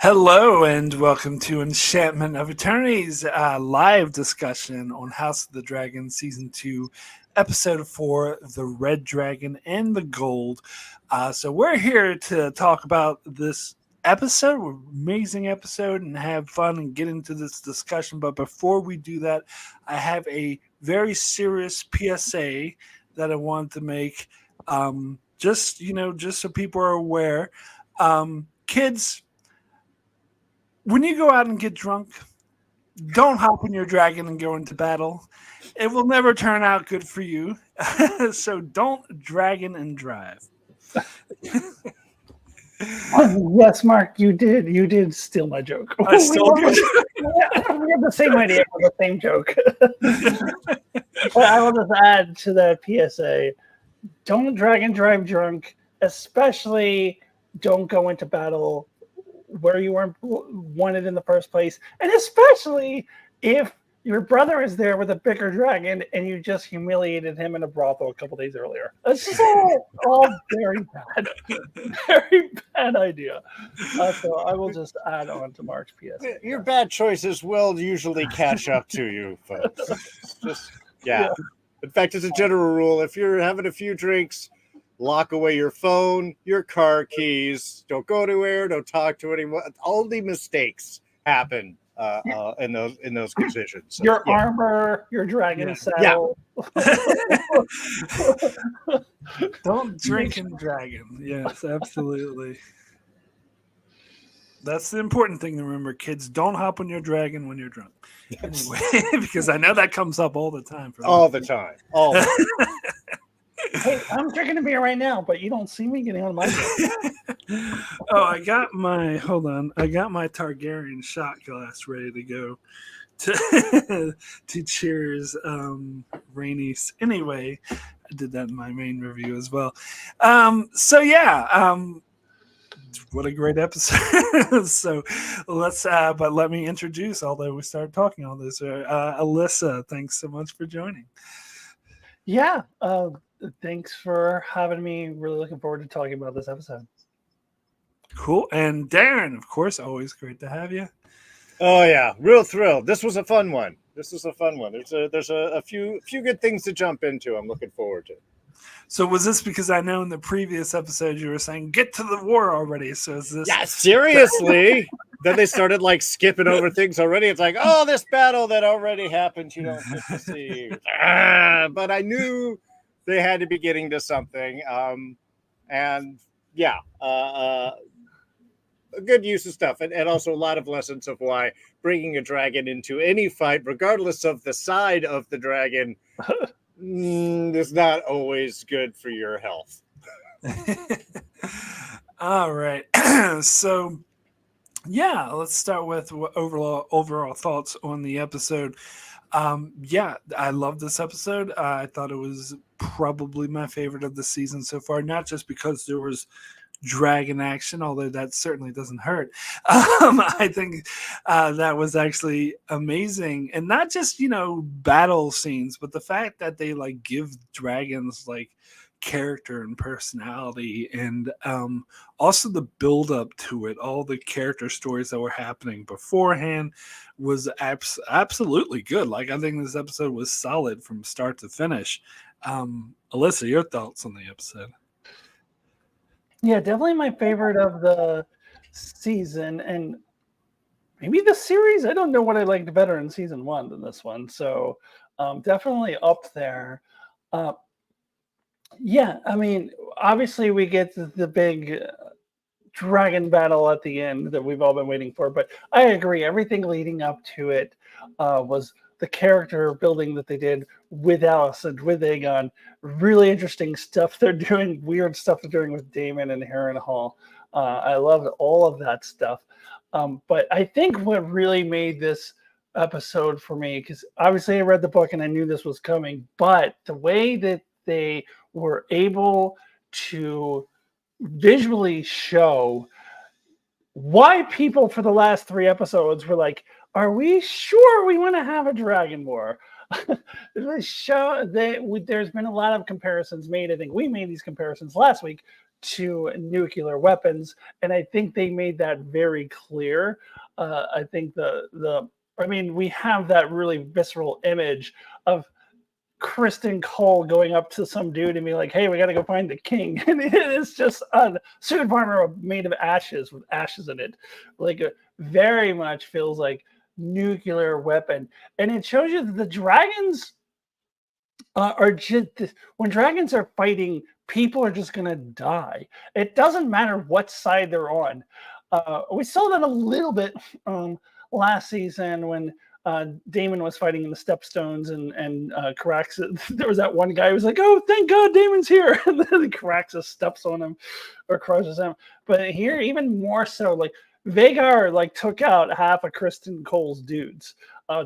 Hello and welcome to Enchantment of Eternity's live discussion on House of the Dragon Season 2, Episode 4, The Red Dragon and the Gold. So we're here to talk about this episode, amazing episode, and have fun and get into this discussion. But before we do that, I have a very serious PSA that I want to make. Just so people are aware. Kids, when you go out and get drunk, don't hop on your dragon and go into battle. It will never turn out good for you. So don't dragon and drive. Yes, Mark, you did. You did steal my joke. I stole your joke. We have the same idea for the same joke. But I will just add to that PSA: don't dragon drive drunk, especially don't go into battle where you weren't wanted in the first place, and especially if your brother is there with a bigger dragon and you just humiliated him in a brothel a couple days earlier. That's just all very bad idea. So I will just add on to Mark's PSA. Your bad choices will usually catch up to you, folks. Yeah. In fact, as a general rule, if you're having a few drinks, lock away your phone, your car keys. Don't go anywhere. Don't talk to anyone. Only mistakes happen in those conditions. So, your armor, your dragon saddle. Don't drink and dragon. Yes, absolutely. That's the important thing to remember, kids. Don't hop on your dragon when you're drunk. Yes. Anyway, because I know that comes up all the time. All the time. Hey, I'm drinking a beer right now, but you don't see me getting on my beer. I got my Targaryen shot glass ready to go to cheers Rainey's. Anyway, I did that in my main review as well. What a great episode. So let me introduce, although we started talking all this, Alyssa, thanks so much for joining. Yeah, thanks for having me. Really looking forward to talking about this episode. Cool. And Darrin, of course, always great to have you. Oh yeah, real thrilled. This was a fun one. There's a few good things to jump into. I'm looking forward to. So was this because I know in the previous episode you were saying get to the war already? So is this? Yeah, seriously. Then they started skipping over things already. It's like, oh, this battle that already happened, you don't get to see. But I knew they had to be getting to something. A good use of stuff. And also a lot of lessons of why bringing a dragon into any fight, regardless of the side of the dragon, is not always good for your health. All right. So, yeah, let's start with overall thoughts on the episode. I love this episode. I thought it was probably my favorite of the season so far, not just because there was dragon action, although that certainly doesn't hurt. I think that was actually amazing, and not just battle scenes, but the fact that they give dragons character and personality, and also the build up to it, all the character stories that were happening beforehand was absolutely good. I think this episode was solid from start to finish. Alyssa, your thoughts on the episode? Yeah, definitely my favorite of the season, and maybe the series. I don't know what I liked better in season 1 than this one, so definitely up there. Yeah, I mean, obviously we get the big dragon battle at the end that we've all been waiting for, but I agree, everything leading up to it was the character building that they did with Alicent, with Aegon. Really interesting stuff they're doing, weird stuff they're doing with Daemon and Harrenhal. I loved all of that stuff. But I think what really made this episode for me, because obviously I read the book and I knew this was coming, but the way that they were able to visually show why people for the last 3 episodes were like, are we sure we want to have a dragon war? There's been a lot of comparisons made. I think we made these comparisons last week to nuclear weapons, and I think they made that very clear. I think I mean, we have that really visceral image of Kristen Cole going up to some dude and be like, "Hey, we got to go find the king," and it's just a suit of armor made of ashes with ashes in it, like very much feels like nuclear weapon, and it shows you that the dragons are just when dragons are fighting, people are just gonna die. It doesn't matter what side they're on. We saw that a little bit last season when Damon was fighting in the Stepstones and Caraxes. There was that one guy who was like, "Oh, thank God, Damon's here," and then Caraxes steps on him or crushes him. But here, even more so, like Vagar like took out half of Kristen Cole's dudes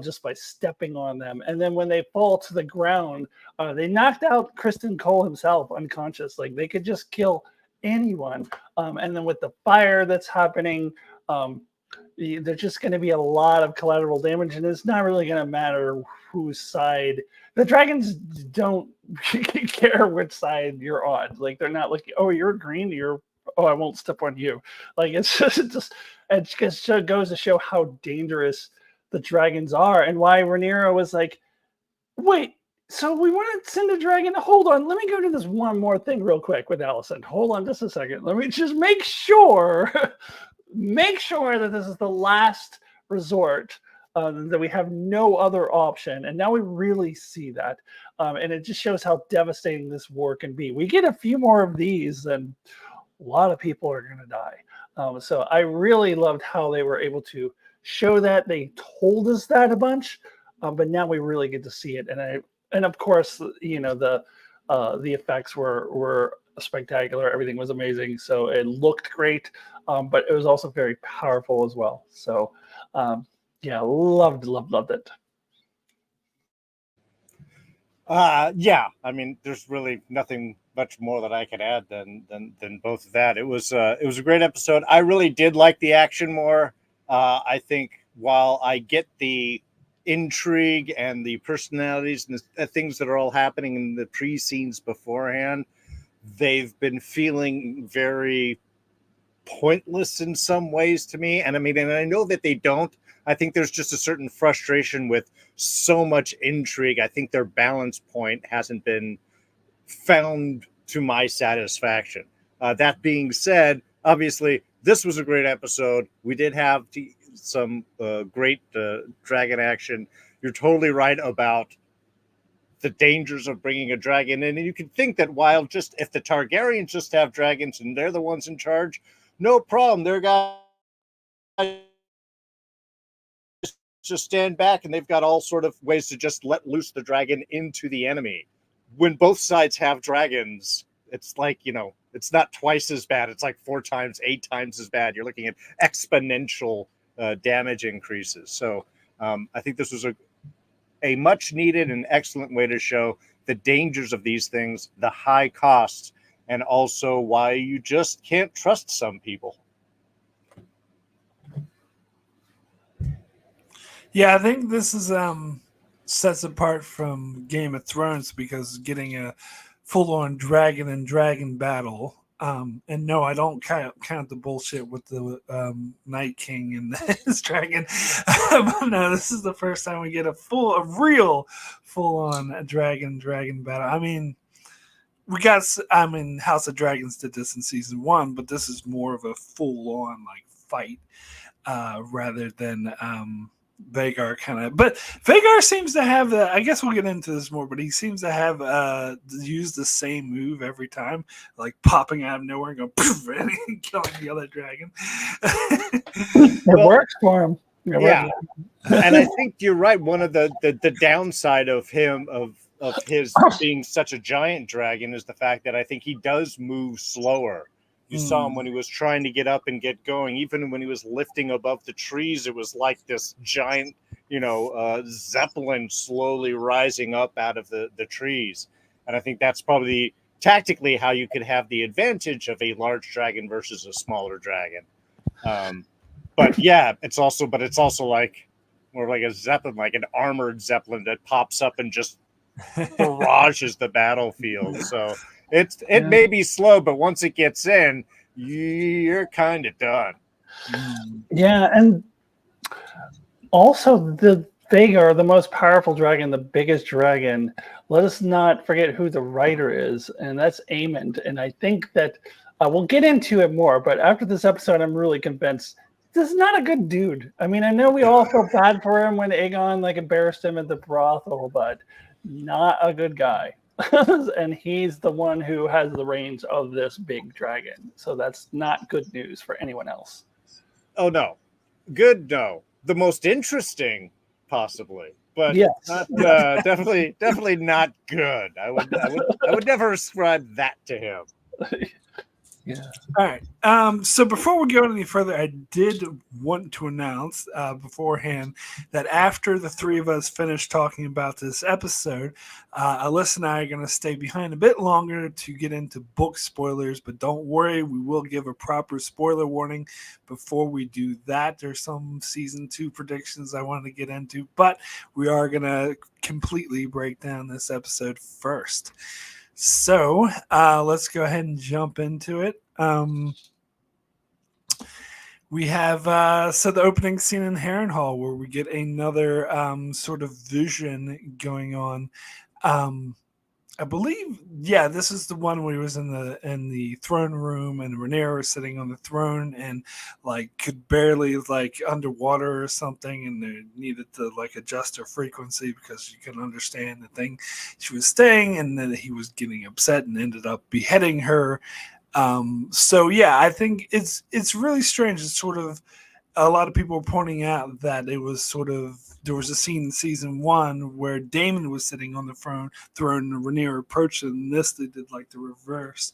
just by stepping on them, and then when they fall to the ground, they knocked out Kristen Cole himself unconscious. Like they could just kill anyone. And then with the fire that's happening, there's just going to be a lot of collateral damage, and it's not really going to matter whose side. The dragons don't care which side you're on. Like they're not like, oh, you're green, I won't step on you. Like it just goes to show how dangerous the dragons are, and why Rhaenyra was like, wait, so we want to send a dragon? Hold on, let me go do this one more thing real quick with Alicent. Hold on just a second. Let me just make sure that this is the last resort, that we have no other option. And now we really see that. And it just shows how devastating this war can be. We get a few more of these, and a lot of people are going to die. So I really loved how they were able to show that. They told us that a bunch, but now we really get to see it. And of course, you know, the effects were spectacular. Everything was amazing. So it looked great, but it was also very powerful as well. So yeah, loved it. Yeah, I mean, there's really nothing much more that I could add than both of that. It was a great episode. I really did like the action more. I think while I get the intrigue and the personalities and the things that are all happening in the pre-scenes beforehand, they've been feeling very pointless in some ways to me. And I mean, and I know that they don't. I think there's just a certain frustration with so much intrigue. I think their balance point hasn't been found to my satisfaction. That being said, obviously, this was a great episode. We did have some great dragon action. You're totally right about the dangers of bringing a dragon in. And you can think that while just if the Targaryens just have dragons and they're the ones in charge, no problem. Their guys just stand back and they've got all sort of ways to just let loose the dragon into the enemy. When both sides have dragons, it's like, you know, it's not twice as bad. It's like 4 times, 8 times as bad. You're looking at exponential damage increases. So I think this was a much needed and excellent way to show the dangers of these things, the high costs, and also why you just can't trust some people. Yeah, I think this is sets apart from Game of Thrones because getting a full-on dragon and dragon battle. And no, I don't count the bullshit with the Night King and his dragon. But no, this is the first time we get a real full-on dragon battle. I mean, House of Dragons did this in season 1, but this is more of a full-on like fight rather than Vagar kind of. But Vagar seems to have I guess we'll get into this more, but he seems to have used the same move every time, like popping out of nowhere and going poof, and killing the other dragon. It works for him. Yeah, and I think you're right. One of the downside of him of his being such a giant dragon is the fact that I think he does move slower. You saw him when he was trying to get up and get going. Even when he was lifting above the trees, it was like this giant, Zeppelin slowly rising up out of the trees. And I think that's probably tactically how you could have the advantage of a large dragon versus a smaller dragon. But yeah, it's also like more like a Zeppelin, like an armored Zeppelin that pops up and just barrages the battlefield. So It may be slow, but once it gets in, you're kind of done. Yeah, and also the bigger, the most powerful dragon, the biggest dragon. Let us not forget who the writer is, and that's Aemond. And I think that we'll get into it more. But after this episode, I'm really convinced this is not a good dude. I mean, I know we all felt bad for him when Aegon like embarrassed him at the brothel, but not a good guy. And he's the one who has the reins of this big dragon. So that's not good news for anyone else. Oh no, good no. The most interesting, possibly, but yes. not definitely not good. I would never ascribe that to him. Yeah. All right. So before we go any further, I did want to announce beforehand that after the three of us finish talking about this episode, Alyssa and I are going to stay behind a bit longer to get into book spoilers. But don't worry, we will give a proper spoiler warning before we do that. There's some season 2 predictions I wanted to get into, but we are going to completely break down this episode first. So let's go ahead and jump into it. We have the opening scene in Harrenhal where we get another sort of vision going on. I believe, this is the one where he was in the throne room and Rhaenyra was sitting on the throne and like could barely like underwater or something, and they needed to like adjust her frequency because you couldn't understand the thing she was saying, and then he was getting upset and ended up beheading her. I think it's really strange. It's sort of a lot of people are pointing out that it was sort of there was a scene in season 1 where Daemon was sitting on the throne and Rhaenyra approached it, and this they did like the reverse.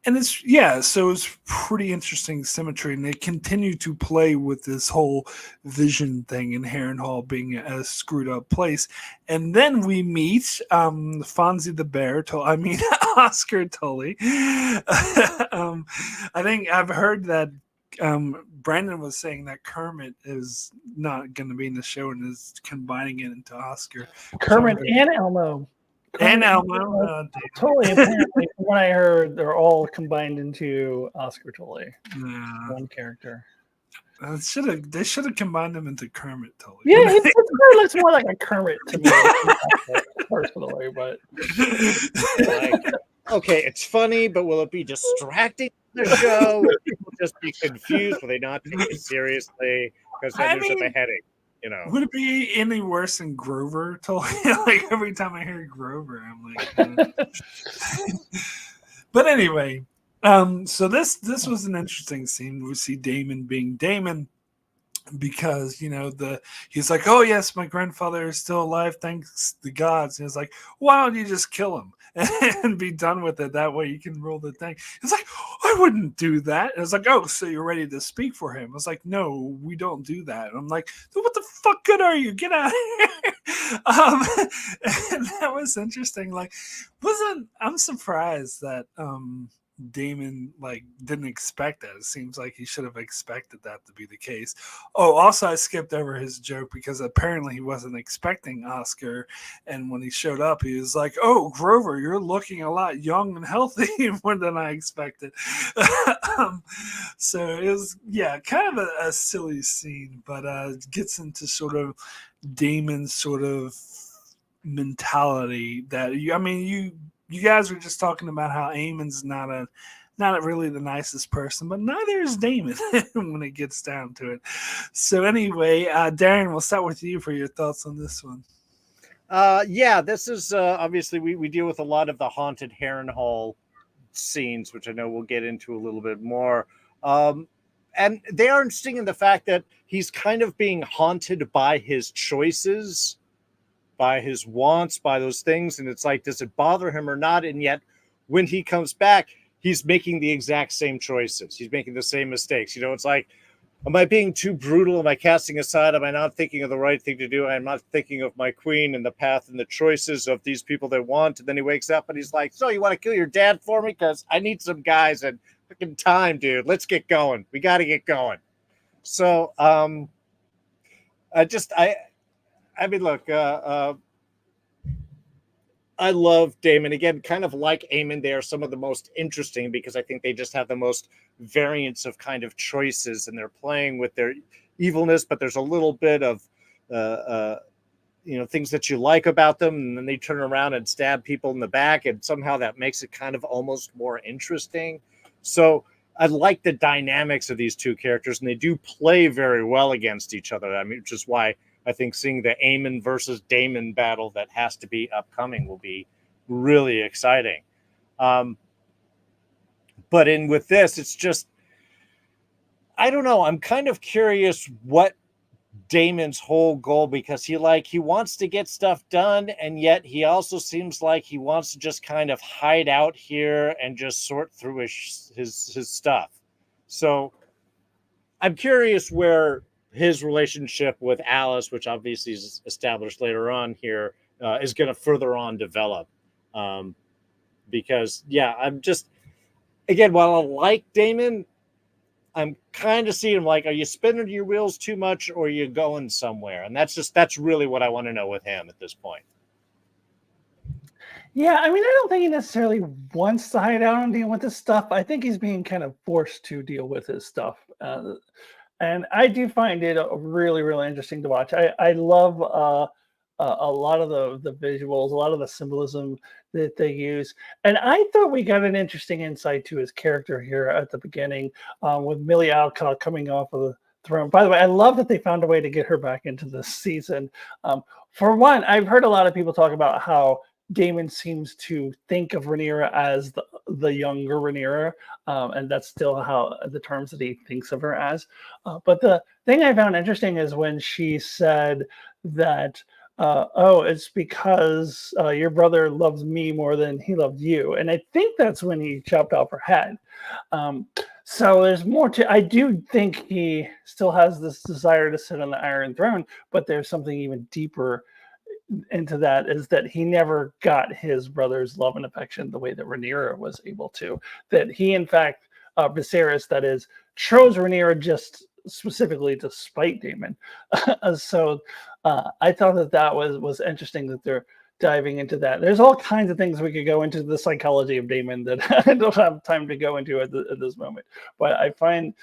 And so it's pretty interesting symmetry, and they continue to play with this whole vision thing in Harrenhal being a screwed up place. And then we meet Fonzie the Bear, Oscar Tully. I think I've heard that Brandon was saying that Kermit is not going to be in the show and is combining it into Oscar. Kermit and Elmo. And Elmo. Tully, apparently, from what I heard, they're all combined into Oscar Tully. One character. They should have combined them into Kermit Tully. Yeah, it looks more like a Kermit to me, personally. But okay, it's funny, but will it be distracting to the show? Will people just be confused? Will they not take it seriously? Because then there's a beheading. Would it be any worse than Grover Tully? Like every time I hear Grover, I'm like. But anyway, so this was an interesting scene. We see Daemon being Daemon because he's like, oh yes, my grandfather is still alive, thanks the gods. And he's like, why don't you just kill him and be done with it? That way you can rule the thing. It's like, I wouldn't do that. And it's like, oh, so you're ready to speak for him? It's like, no, we don't do that. And I'm like, what the fuck good are you? Get out of here. And that was interesting. Like, I'm surprised that Daemon didn't expect that. It seems like he should have expected that to be the case. Oh, also I skipped over his joke because apparently he wasn't expecting Oscar, and when he showed up he was like, oh, Grover, you're looking a lot young and healthy more than I expected. So it was kind of a silly scene, but it gets into sort of Daemon's sort of mentality that you guys were just talking about how Aemon's not really the nicest person, but neither is Daemon when it gets down to it. So anyway, Darren, we'll start with you for your thoughts on this one. This is obviously we deal with a lot of the haunted Harrenhal scenes, which I know we'll get into a little bit more. And they are interesting in the fact that he's kind of being haunted by his choices, by his wants, by those things. And it's like, does it bother him or not? And yet when he comes back, he's making the exact same choices. He's making the same mistakes. It's like, am I being too brutal? Am I casting aside? Am I not thinking of the right thing to do? I'm not thinking of my queen and the path and the choices of these people they want. And then he wakes up and he's like, so you want to kill your dad for me? Because I need some guys and freaking time, dude. Let's get going. We got to get going. So look, I love Damon. Again, kind of like Eamon, they are some of the most interesting because I think they just have the most variance of kind of choices, and they're playing with their evilness, but there's a little bit of things that you like about them, and then they turn around and stab people in the back, and somehow that makes it kind of almost more interesting. So I like the dynamics of these two characters, and they do play very well against each other. I mean, which is why I think seeing the Eamon versus Damon battle that has to be upcoming will be really exciting. But with this, it's just, I don't know. I'm kind of curious what Damon's whole goal, because he wants to get stuff done, and yet he also seems like he wants to just kind of hide out here and just sort through his stuff. So I'm curious where his relationship with Alice, which obviously is established later on here, is going to further on develop. Because I'm just, again, while I like Damon, I'm kind of seeing him like, are you spinning your wheels too much, or are you going somewhere? And that's really what I want to know with him at this point. Yeah, I mean, I don't think he necessarily wants to hide out and deal with his stuff. I think he's being kind of forced to deal with his stuff. And I do find it really, really interesting to watch. I love a lot of the visuals, a lot of the symbolism that they use. And I thought we got an interesting insight to his character here at the beginning, with Millie Alcott coming off of the throne. By the way, I love that they found a way to get her back into this season. For one, I've heard a lot of people talk about how Damon seems to think of Rhaenyra as the younger Rhaenyra, and that's still how the terms that he thinks of her as. But the thing I found interesting is when she said that, it's because your brother loves me more than he loved you. And I think that's when he chopped off her head. So there's more to, I do think he still has this desire to sit on the Iron Throne, but there's something even deeper into that, is that he never got his brother's love and affection the way that Rhaenyra was able to. That he, in fact, Viserys, that is, chose Rhaenyra just specifically to spite Daemon. So I thought that was interesting that they're diving into that. There's all kinds of things we could go into the psychology of Daemon that I don't have time to go into at this moment. But I find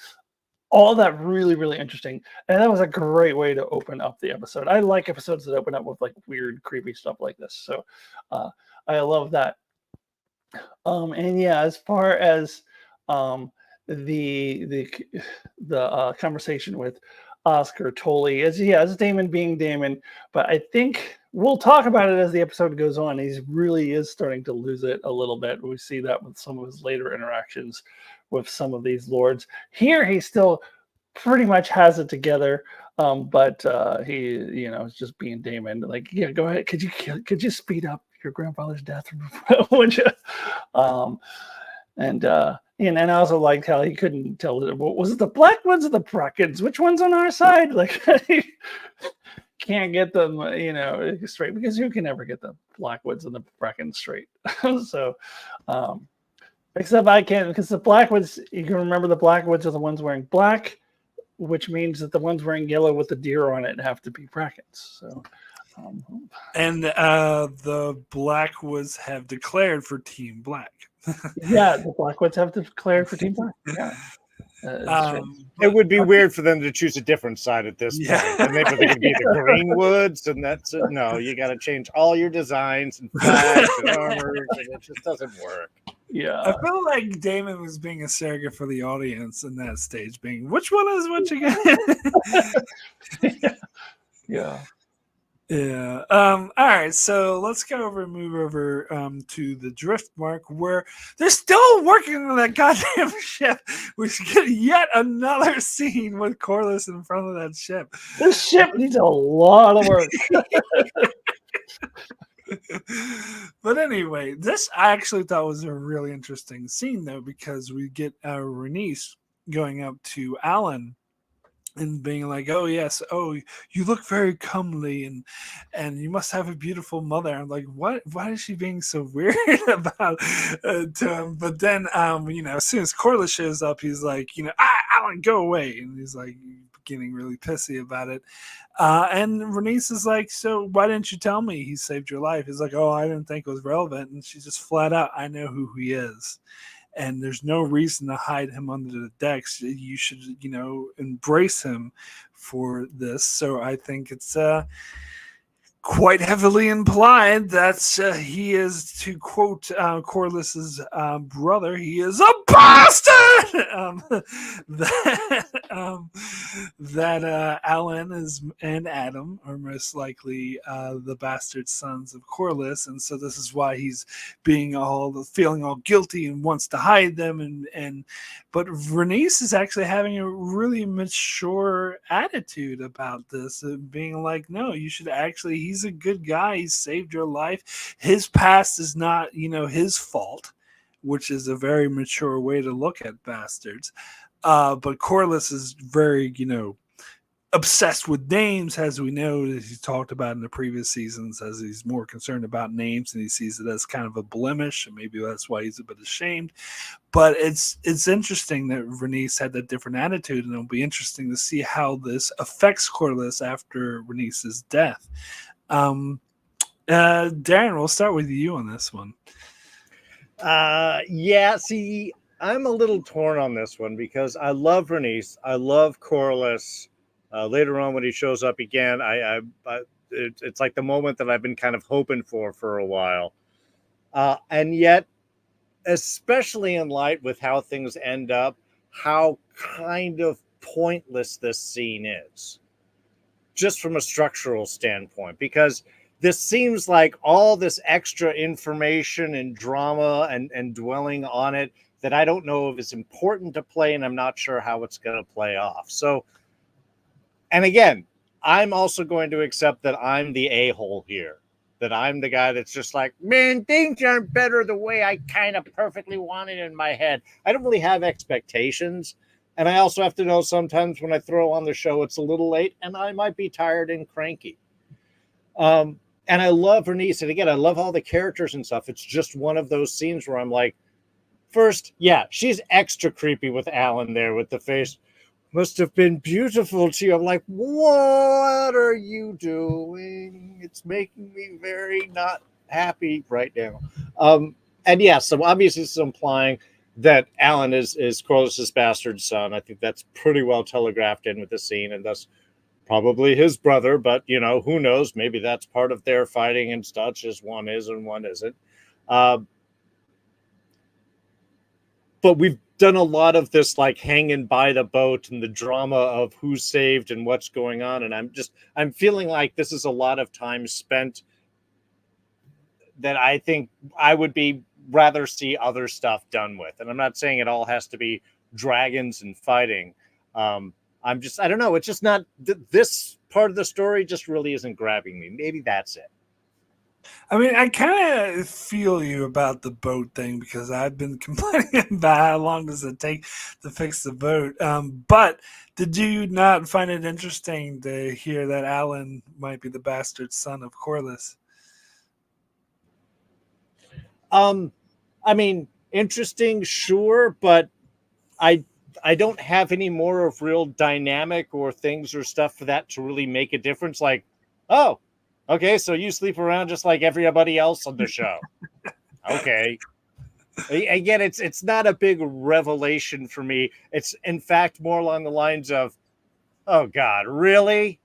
all that really, really interesting. And that was a great way to open up the episode. I like episodes that open up with like weird, creepy stuff like this. So I love that. And yeah, as far as the conversation with Oscar Tully, as Damon being Damon, but I think we'll talk about it as the episode goes on. He really is starting to lose it a little bit. We see that with some of his later interactions with some of these lords. Here, he still pretty much has it together, but he, is just being Damon. Like, yeah, go ahead. Could you speed up your grandfather's death, would you? And I also liked how he couldn't tell. Was it the Black ones or the Brackens? Which one's on our side? Like, can't get them, straight, because you can never get the Blackwoods and the Brackens straight. So, except I can, because the Blackwoods, you can remember the Blackwoods are the ones wearing black, which means that the ones wearing yellow with the deer on it have to be Brackens. So, and the Blackwoods have declared for Team Black. Yeah, the Blackwoods have declared for Team Black. Yeah. It would be weird for them to choose a different side at this point. And they could be the Greenwoods, and that's it. No, you got to change all your designs and flags and armors, and it just doesn't work. Yeah, I feel like Damon was being a surrogate for the audience in that stage, being, which one is which again? Yeah. Yeah. All right. So let's go over and move over to the drift mark, where they're still working on that goddamn ship. We get yet another scene with Corlys in front of that ship. This ship needs a lot of work. But anyway, this I actually thought was a really interesting scene, though, because we get Rhaenys going up to Alan and being like, "Oh yes, you look very comely, and you must have a beautiful mother." I'm like, what? Why is she being so weird about to him? But then, as soon as Corlys shows up, he's like, Alan, go away, and he's like, getting really pissy about it. And Renice is like, so why didn't you tell me he saved your life? He's like, oh, I didn't think it was relevant. And she's just flat out, I know who he is. And there's no reason to hide him under the decks. You should, embrace him for this. So I think it's quite heavily implied that he is, to quote Corliss's brother, he is a bastard. That Alan and Adam are most likely the bastard sons of Corliss, and so this is why he's feeling all guilty and wants to hide them. But Renice is actually having a really mature attitude about this, being like, no, you should actually. He's a good guy. He saved your life. His past is not, his fault, which is a very mature way to look at bastards. But Corliss is very, obsessed with names, as we know, as he talked about in the previous seasons, as he's more concerned about names and he sees it as kind of a blemish, and maybe that's why he's a bit ashamed. But it's interesting that Renice had that different attitude, and it'll be interesting to see how this affects Corliss after Renice's death. Darrin, we'll start with you on this one. See, I'm a little torn on this one because I love Renice. I love Corliss. Later on when he shows up again, it's like the moment that I've been kind of hoping for a while. And yet, especially in light with how things end up, how kind of pointless this scene is, just from a structural standpoint, because this seems like all this extra information and drama and dwelling on it that I don't know if it's important to play, and I'm not sure how it's going to play off. So, and again, I'm also going to accept that I'm the a-hole here, that I'm the guy that's just like, man, things aren't better the way I kind of perfectly want it in my head. I don't really have expectations. And I also have to know sometimes when I throw on the show, it's a little late and I might be tired and cranky. And I love Renice. And again, I love all the characters and stuff. It's just one of those scenes where I'm like, first, yeah, she's extra creepy with Alan there with the face. Must have been beautiful to you. I'm like, what are you doing? It's making me very not happy right now. And yeah, so obviously it's implying that Alan is Corliss's bastard son. I think that's pretty well telegraphed in with the scene, and thus probably his brother, but who knows? Maybe that's part of their fighting and such, as one is and one isn't. But we've done a lot of this like hanging by the boat and the drama of who's saved and what's going on. And I'm feeling like this is a lot of time spent that I think I would rather see other stuff done with. And I'm not saying it all has to be dragons and fighting. I don't know. It's just not this part of the story just really isn't grabbing me. Maybe that's it. I mean, I kind of feel you about the boat thing because I've been complaining about how long does it take to fix the boat. But did you not find it interesting to hear that Alan might be the bastard son of Corliss? I mean, interesting, sure, but I don't have any more of real dynamic or things or stuff for that to really make a difference. Like, oh, okay, so you sleep around just like everybody else on the show. Okay. Again, it's not a big revelation for me. It's, in fact, more along the lines of, oh, God, really?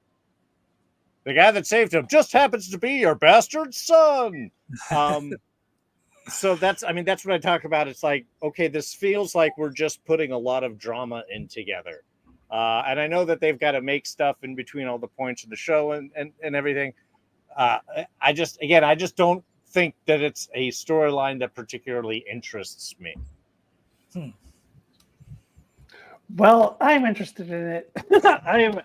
The guy that saved him just happens to be your bastard son. So that's what I talk about. It's like, okay, this feels like we're just putting a lot of drama in together. And I know that they've got to make stuff in between all the points of the show and everything. I just don't think that it's a storyline that particularly interests me. Well, I'm interested in it.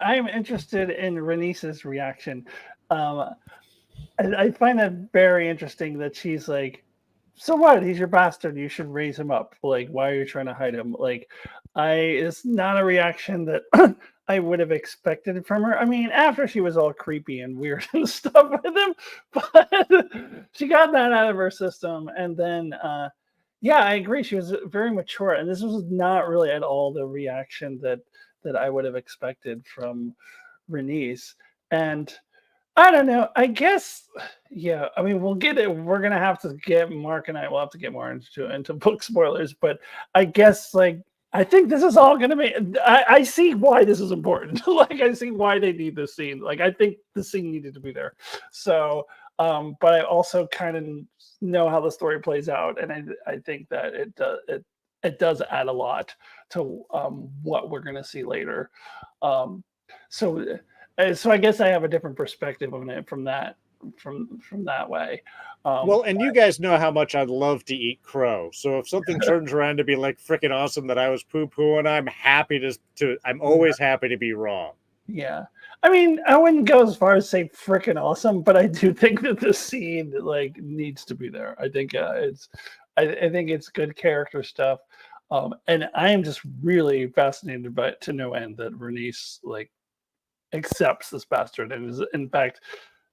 I'm interested in Renice's reaction. I find that very interesting that she's like, so what? He's your bastard. You should raise him up. Like, why are you trying to hide him? Like, it's not a reaction that I would have expected from her. I mean, after she was all creepy and weird and stuff with him, but she got that out of her system. And then, yeah, I agree. She was very mature, and this was not really at all the reaction that that I would have expected from Rhaenys. And I don't know. I guess, yeah. I mean, we'll get it. We're gonna have to get Mark and I will have to get more into book spoilers. But I guess, like, I think this is all gonna be. I see why this is important. Like, I see why they need this scene. Like, I think the scene needed to be there. So, but I also kind of know how the story plays out, and I think that it does add a lot to what we're gonna see later. Um, so so I guess I have a different perspective on it from that way. Well, and you guys know how much I'd love to eat crow. So if something turns around to be like freaking awesome that I was poo pooing, I'm happy to. I'm always happy to be wrong. Yeah, I mean, I wouldn't go as far as say freaking awesome, but I do think that the scene like needs to be there. I think I think it's good character stuff, and I am just really fascinated by it to no end that Rhaenys like accepts this bastard and is in fact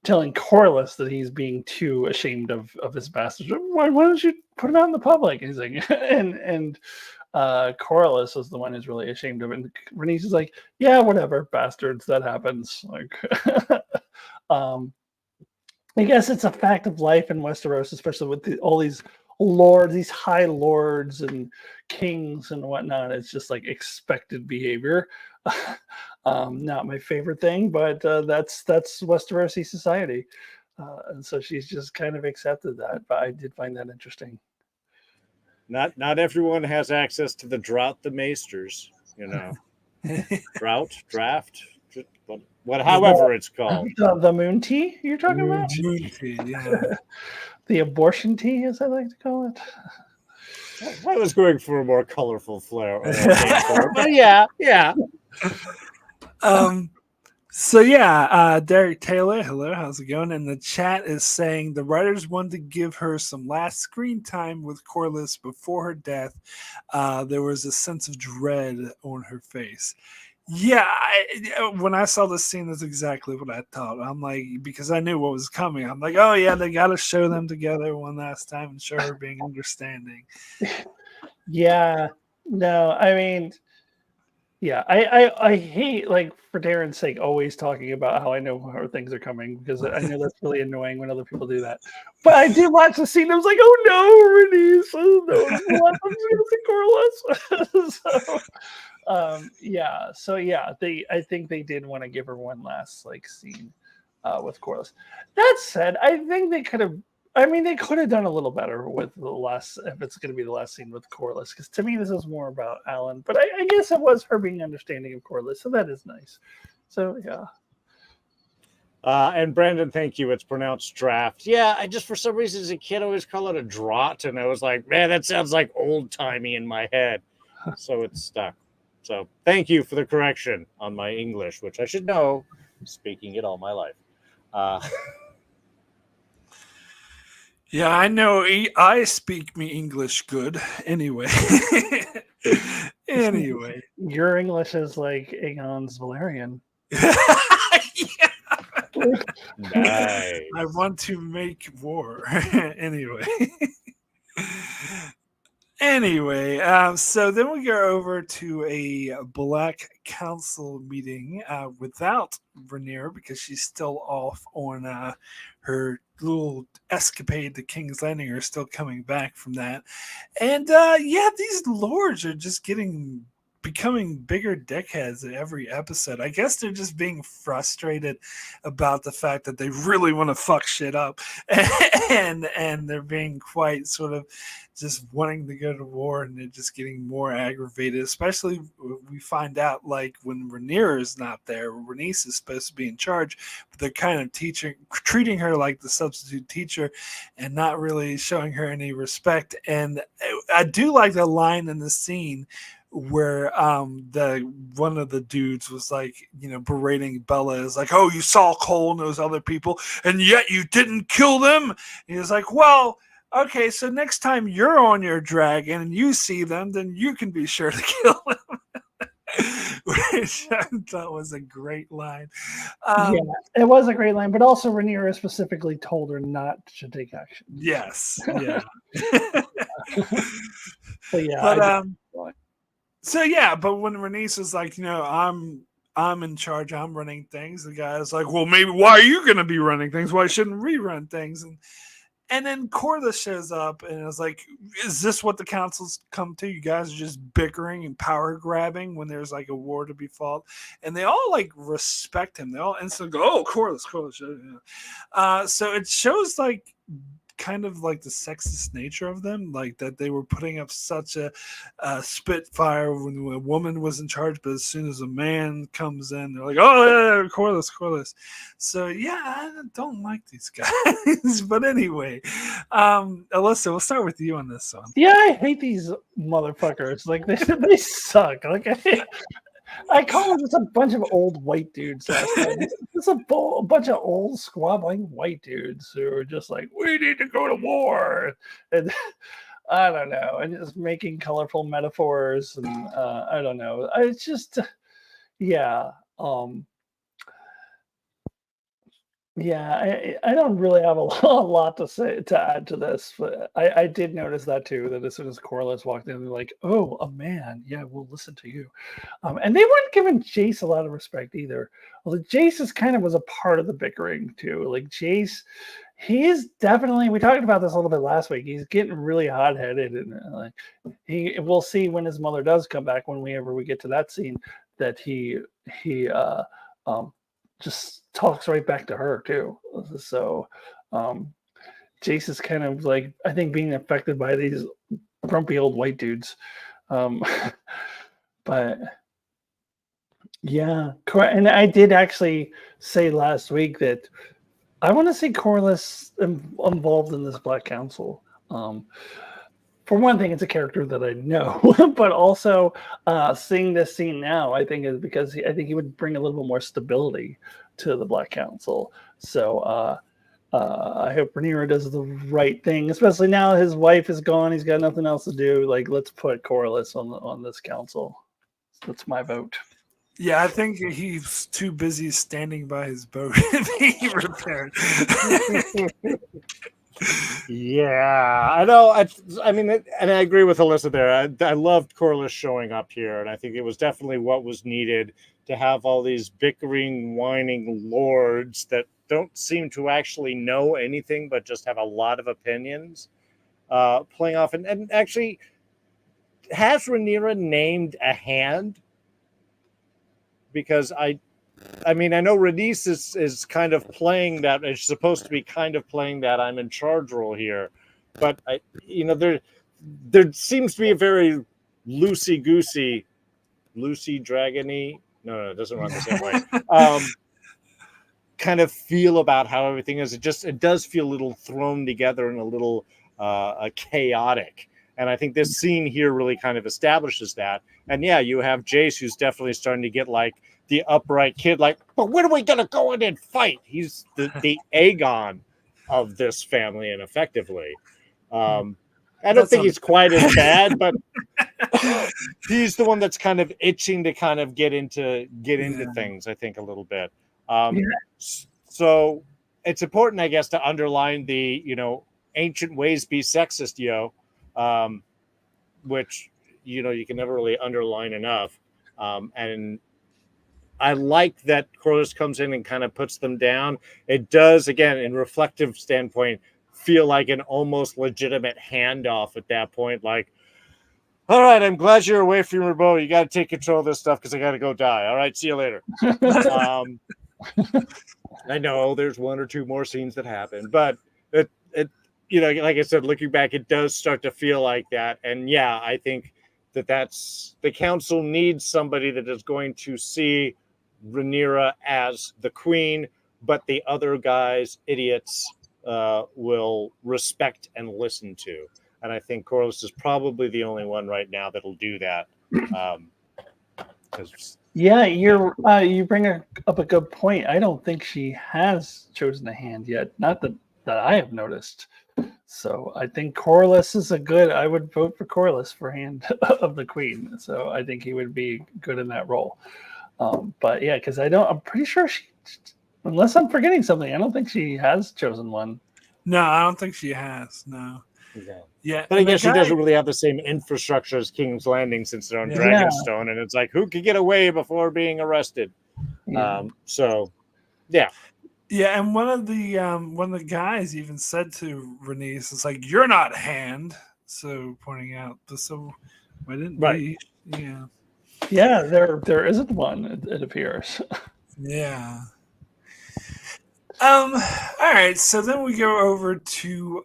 telling Corlys that he's being too ashamed of his bastard. Why don't you put it out in the public? He's like, and Corlys is the one who's really ashamed of it. And Rhaenys is like, yeah, whatever, bastards, that happens. Like, I guess it's a fact of life in Westeros, especially with all these lords, these high lords and kings and whatnot. It's just like expected behavior. Not my favorite thing, but that's Westerosi society, and so she's just kind of accepted that. But I did find that interesting. Not everyone has access to the drought, the maesters, you know, drought, draft, however it's called. The moon tea you're talking about? Moon tea, yeah. The abortion tea, as I like to call it. I was going for a more colorful flair, but yeah. So yeah, Derek Taylor, hello, how's it going? And the chat is saying the writers wanted to give her some last screen time with Corlys before her death. There was a sense of dread on her face. Yeah, when I saw this scene, that's exactly what I thought. I'm like, because I knew what was coming. I'm like, oh yeah, they got to show them together one last time and show her being understanding. Yeah, no, I mean, yeah, I hate, like, for Darren's sake, always talking about how I know how things are coming, because I know that's really annoying when other people do that. But I did watch the scene. I was like, oh no, Rhaenys, oh no, I'm going to see Corlys. So yeah, I think they did want to give her one last like scene with Corlys. That said, I think they could have. I mean, they could have done a little better with the last, if it's going to be the last scene with Corlys, because to me this is more about Alan. But I guess it was her being understanding of Corlys, so that is nice. So yeah. And Brandon, thank you. It's pronounced draft. Yeah, I just for some reason as a kid I always call it a draught, and I was like, man, that sounds like old timey in my head, so it's stuck. So thank you for the correction on my English, which I should know, speaking it all my life. Yeah, I know. I speak me English good. Anyway. Anyway. Your English is like Aegon's Valerian. Yeah. Nice. I want to make war. Anyway. So then we go over to a Black Council meeting without Rhaenyra, because she's still off on her little escapade to King's Landing, are still coming back from that. And yeah, these lords are just becoming bigger dickheads in every episode. I guess they're just being frustrated about the fact that they really want to fuck shit up, and they're being quite sort of just wanting to go to war, and they're just getting more aggravated. Especially we find out, like, when Rhaenyra is not there, Rhaenys is supposed to be in charge, but they're kind of treating her like the substitute teacher, and not really showing her any respect. And I do like the line in the scene where one of the dudes was like, berating Bella, is like, oh, you saw Cole and those other people and yet you didn't kill them. And he was like, well, okay, so next time you're on your dragon and you see them, then you can be sure to kill them. Which I thought was a great line. Yeah, it was a great line, but also Rhaenyra specifically told her not to take action. Yes, yeah. But yeah, So yeah, but when Renice is like, I'm in charge, I'm running things, the guy's like, well, maybe why are you gonna be running things? Why shouldn't we run things? And then Corliss shows up and is like, is this what the council's come to? You guys are just bickering and power grabbing when there's like a war to be fought. And they all like respect him. They all instantly go, oh, Corliss. So it shows like kind of like the sexist nature of them, like that they were putting up such a spitfire when a woman was in charge, but as soon as a man comes in, they're like, oh, yeah, Corliss. So yeah, I don't like these guys. But anyway, Alyssa, we'll start with you on this one. Yeah, I hate these motherfuckers. Like they suck. Like I call them just a bunch of old white dudes. It's a bunch of old squabbling white dudes who are just like, we need to go to war, and I don't know, and just making colorful metaphors, and I don't know. It's just, yeah. Yeah, I don't really have a lot to say to add to this, but I did notice that too. That as soon as Corliss walked in, they're like, "Oh, a man, yeah, we'll listen to you," and they weren't giving Jace a lot of respect either. Well, Jace is kind of was a part of the bickering too. Like Jace, he is definitely. We talked about this a little bit last week. He's getting really hot headed, and we'll see when his mother does come back. Whenever we get to that scene, that he just talks right back to her too. So Jace is kind of like, I think, being affected by these grumpy old white dudes. But yeah, and I did actually say last week that I want to see Corliss involved in this Black Council. For one thing, it's a character that I know, but also seeing this scene now, I think is because I think he would bring a little bit more stability to the Black Council. So I hope Rhaenyra does the right thing, especially now his wife is gone. He's got nothing else to do. Like, let's put Corliss on this council. That's my vote. Yeah, I think he's too busy standing by his boat being repaired. Yeah, I know. I mean, and I agree with Alyssa there. I loved Corliss showing up here, and I think it was definitely what was needed to have all these bickering, whining lords that don't seem to actually know anything but just have a lot of opinions playing off. And actually, has Rhaenyra named a hand? Because I mean, I know Rhaenys is kind of playing that. It's supposed to be kind of playing that I'm in charge role here, but there seems to be a very loosey-goosey, loosey-dragony. No, it doesn't run the same way. Kind of feel about how everything is. It does feel a little thrown together and a little chaotic. And I think this scene here really kind of establishes that. And yeah, you have Jace, who's definitely starting to get like the upright kid, like, but when are we going to go in and fight? He's the Aegon of this family, and effectively. I don't think he's quite as bad, but he's the one that's kind of itching to kind of get into things, I think, a little bit. So it's important, I guess, to underline the, ancient ways be sexist, which, you can never really underline enough. And I like that Corliss comes in and kind of puts them down. It does, again, in reflective standpoint, feel like an almost legitimate handoff at that point. Like, all right, I'm glad you're away from your bow. You got to take control of this stuff because I got to go die. All right, see you later. I know there's one or two more scenes that happen, but it like I said, looking back, it does start to feel like that. And yeah, I think that's the council needs somebody that is going to see Rhaenyra as the queen, but the other guys, idiots, will respect and listen to. And I think Corliss is probably the only one right now that'll do that. Yeah, you bring up a good point. I don't think she has chosen a hand yet. Not that I have noticed. So I think Corliss is I would vote for Corliss for hand of the queen. So I think he would be good in that role. But yeah, because I'm pretty sure unless I'm forgetting something, I don't think she has chosen one. No, I don't think she has. No. Yeah, But I and the guess she guy- doesn't really have the same infrastructure as King's Landing since they're on Yeah. Dragonstone, and it's like who could get away before being arrested? So, yeah. Yeah, and one of the guys even said to Renice, "It's like you're not Hand." So pointing out, so why didn't Right. we? Yeah, Yeah, there isn't one. It appears. yeah. All right. So then we go over to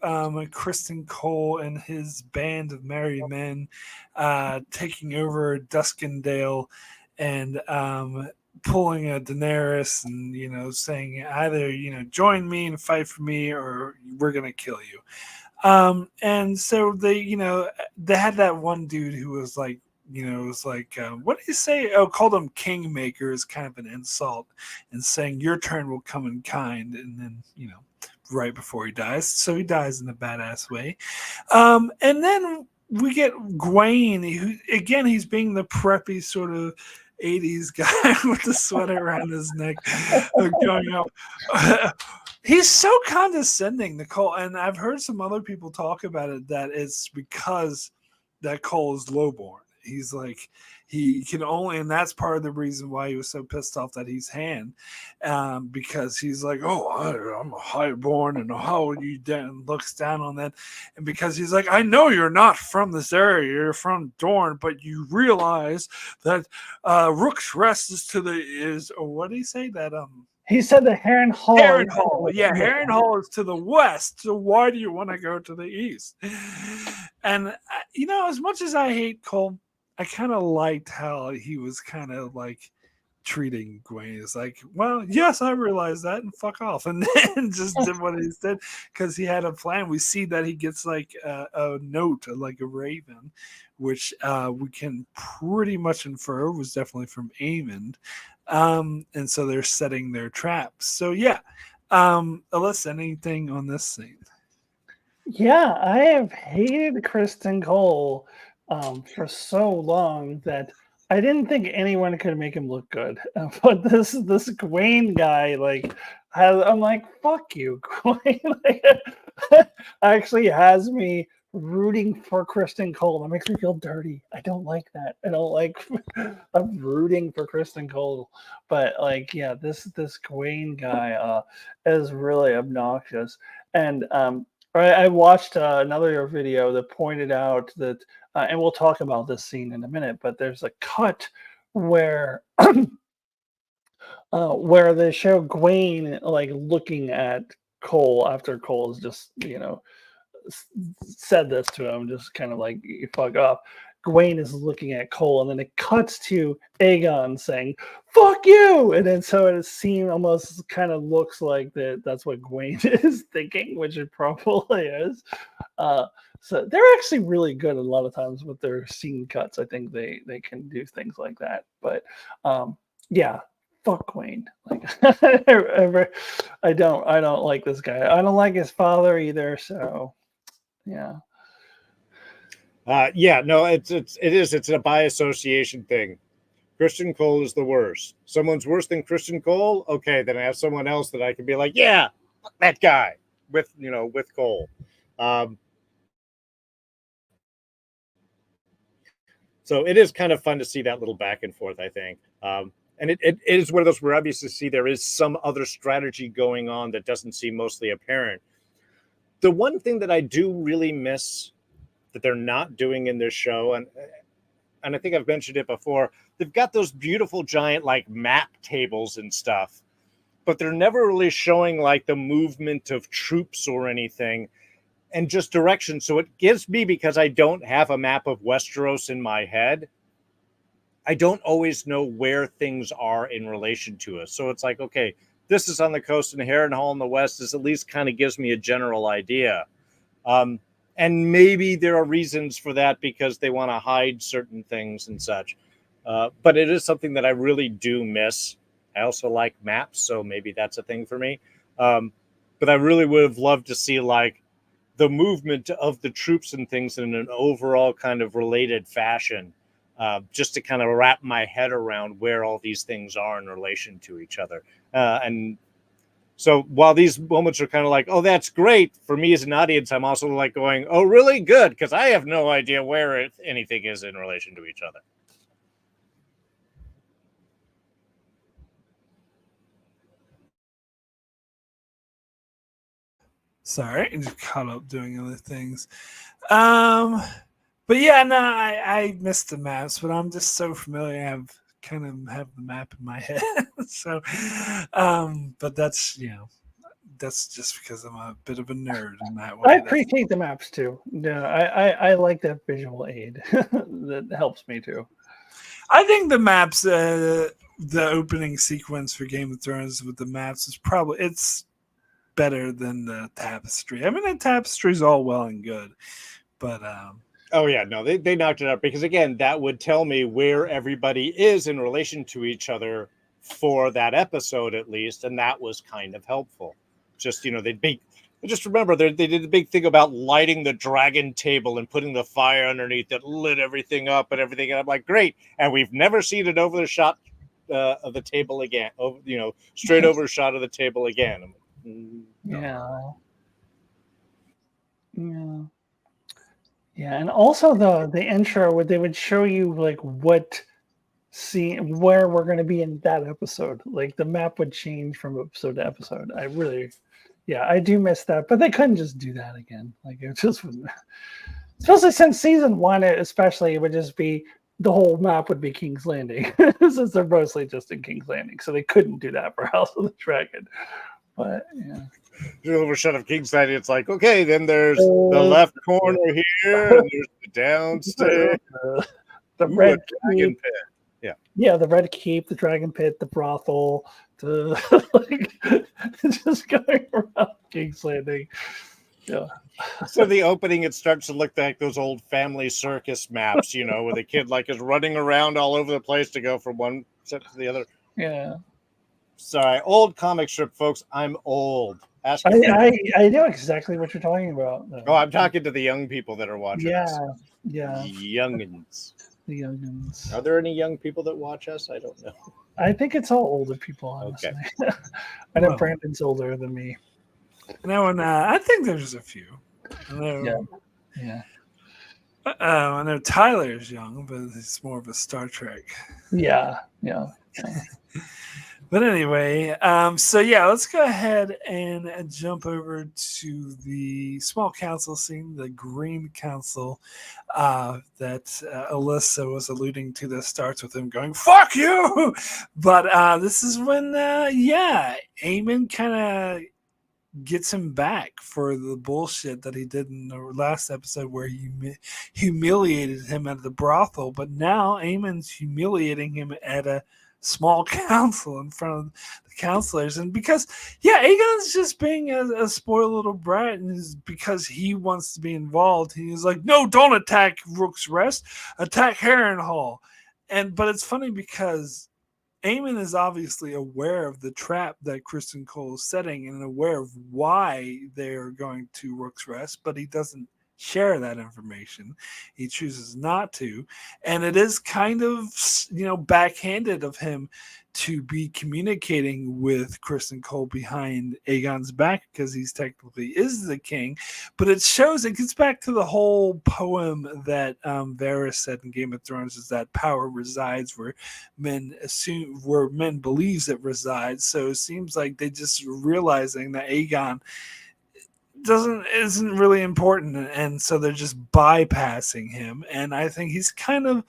Kristen Cole and his band of merry men, taking over Duskendale, and pulling a Daenerys, and saying either join me and fight for me, or we're gonna kill you. And so they had that one dude who was like, it was like, what did he say? Oh, called him Kingmaker is kind of an insult, and saying your turn will come in kind, and then right before he dies, so he dies in a badass way. And then we get Gwaine, who again he's being the preppy sort of 80s guy with the sweater around his neck, going up. He's so condescending, Nicole, and I've heard some other people talk about it that it's because that Cole is lowborn. He's like he can only, and that's part of the reason why he was so pissed off that he's Hand, because he's like, oh, I'm a highborn, and how you down looks down on that, and because he's like, I know you're not from this area, you're from Dorne, but you realize that Rook's Rest is or what did he say that He said the Heron Hall. Harrenhal. Yeah, Harrenhal is to the west. So why do you want to go to the east? And, as much as I hate Cole, I kind of liked how he was kind of like treating Gwaine. It's like, well, yes, I realize that, and fuck off. And then just did what he said because he had a plan. We see that he gets like a note, like a raven, which we can pretty much infer was definitely from Aemond. And so they're setting their traps. So yeah, Alyssa, anything on this scene? Yeah, I have hated Kristen Cole for so long that I didn't think anyone could make him look good. But this Gwaine guy, like, I'm like, fuck you, Gwaine. Like, actually has me rooting for Kristen Cole. That makes me feel dirty. I don't like that. I don't like. I'm rooting for Kristen Cole, but like, yeah, this Gwaine guy is really obnoxious. And I watched another video that pointed out that, and we'll talk about this scene in a minute, but there's a cut where where they show Gwaine like looking at Cole after Cole has just said this to him, just kind of like, you fuck off. Gwaine is looking at Cole, and then it cuts to Aegon saying, fuck you! And then so it seems almost kind of looks like that's what Gwaine is thinking, which it probably is. So they're actually really good a lot of times with their scene cuts. I think they can do things like that. But yeah, fuck Gwaine. Like I don't like this guy. I don't like his father either. So yeah. No, it's a by association thing. Christian Cole is the worst. Someone's worse than Christian Cole. Okay, then I have someone else that I can be like, yeah, that guy with Cole. So it is kind of fun to see that little back and forth, I think. And it is one of those where obviously see there is some other strategy going on that doesn't seem mostly apparent. The one thing that I do really miss that they're not doing in this show, and I think I've mentioned it before, they've got those beautiful giant like map tables and stuff, but they're never really showing like the movement of troops or anything, and just direction. So it gives me, because I don't have a map of Westeros in my head, I don't always know where things are in relation to us. So it's like, okay, this is on the coast and Harrenhal in the west. This at least kind of gives me a general idea. And maybe there are reasons for that because they want to hide certain things and such. But it is something that I really do miss. I also like maps, so maybe that's a thing for me. But I really would have loved to see like the movement of the troops and things in an overall kind of related fashion, just to kind of wrap my head around where all these things are in relation to each other. And So while these moments are kind of like, oh, that's great for me as an audience, I'm also like going, oh, really good, because I have no idea where anything is in relation to each other. Sorry, I just caught up doing other things. But yeah, no, I missed the maps, but I'm just so familiar. I have the map in my head. So, but that's that's just because I'm a bit of a nerd in that way. I appreciate the maps too. Yeah, I like that visual aid. That helps me too. I think the maps, the opening sequence for Game of Thrones with the maps is probably it's better than the tapestry. I mean, the tapestry is all well and good, but oh yeah, no, they knocked it out because again, that would tell me where everybody is in relation to each other for that episode at least, and that was kind of helpful. Just just remember they did the big thing about lighting the dragon table and putting the fire underneath that lit everything up and everything. And I'm like, great, and we've never seen it over the shot of the table again. Over, straight over a shot of the table again. No. Yeah. Yeah. Yeah, and also the intro where they would show you like what scene where we're going to be in that episode. Like the map would change from episode to episode. I do miss that, but they couldn't just do that again. Like it just wouldn't. Especially since season one, especially it would just be the whole map would be King's Landing, since they're mostly just in King's Landing, so they couldn't do that for House of the Dragon. But yeah. Overshot of King's Landing, it's like, okay, then there's the left corner here, and there's the downstairs, the red dragon keep. pit. Yeah, the red keep, the dragon pit, the brothel, like just going around King's Landing. Yeah. So the opening, it starts to look like those old family circus maps, where the kid like is running around all over the place to go from one set to the other. Yeah. Sorry, old comic strip, folks. I'm old. I know exactly what you're talking about. Though. Oh, I'm talking to the young people that are watching us. Yeah. Youngins. The youngins. Are there any young people that watch us? I don't know. I think it's all older people, honestly. Okay. I know Brandon's older than me. I think there's a few. Yeah. I know Tyler's young, but he's more of a Star Trek. Yeah. But anyway, let's go ahead and jump over to the small council scene, the Green Council that Alyssa was alluding to. That starts with him going, "Fuck you!" But this is when, Aemon kind of gets him back for the bullshit that he did in the last episode where he humiliated him at the brothel. But now Aemon's humiliating him at a small council in front of the counselors, and because Aegon's just being a spoiled little brat, and because he wants to be involved, he's like, no, don't attack Rook's Rest, attack Harrenhal. But it's funny because Aemon is obviously aware of the trap that Kristen Cole is setting and aware of why they're going to Rook's Rest, but he doesn't share that information. He chooses not to, and it is kind of backhanded of him to be communicating with Kristen Cole behind Aegon's back, because he's technically is the king. But it gets back to the whole poem that Varys said in Game of Thrones, is that power resides where men believes it resides. So it seems like they just realizing that Aegon isn't really important, and so they're just bypassing him. And I think he's kind of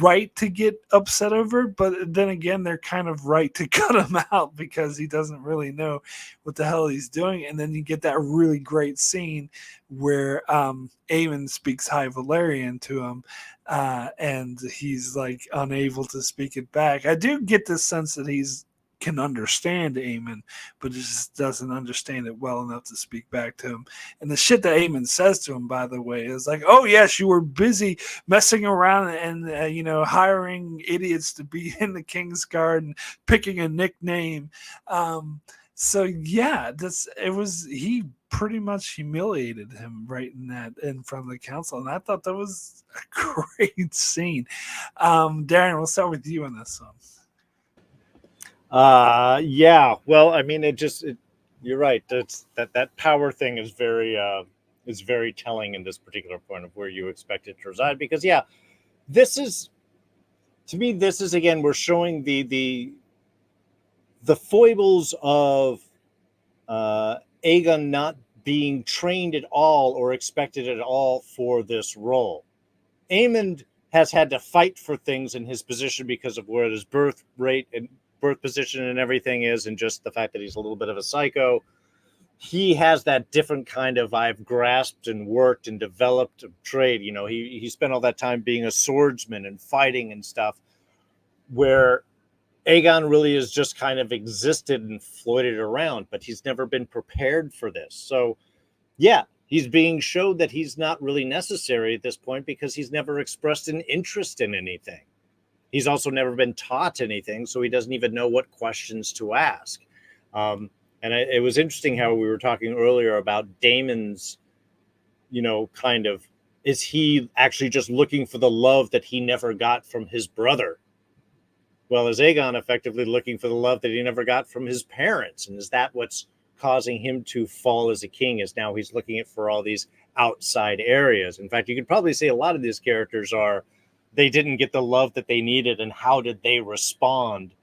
right to get upset over it, but then again, they're kind of right to cut him out because he doesn't really know what the hell he's doing. And then you get that really great scene where Aemon speaks High Valyrian to him, and he's like unable to speak it back. I do get this sense that he's can understand Aemon, but just doesn't understand it well enough to speak back to him. And the shit that Aemon says to him, by the way, is like, "Oh yes, you were busy messing around and hiring idiots to be in the King's Guard and picking a nickname." He pretty much humiliated him right in front of the council, and I thought that was a great scene. Darren, we'll start with you on this one. Well, I mean, You're right. That power thing is very telling in this particular point of where you expect it to reside. Because yeah, this is to me, this is again, we're showing the foibles of Aegon not being trained at all or expected at all for this role. Aemond has had to fight for things in his position because of where his birth rate and birth position and everything is, and just the fact that he's a little bit of a psycho. He has that different kind of I've grasped and worked and developed trade. You know, he spent all that time being a swordsman and fighting and stuff, where Aegon really has just kind of existed and floated around, but he's never been prepared for this. So, yeah, he's being showed that he's not really necessary at this point because he's never expressed an interest in anything. He's also never been taught anything, so he doesn't even know what questions to ask. And it was interesting how we were talking earlier about Daemon's, kind of, is he actually just looking for the love that he never got from his brother? Well, is Aegon effectively looking for the love that he never got from his parents? And is that what's causing him to fall as a king, is now he's looking at for all these outside areas? In fact, you could probably say a lot of these characters they didn't get the love that they needed, and how did they respond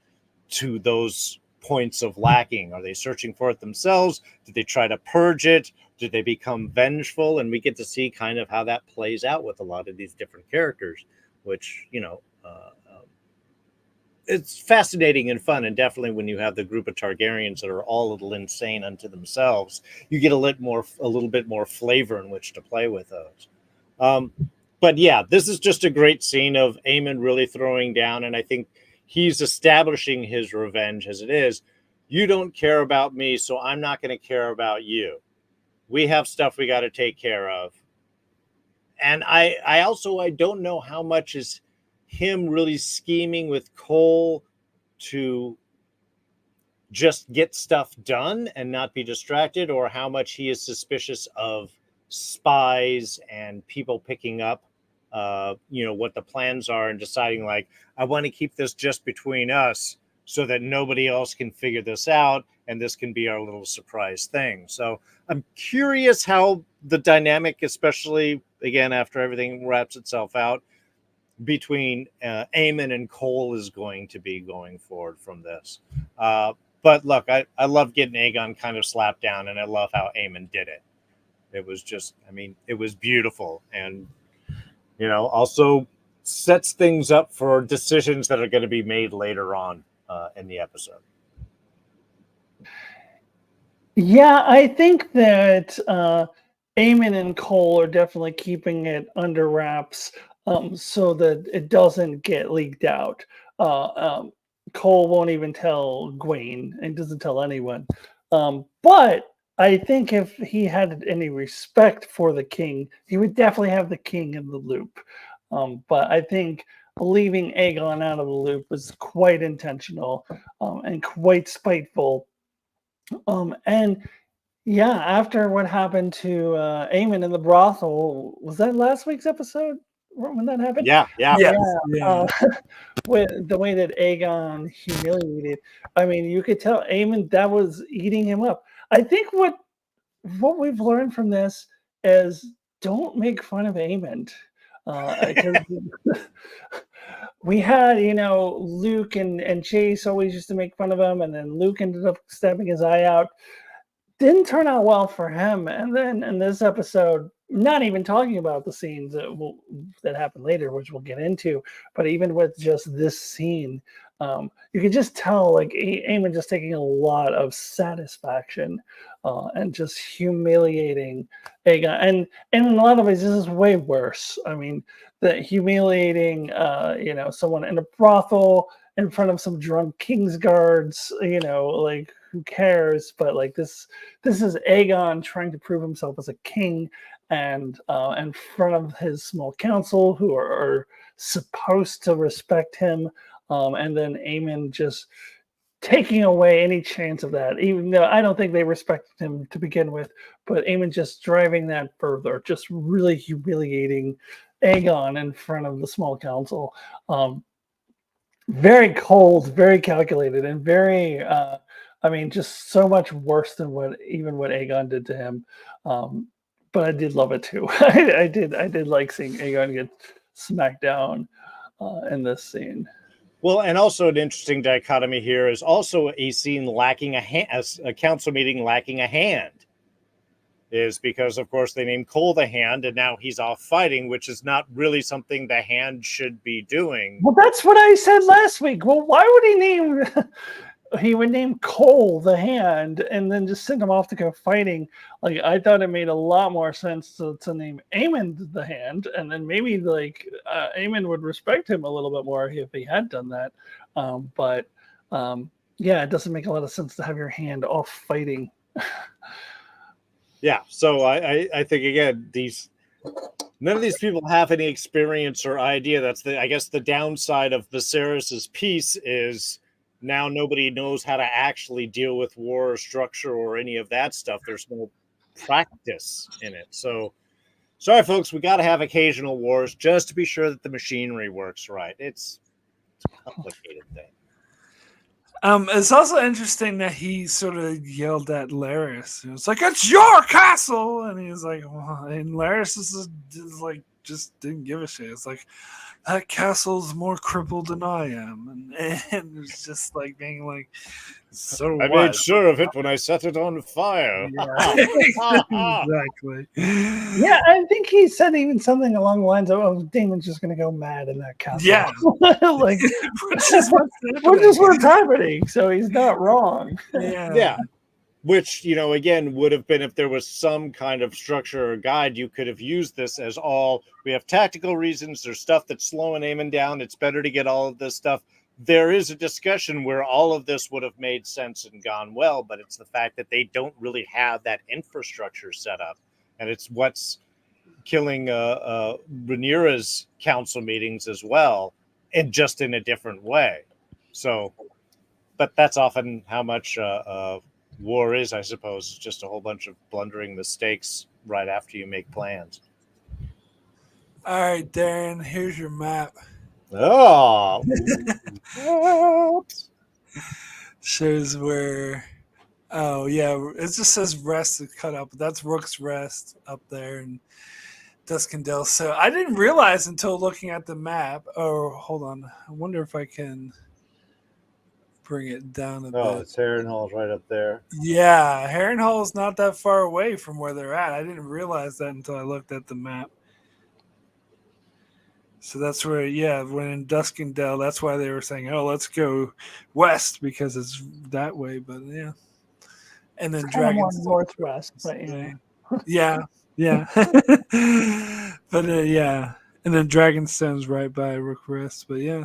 to those points of lacking? Are they searching for it themselves? Did they try to purge it? Did they become vengeful? And we get to see kind of how that plays out with a lot of these different characters, which, it's fascinating and fun. And definitely when you have the group of Targaryens that are all a little insane unto themselves, you get a little bit more flavor in which to play with those. But yeah, this is just a great scene of Aemond really throwing down, and I think he's establishing his revenge as it is. You don't care about me, so I'm not going to care about you. We have stuff we got to take care of. And I don't know how much is him really scheming with Cole to just get stuff done and not be distracted, or how much he is suspicious of spies and people picking up what the plans are and deciding, like, I want to keep this just between us so that nobody else can figure this out, and this can be our little surprise thing. So I'm curious how the dynamic, especially again after everything wraps itself out, between Aemon and Cole is going to be going forward from this. But look, I love getting Aegon kind of slapped down, and I love how Aemon did it. It was just, it was beautiful, and also sets things up for decisions that are going to be made later on in the episode. Yeah, I think that Eamon and Cole are definitely keeping it under wraps so that it doesn't get leaked out. Cole won't even tell Gwaine and doesn't tell anyone. But I think if he had any respect for the king, he would definitely have the king in the loop. But I think leaving Aegon out of the loop was quite intentional and quite spiteful. And yeah, after what happened to Eamon in the brothel, was that last week's episode when that happened? Yeah. With the way that Aegon humiliated, you could tell Eamon that was eating him up. I think what we've learned from this is don't make fun of Aemon. We had, Luke and Chase always used to make fun of him, and then Luke ended up stabbing his eye out. Didn't turn out well for him. And then in this episode, not even talking about the scenes that happen later, which we'll get into, but even with just this scene, you can just tell, like, Eamon just taking a lot of satisfaction and just humiliating Aegon. And in a lot of ways, this is way worse. The humiliating, someone in a brothel in front of some drunk king's guards, like, who cares? But like this is Aegon trying to prove himself as a king, and in front of his small council who are supposed to respect him, and then Aemon just taking away any chance of that, even though I don't think they respected him to begin with. But Aemon just driving that further, just really humiliating Aegon in front of the small council. Very cold, very calculated, and very I mean, just so much worse than what Aegon did to him. But I did love it too. I did like seeing Aegon get smacked down in this scene. Well, and also an interesting dichotomy here is also a scene lacking a hand, a council meeting lacking a hand, is because, of course, they named Cole the Hand, and now he's off fighting, which is not really something the Hand should be doing. Well, that's what I said last week. Well, why would he name? He would name Cole the Hand and then just send him off to go fighting. Like, I thought it made a lot more sense to name Aemond the Hand, and then maybe like Aemond would respect him a little bit more if he had done that. But yeah, it doesn't make a lot of sense to have your hand off fighting. Yeah, so I think again, none of these people have any experience or idea. That's I guess the downside of Viserys's piece is now nobody knows how to actually deal with war or structure or any of that stuff. There's no practice in it. So sorry, folks, we got to have occasional wars just to be sure that the machinery works right. It's a complicated thing. It's also interesting that he sort of yelled at Larys. It was like, "It's your castle," and he was like, well, and Larys is like, just didn't give a shit. It's like, that castle's more crippled than I am, and it's just like being like, so I what? made sure of it when I set it on fire. Yeah, exactly. Yeah, I think he said even something along the lines of, "Oh, Damon's just going to go mad in that castle." Yeah, like which is what's happening. So he's not wrong. Yeah. Which, again, would have been if there was some kind of structure or guide, you could have used this as we have tactical reasons. There's stuff that's slowing Aemon down. It's better to get all of this stuff. There is a discussion where all of this would have made sense and gone well, but it's the fact that they don't really have that infrastructure set up. And it's what's killing Rhaenyra's council meetings as well, and just in a different way. So, but that's often how much war is, I suppose. It's just a whole bunch of blundering mistakes right after you make plans. All right, Darren, here's your map. Oh, shows where. Oh yeah, it just says rest is cut out, but that's Rook's Rest up there in Duskendale. So I didn't realize until looking at the map. Oh, hold on. I wonder if I can bring it down a bit. Oh, it's Harrenhal's right up there. Yeah, Harrenhal is not that far away from where they're at. I didn't realize that until I looked at the map. So that's where, when in Duskendale, that's why they were saying, "Oh, let's go west because it's that way." But yeah, and then Dragon's northwest. But yeah. But and then Dragonstone's right by Rook Rest. But yeah,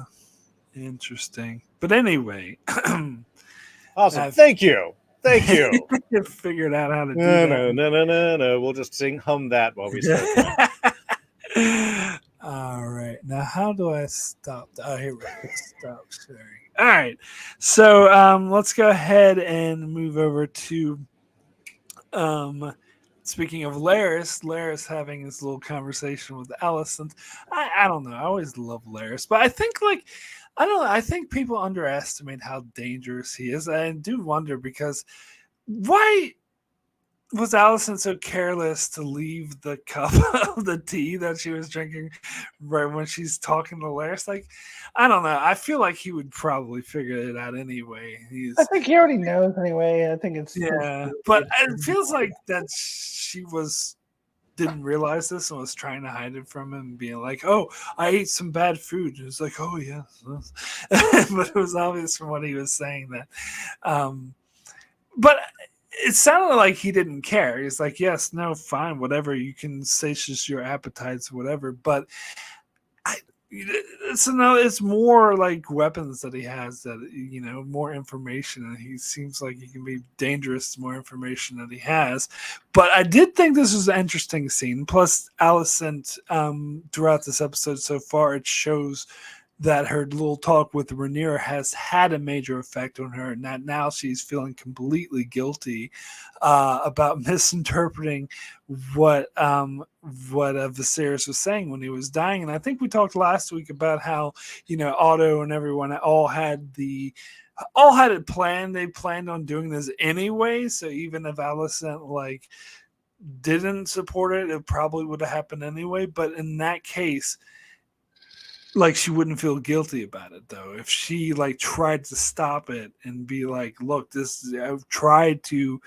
interesting. But anyway, awesome. Thank you. You figured out how to do that. No. We'll just hum that while we say it. All right. Now, how do I stop? Oh, here we go. Stop sharing. All right. So let's go ahead and move over to speaking of Larys having this little conversation with Alicent. I don't know. I always love Larys, but I think I think people underestimate how dangerous he is. I do wonder because why was Alicent so careless to leave the cup of the tea that she was drinking right when she's talking to Larys? Like, I don't know. I feel like he would probably figure it out anyway. I think he already knows anyway. I think it's but it feels like that she didn't realize this and was trying to hide it from him, being like, "Oh, I ate some bad food." And it was like, "Oh yes," but it was obvious from what he was saying that. But it sounded like he didn't care. He's like, "Yes, no, fine, whatever. You can satiate your appetites, whatever." But it's more like weapons that he has that, more information, and he seems like he can be dangerous the more information that he has. But I did think this was an interesting scene. Plus, Alicent, throughout this episode so far, it shows that her little talk with Rhaenyra has had a major effect on her, and that now she's feeling completely guilty about misinterpreting what Viserys was saying when he was dying. And I think we talked last week about how Otto and everyone all had the all had it planned. They planned on doing this anyway. So even if Alicent like didn't support it, it probably would have happened anyway. But in that case, like she wouldn't feel guilty about it though if she like tried to stop it and be like, look, this I've tried to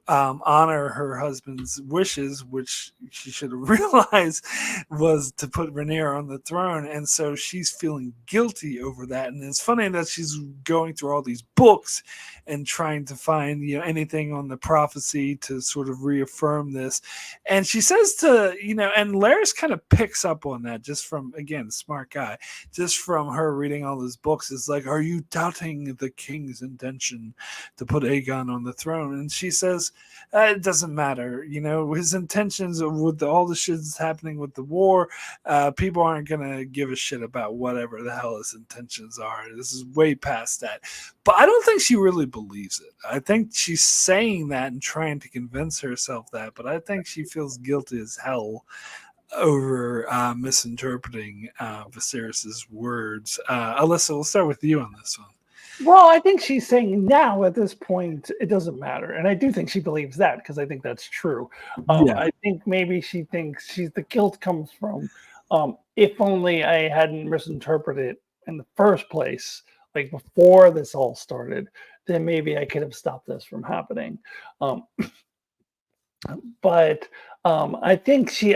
honor her husband's wishes, which she should have realized was to put Rhaenyra on the throne, and so she's feeling guilty over that. And it's funny that she's going through all these books and trying to find anything on the prophecy to sort of reaffirm this. And she says to and Laris kind of picks up on that just from, again, smart guy, just from her reading all those books. It's like, are you doubting the king's intention to put Aegon on the throne? And she says, it doesn't matter. His intentions with all the shit that's happening with the war, people aren't going to give a shit about whatever the hell his intentions are. This is way past that. But I don't think she really believes it. I think she's saying that and trying to convince herself that, but I think she feels guilty as hell over misinterpreting Viserys's words. Alyssa, we'll start with you on this one. Well, I think she's saying now at this point it doesn't matter, and I do think she believes that because I think that's true. I think maybe she thinks the guilt comes from if only I hadn't misinterpreted it in the first place, like before this all started, then maybe I could have stopped this from happening. But I think she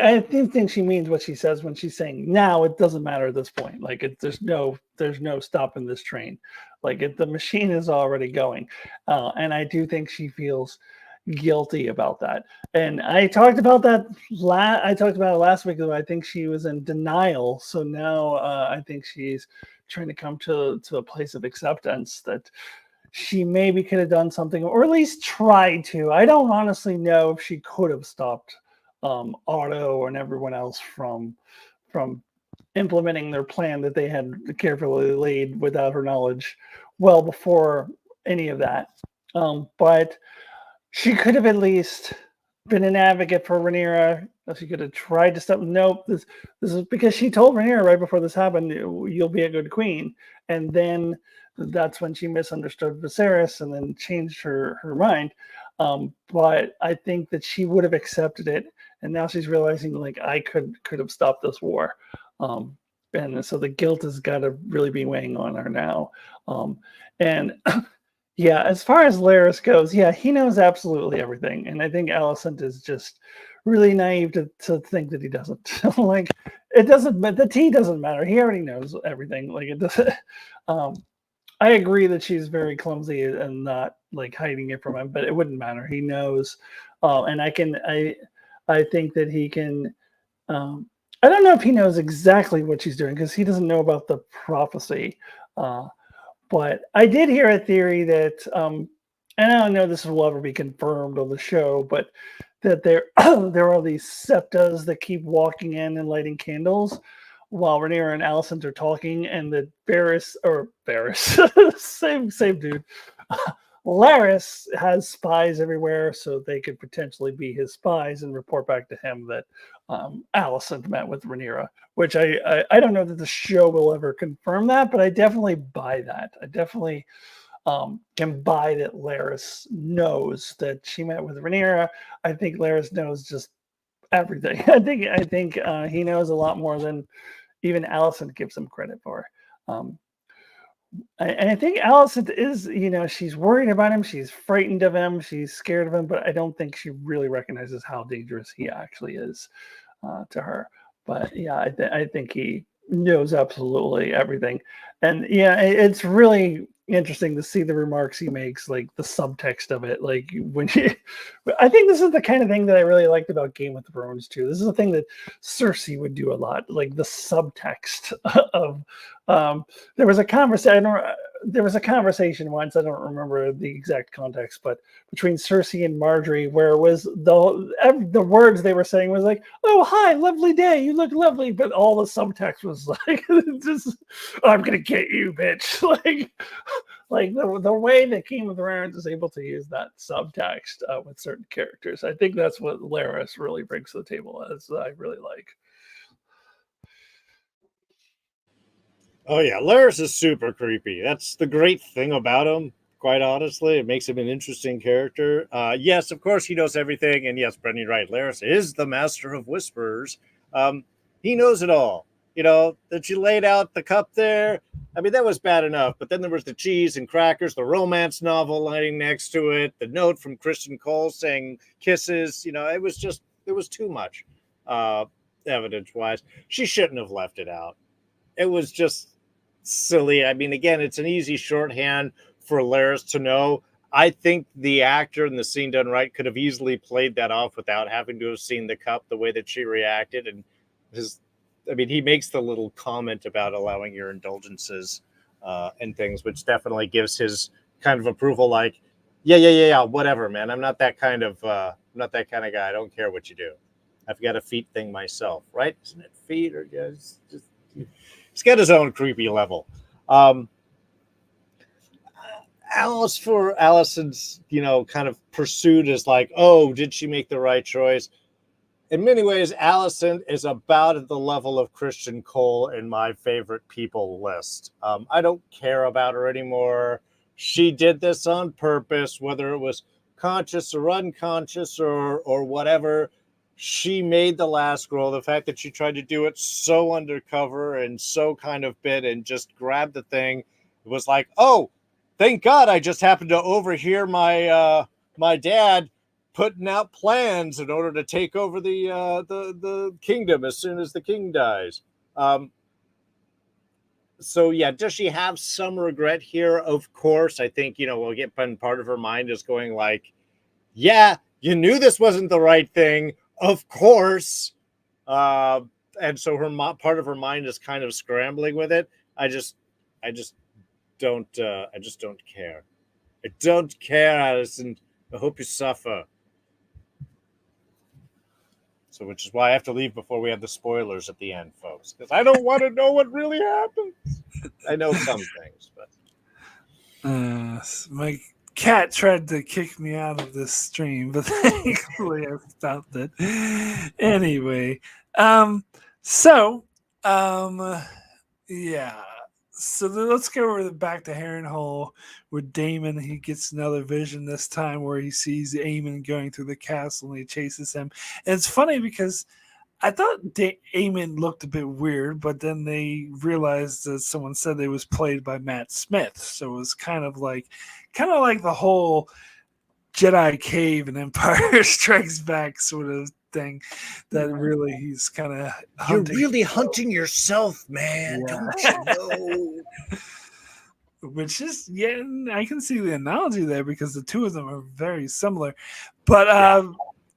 means what she says when she's saying now it doesn't matter at this point. Like there's no stopping this train. Like the machine is already going, and I do think she feels guilty about that. And I talked about that. I talked about it last week. Though I think she was in denial. So now I think she's trying to come to a place of acceptance that she maybe could have done something, or at least tried to. I don't honestly know if she could have stopped Otto and everyone else from implementing their plan that they had carefully laid without her knowledge well before any of that. But she could have at least been an advocate for Rhaenyra. She could have tried to stop. Nope, this is because she told Rhaenyra right before this happened, you'll be a good queen. And then that's when she misunderstood Viserys and then changed her mind. But I think that she would have accepted it. And now she's realizing, like, I could have stopped this war. And so the guilt has got to really be weighing on her now. And yeah, as far as Laris goes, yeah, he knows absolutely everything. And I think Alicent is just really naive to think that he doesn't. Like, it doesn't, but the tea doesn't matter. He already knows everything. Like, it doesn't. I agree that she's very clumsy and not like hiding it from him, but it wouldn't matter. He knows. And I think that he can. I don't know if he knows exactly what she's doing because he doesn't know about the prophecy. But I did hear a theory that, and I don't know if this will ever be confirmed on the show, but that there are these septas that keep walking in and lighting candles while Rhaenyra and Alicent are talking, and that Varys, same dude, Laris has spies everywhere, so they could potentially be his spies and report back to him that Alicent met with Rhaenyra, which I don't know that the show will ever confirm that, but I definitely buy that. I definitely can buy that Laris knows that she met with Rhaenyra. I think Laris knows just everything. I think he knows a lot more than even Alicent gives him credit for. And I think Alicent is, she's worried about him. She's frightened of him. She's scared of him, but I don't think she really recognizes how dangerous he actually is to her. But yeah, I think he knows absolutely everything. And yeah, it's really interesting to see the remarks he makes, like the subtext of it. Like I think this is the kind of thing that I really liked about Game of Thrones too. This is a thing that Cersei would do a lot, like the subtext of. There was a conversation. There was a conversation once. I don't remember the exact context, but between Cersei and Marjorie, where it was the words they were saying was like, "Oh, hi, lovely day. You look lovely," but all the subtext was like, "Just, I'm gonna get you, bitch." Like the way that Game of Thrones is able to use that subtext with certain characters. I think that's what Laris really brings to the table. As I really like. Oh yeah, Laris is super creepy. That's the great thing about him. Quite honestly, it makes him an interesting character. Yes, of course he knows everything, and yes, Brendan, you're right. Laris is the master of whisperers. Um, he knows it all. You know that you laid out the cup there. I mean, that was bad enough, but then there was the cheese and crackers, the romance novel lying next to it, the note from Kristen Cole saying kisses. You know, it was too much, evidence wise. She shouldn't have left it out. It was just silly. I mean, again, it's an easy shorthand for Laris to know. I think the actor in the scene done right could have easily played that off without having to have seen the cup, the way that she reacted. And his, I mean, he makes the little comment about allowing your indulgences and things, which definitely gives his kind of approval. Like, yeah, whatever, man. I'm not that kind of, guy. I don't care what you do. I've got a feet thing myself, right? Isn't it feet or just he's got his own creepy level. Um, Alice for Allison's, kind of pursuit is like, oh, did she make the right choice? In many ways, Allison is about at the level of Christian Cole in my favorite people list. I don't care about her anymore. She did this on purpose, whether it was conscious or unconscious or whatever. She made the last girl. The fact that she tried to do it so undercover and so kind of bit and just grabbed the thing, it was like, oh, thank God I just happened to overhear my dad putting out plans in order to take over the kingdom as soon as the king dies. So yeah, does she have some regret here? Of course. I think we'll get part of her mind is going like, yeah, you knew this wasn't the right thing, of course. And so her part of her mind is kind of scrambling with it. I just don't care. I don't care, Allison. I hope you suffer. So, which is why I have to leave before we have the spoilers at the end, folks, because I don't want to know what really happens. I know some things, but my cat tried to kick me out of this stream, but thankfully I stopped it. Anyway, so yeah. So let's go over back to Harrenhal with Damon. He gets another vision this time where he sees Aemon going through the castle and he chases him. And it's funny because I thought Aemon looked a bit weird, but then they realized that someone said they was played by Matt Smith, so it was kind of like the whole Jedi Cave and Empire Strikes Back sort of thing. That really he's kind of hunting. You're really hunting yourself, man. Yeah. Don't you know? Which is, yeah, I can see the analogy there because the two of them are very similar. But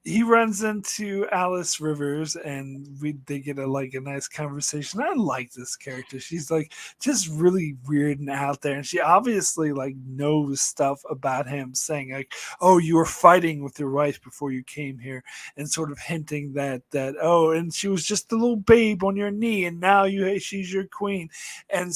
he runs into Alice Rivers and they get a nice conversation. I like this character. She's like just really weird and out there, and she obviously like knows stuff about him, saying like, oh, you were fighting with your wife before you came here, and sort of hinting that oh, and she was just a little babe on your knee, and now she's your queen, and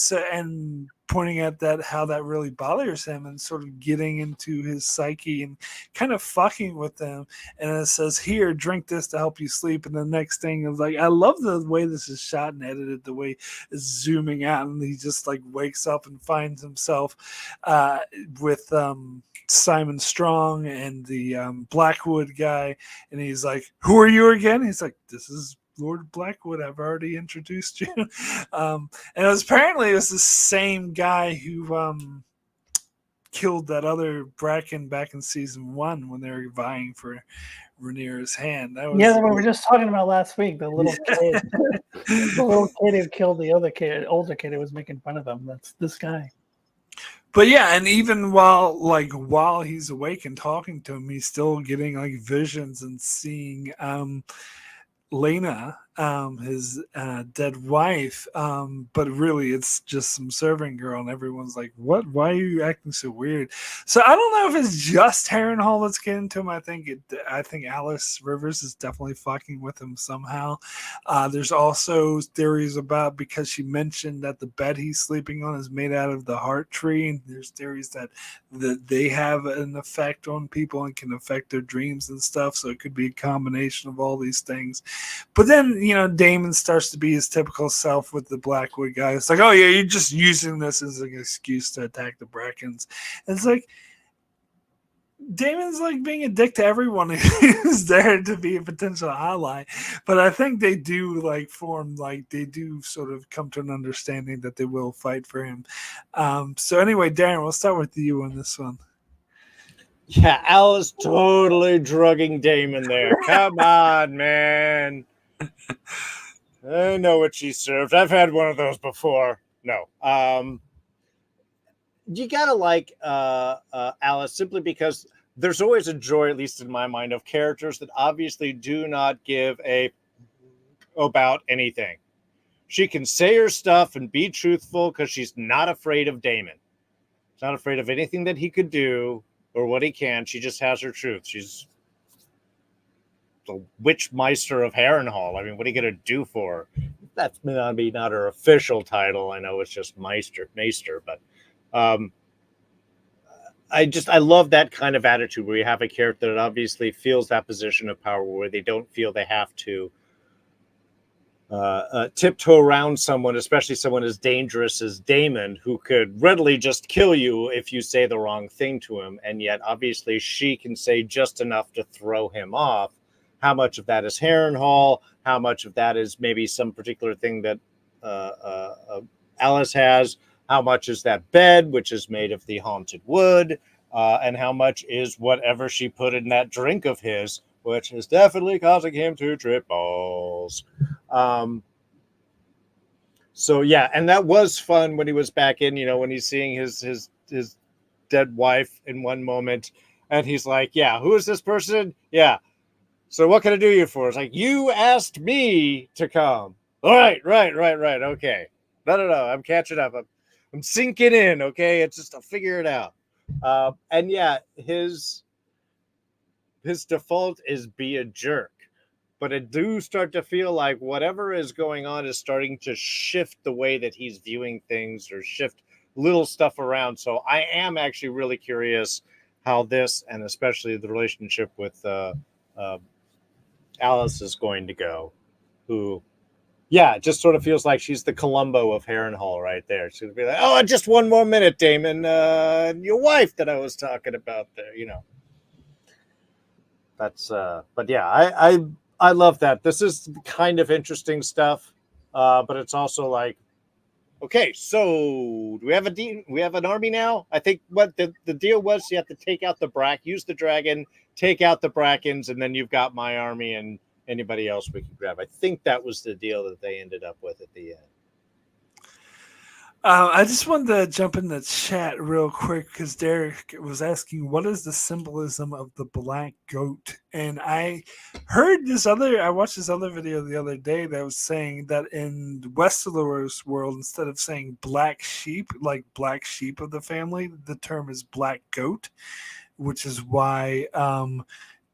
pointing at how that really bothers him and sort of getting into his psyche and kind of fucking with them. And it says, here, drink this to help you sleep. And the next thing is like, I love the way this is shot and edited, the way it's zooming out and he just like wakes up and finds himself with Simon Strong and the Blackwood guy. And he's like, who are you again? He's like, this is Lord Blackwood, I've already introduced you. And it was the same guy who killed that other Bracken back in season 1 when they were vying for Rhaenyra's hand. That was we were just talking about last week, the little kid. The little kid who killed the other kid, older kid who was making fun of him. That's this guy. But yeah, and even while he's awake and talking to him, he's still getting like visions and seeing Lena, his dead wife, but really it's just some serving girl, and everyone's like, what? Why are you acting so weird? So I don't know if it's just Harrenhal that's getting to him. I think Alice Rivers is definitely fucking with him somehow. There's also theories about, because she mentioned that the bed he's sleeping on is made out of the heart tree, and there's theories that they have an effect on people and can affect their dreams and stuff, so it could be a combination of all these things. But then, Damon starts to be his typical self with the Blackwood guy. It's like, oh yeah, you're just using this as an excuse to attack the Brackens. And it's like Damon's like being a dick to everyone who's there to be a potential ally. But I think they do they do sort of come to an understanding that they will fight for him. So anyway, Darren, we'll start with you on this one. Yeah, Alice totally drugging Damon there. Come on, man. I know what she served. I've had one of those before. No. You gotta like Alice simply because there's always a joy, at least in my mind, of characters that obviously do not give a about anything. She can say her stuff and be truthful because she's not afraid of Damon. She's not afraid of anything that he could do or what he can. She just has her truth. She's the witch meister of Harrenhal. I mean, what are you going to do for her? That's not her official title. I know it's just Meister, but I love that kind of attitude where you have a character that obviously feels that position of power where they don't feel they have to tiptoe around someone, especially someone as dangerous as Damon, who could readily just kill you if you say the wrong thing to him. And yet, obviously, she can say just enough to throw him off. How much of that is Harrenhal? How much of that is maybe some particular thing that Alice has? How much is that bed, which is made of the haunted wood? And how much is whatever she put in that drink of his, which is definitely causing him to trip balls. So yeah, and that was fun when he was back in, when he's seeing his dead wife in one moment, and he's like, yeah, who is this person? Yeah. So what can I do you for? It's like, you asked me to come. All right. Okay. No. I'm catching up. I'm sinking in. Okay. It's just, I'll figure it out. And yeah, his default is be a jerk. But I do start to feel like whatever is going on is starting to shift the way that he's viewing things or shift little stuff around. So I am actually really curious how this, and especially the relationship with Alice, is going to go. Who, yeah, it just sort of feels like she's the Columbo of Harrenhal right there. She's going to be like, oh, just one more minute, Damon. Your wife that I was talking about there, That's, but yeah, I love that. This is kind of interesting stuff, but it's also like, okay, so do we have we have an army now? I think what the deal was, you have to take out use the dragon, take out the Brackens, and then you've got my army and anybody else we can grab. I think that was the deal that they ended up with at the end. I just wanted to jump in the chat real quick because Derek was asking, what is the symbolism of the black goat? And I watched this other video the other day that was saying that in Westeros world, instead of saying black sheep, like black sheep of the family, the term is black goat, which is why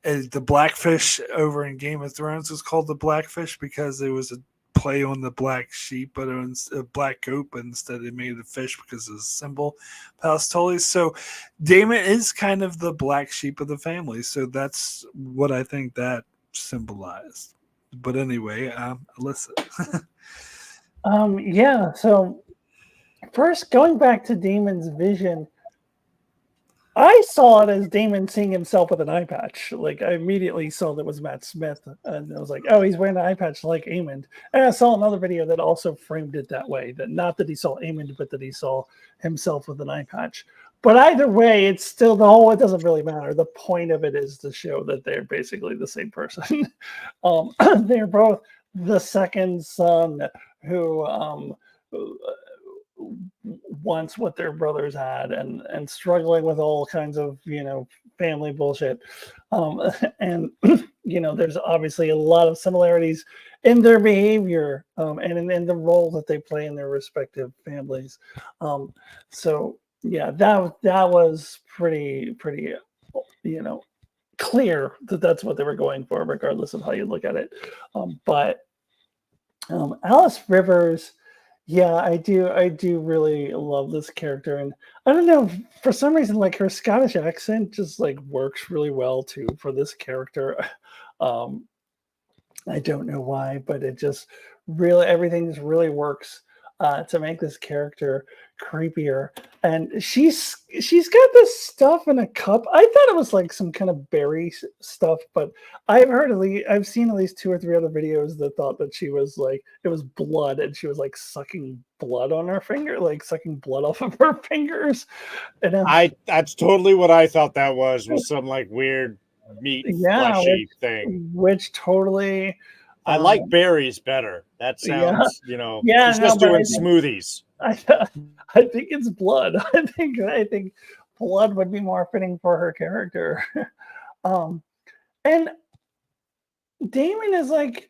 the blackfish over in Game of Thrones was called the blackfish because it was a play on the black sheep, but it was a black goat, but instead they made it a fish because of the symbol Palastoli. So Damon is kind of the black sheep of the family. So that's what I think that symbolized. But anyway, Alyssa. Yeah, so first going back to Damon's vision, I saw it as Damon seeing himself with an eye patch. Like, I immediately saw that was Matt Smith, and I was like, oh, he's wearing an eye patch like Aemond. And I saw another video that also framed it that way, that not that he saw Aemond, but that he saw himself with an eye patch. But either way, it's still it doesn't really matter. The point of it is to show that they're basically the same person. They're both the second son who wants what their brothers had and struggling with all kinds of family bullshit, and there's obviously a lot of similarities in their behavior and in the role that they play in their respective families. So yeah, that was pretty clear that that's what they were going for, regardless of how you look at it. But Alice Rivers, yeah, I do really love this character, and I don't know, for some reason, like, her Scottish accent just like works really well too for this character. I don't know why, but it just really everything just really works to make this character creepier. And she's got this stuff in a cup. I thought it was like some kind of berry stuff, but I've seen at least 2 or 3 other videos that thought that she was like it was blood, and she was like sucking blood on her finger, like sucking blood off of her fingers. And That's totally what I thought that was some like weird meat yeah, fleshy thing. which totally. I like berries better. That Yeah, sounds, yeah, she's no, just but doing smoothies. I think it's blood. I think blood would be more fitting for her character. um, and Damon is like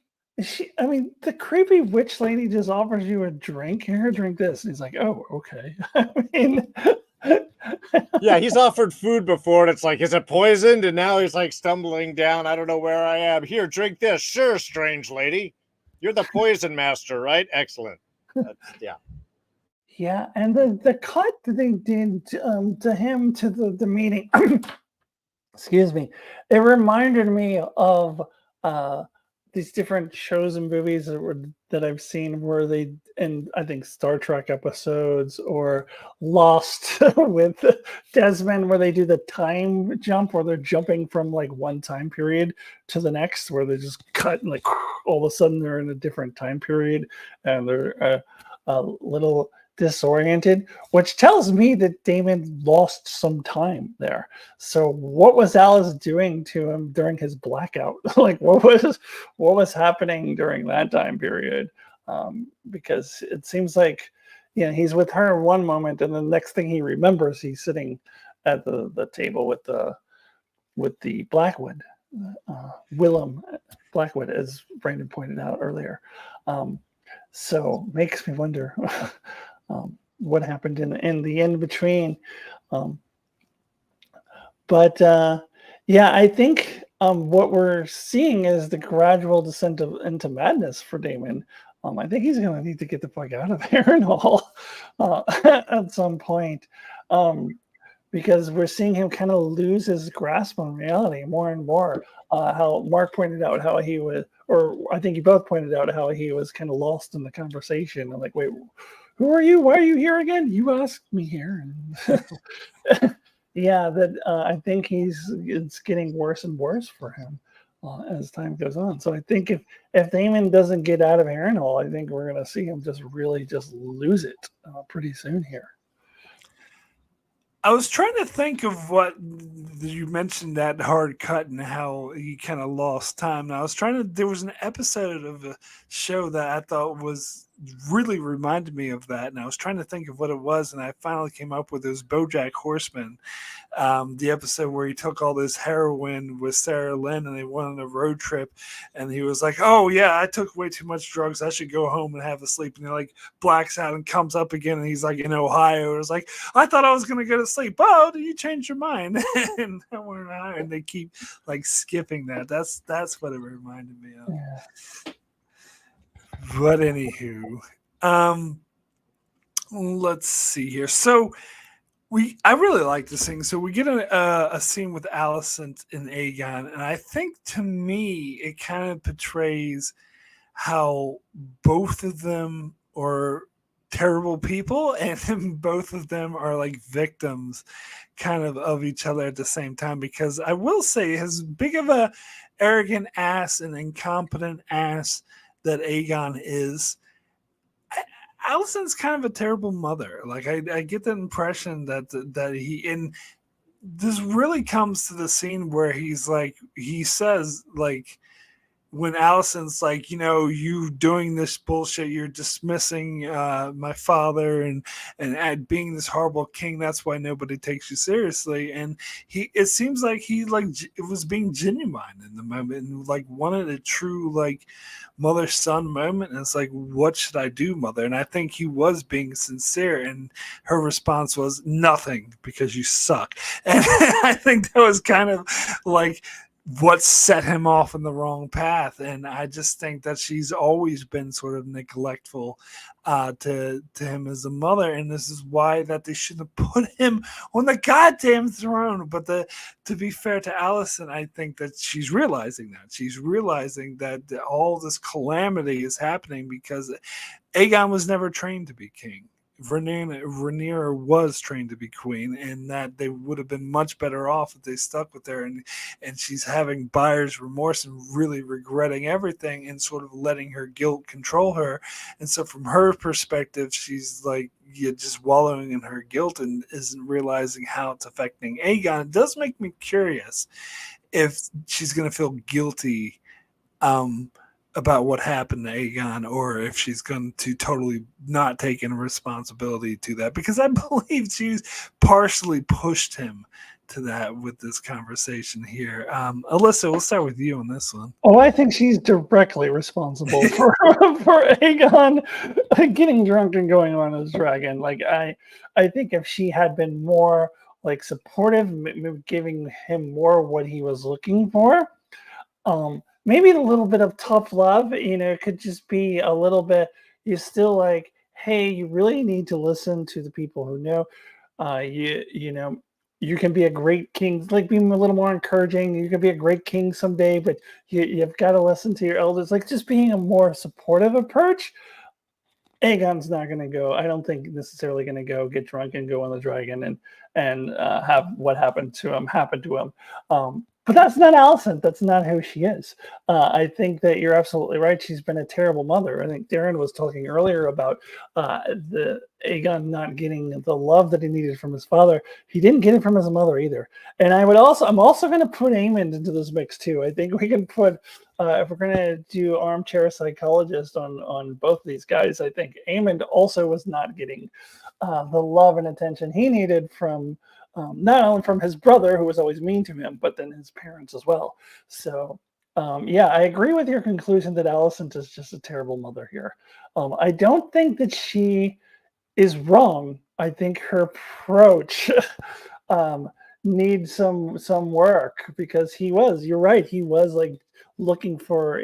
I mean, the creepy witch lady just offers you a drink. Here, drink this. And he's like, oh, okay. I mean, Yeah, he's offered food before, and it's like, is it poisoned? And now he's like stumbling down. I don't know where I am. Here, drink this. Sure, strange lady. You're the poison master, right? Excellent. Yeah. yeah, and the cut that they did to him to the meeting, excuse me, it reminded me of these different shows and movies that I've seen where they, and I think Star Trek episodes or Lost with Desmond, where they do the time jump, where they're jumping from like one time period to the next, where they just cut and like all of a sudden they're in a different time period and they're a little disoriented, which tells me that Damon lost some time there. So what was Alice doing to him during his blackout? Like what was happening during that time period? Because it seems like he's with her one moment, and the next thing he remembers, he's sitting at the table with the Blackwood, Willem Blackwood, as Brandon pointed out earlier. So makes me wonder what happened in the in between. But I think what we're seeing is the gradual descent into madness for Damon. I think he's going to need to get the fuck out of Harrenhal at some point, because we're seeing him kind of lose his grasp on reality more and more. How Mark pointed out how he was, or I think you both pointed out how he was kind of lost in the conversation. I'm like, wait, who are you? Why are you here again? You asked me here. Yeah, that I think it's getting worse and worse for him as time goes on. So I think if Damon doesn't get out of Harrenhal, I think we're going to see him just really just lose it pretty soon here. I was trying to think of what you mentioned, that hard cut and how he kind of lost time. And I was there was an episode of a show that I thought really reminded me of that. And I was trying to think of what it was. And I finally came up with it was BoJack Horseman. The episode where he took all this heroin with Sarah Lynn and they went on a road trip, and he was like, oh yeah, I took way too much drugs, I should go home and have a sleep. And he like blacks out and comes up again, and he's like in Ohio. It was like, I thought I was gonna go to sleep. Oh, did you change your mind? And they keep like skipping that. That's what it reminded me of. Yeah. But anywho, let's see here. So I really like this scene. So we get a scene with Alice and Aegon, and I think to me it kind of portrays how both of them are terrible people, and both of them are like victims kind of each other at the same time. Because I will say, as big of a arrogant ass and incompetent ass that Aegon is, Allison's kind of a terrible mother. Like I get the impression that he, and this really comes to the scene where he says like, when Allison's like, you doing this bullshit, you're dismissing my father and being this horrible king. That's why nobody takes you seriously. And it seems like he was being genuine in the moment and like wanted a true like mother son moment. And it's like, what should I do, mother? And I think he was being sincere. And her response was nothing, because you suck. And I think that was kind of like what set him off in the wrong path. And I just think that she's always been sort of neglectful to him as a mother, and this is why that they shouldn't have put him on the goddamn throne. But to be fair to Allison, I think that she's realizing that all this calamity is happening because Aegon was never trained to be king. Rhaenyra was trained to be queen, and that they would have been much better off if they stuck with her. And she's having buyer's remorse and really regretting everything and sort of letting her guilt control her. And so, from her perspective, she's like, just wallowing in her guilt and isn't realizing how it's affecting Aegon. It does make me curious if she's going to feel guilty about what happened to Aegon, or if she's going to totally not take any responsibility to that, because I believe she's partially pushed him to that with this conversation here. Alyssa, we'll start with you on this one. Oh, I think she's directly responsible for Aegon getting drunk and going on his dragon. Like I think if she had been more like supportive, giving him more what he was looking for, maybe a little bit of tough love, it could just be a little bit. You're still like, hey, you really need to listen to the people who know. You can be a great king, like being a little more encouraging. You can be a great king someday, but you've got to listen to your elders. Like just being a more supportive approach. Aegon's not going to go. I don't think necessarily going to go get drunk and go on the dragon and have what happened to him happen to him. But that's not Alicent. That's not who she is. I think that you're absolutely right. She's been a terrible mother. I think Darrin was talking earlier about the Aegon not getting the love that he needed from his father. He didn't get it from his mother either. And I'm also going to put Aemond into this mix too. I think we can put, if we're going to do armchair psychologist on both of these guys, I think Aemond also was not getting the love and attention he needed from not only from his brother, who was always mean to him, but then his parents as well. So, I agree with your conclusion that Alicent is just a terrible mother here. I don't think that she is wrong. I think her approach needs some work, because you're right, he was like looking for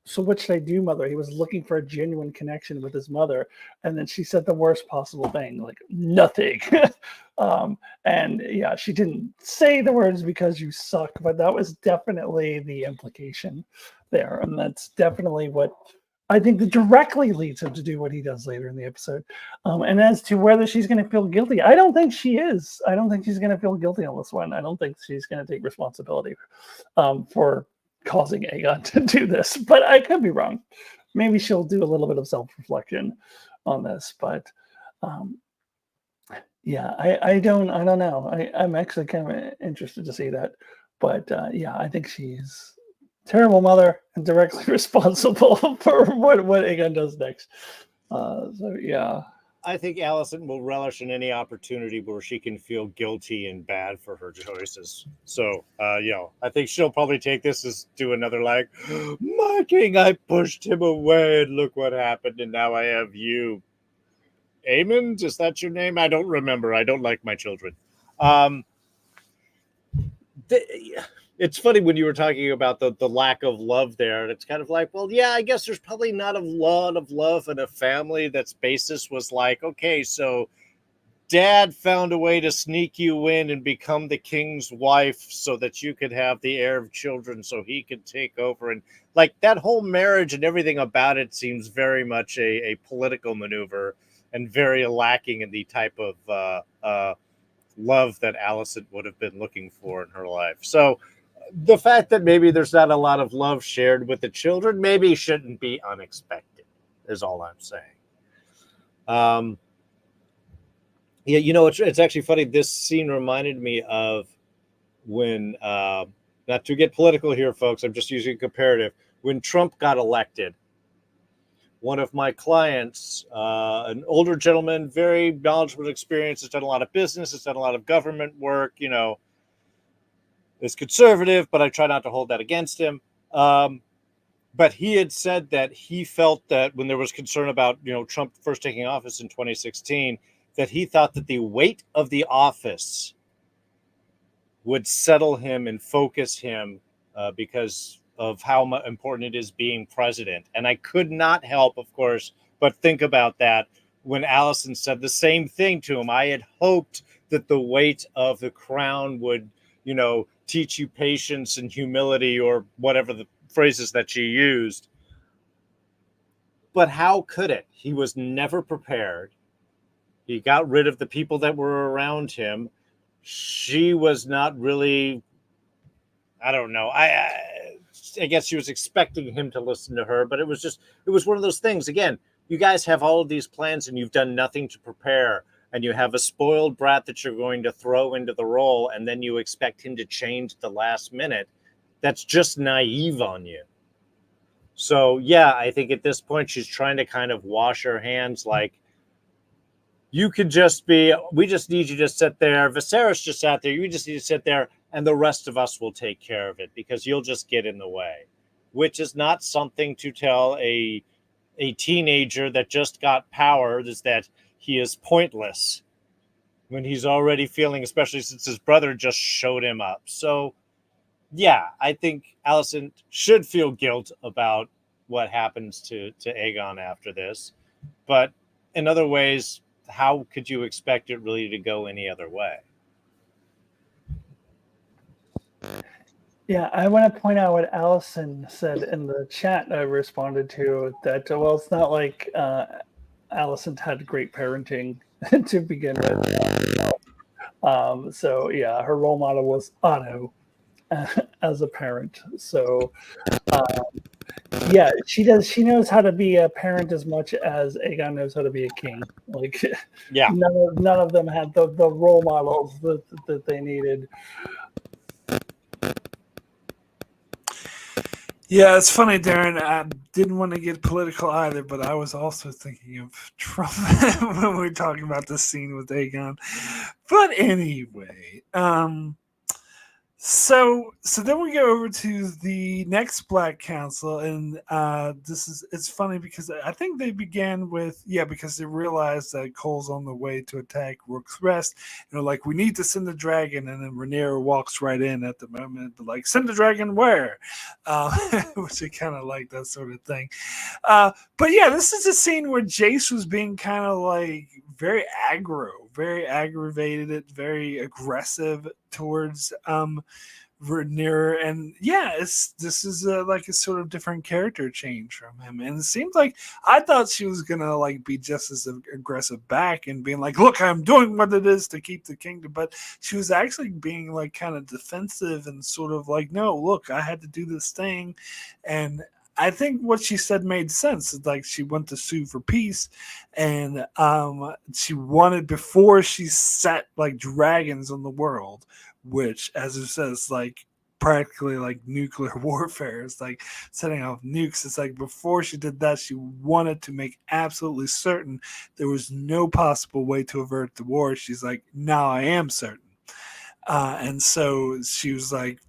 so what should I do, mother? He was looking for a genuine connection with his mother, and then she said the worst possible thing, like nothing. And yeah, she didn't say the words "because you suck," but that was definitely the implication there, and that's definitely what I think that directly leads him to do what he does later in the episode. And as to whether she's going to feel guilty, I don't think she is. I don't think she's going to feel guilty on this one. I don't think she's going to take responsibility for causing Aegon to do this, but I could be wrong. Maybe she'll do a little bit of self-reflection on this, but I don't know. I'm actually kind of interested to see that, but I think she's a terrible mother and directly responsible for what Aegon does next. I think Alicent will relish in any opportunity where she can feel guilty and bad for her choices. So, I think she'll probably take this as do another like, my king, I pushed him away and look what happened, and now I have you. Aemond, is that your name? I don't remember. I don't like my children. It's funny when you were talking about the lack of love there. And it's kind of like, well, yeah, I guess there's probably not a lot of love in a family that's basis was like, okay, so dad found a way to sneak you in and become the king's wife so that you could have the heir of children so he could take over. And like that whole marriage and everything about it seems very much a political maneuver and very lacking in the type of love that Alicent would have been looking for in her life. So the fact that maybe there's not a lot of love shared with the children maybe shouldn't be unexpected, is all I'm saying. It's actually funny. This scene reminded me of when, not to get political here, folks, I'm just using a comparative. When Trump got elected, one of my clients, an older gentleman, very knowledgeable experience, has done a lot of business, has done a lot of government work, is conservative, but I try not to hold that against him. But he had said that he felt that when there was concern about, Trump first taking office in 2016, that he thought that the weight of the office would settle him and focus him because of how important it is being president. And I could not help, of course, but think about that when Allison said the same thing to him. I had hoped that the weight of the crown would, teach you patience and humility, or whatever the phrases that she used. But how could it? He was never prepared. He got rid of the people that were around him. She was not really, I don't know. I guess she was expecting him to listen to her, but it was one of those things. Again, you guys have all of these plans and you've done nothing to prepare, and you have a spoiled brat that you're going to throw into the role, and then you expect him to change at the last minute. That's just naive on you. So, yeah, I think at this point she's trying to kind of wash her hands, like, we just need you to sit there. Viserys just sat there. You just need to sit there, and the rest of us will take care of it because you'll just get in the way, which is not something to tell a teenager that just got power, is that he is pointless when he's already feeling, especially since his brother just showed him up. So, yeah, I think Alicent should feel guilt about what happens to Aegon after this. But in other ways, how could you expect it really to go any other way? Yeah, I want to point out what Allison said in the chat. I responded to that. Well, it's not like Alicent had great parenting to begin with. So yeah, her role model was Otto as a parent. So yeah, she does. She knows how to be a parent as much as Aegon knows how to be a king. Like, yeah, none of them had the role models that they needed. Yeah, it's funny, Darren. I didn't want to get political either, but I was also thinking of Trump when we were talking about this scene with Aegon. But anyway, so then we go over to the next Black Council, and it's funny because I think they began with because they realized that Cole's on the way to attack Rook's Rest. Like, we need to send the dragon, and then Rhaenyra walks right in at the moment, but like, send the dragon where? Which I kind of like that sort of thing. But yeah, this is a scene where Jace was being kind of like very aggro, very aggravated, very aggressive towards Rhaenyra, and this is like a sort of different character change from him, and it seems like I thought she was gonna like be just as aggressive back and being like, look, I'm doing what it is to keep the kingdom, but she was actually being like kind of defensive and sort of like, no, look, I had to do this thing. And I think what she said made sense. It's like she went to sue for peace, and she wanted, before she set like dragons on the world, which, as it says, like practically like nuclear warfare. It's like setting off nukes. It's like before she did that, she wanted to make absolutely certain there was no possible way to avert the war. She's like, now I am certain. And so she was like,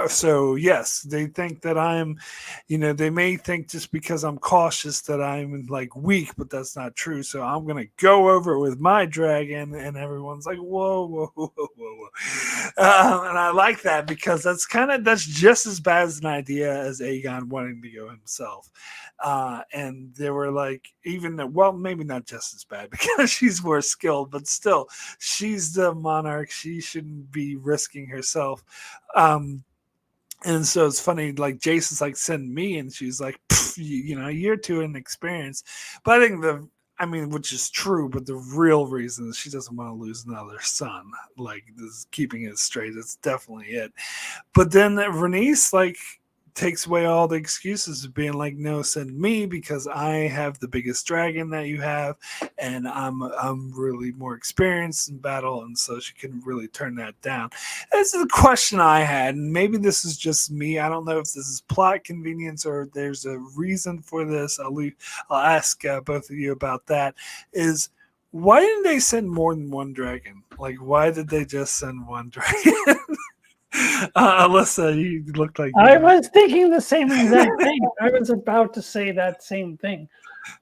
so yes, they think that I'm, they may think just because I'm cautious that I'm like weak, but that's not true. So I'm gonna go over with my dragon, and everyone's like, whoa, whoa, whoa, whoa, whoa. And I like that because that's just as bad as an idea as Aegon wanting to go himself. And they were like, maybe not just as bad because she's more skilled, but still, she's the monarch. She shouldn't be risking herself. And so it's funny, like Jason's like, send me, and she's like, you're too inexperienced. But I think which is true, but the real reason is she doesn't want to lose another son. Like, this, keeping it straight, that's definitely it. But then Rhaenys like takes away all the excuses of being like, no, send me because I have the biggest dragon that you have, and I'm really more experienced in battle, and so she couldn't really turn that down. This is a question I had, and maybe this is just me. I don't know if this is plot convenience or there's a reason for this. I'll ask both of you about that. Is why didn't they send more than one dragon? Like, why did they just send one dragon? Alyssa, you looked like I was thinking the same exact thing. I was about to say that same thing.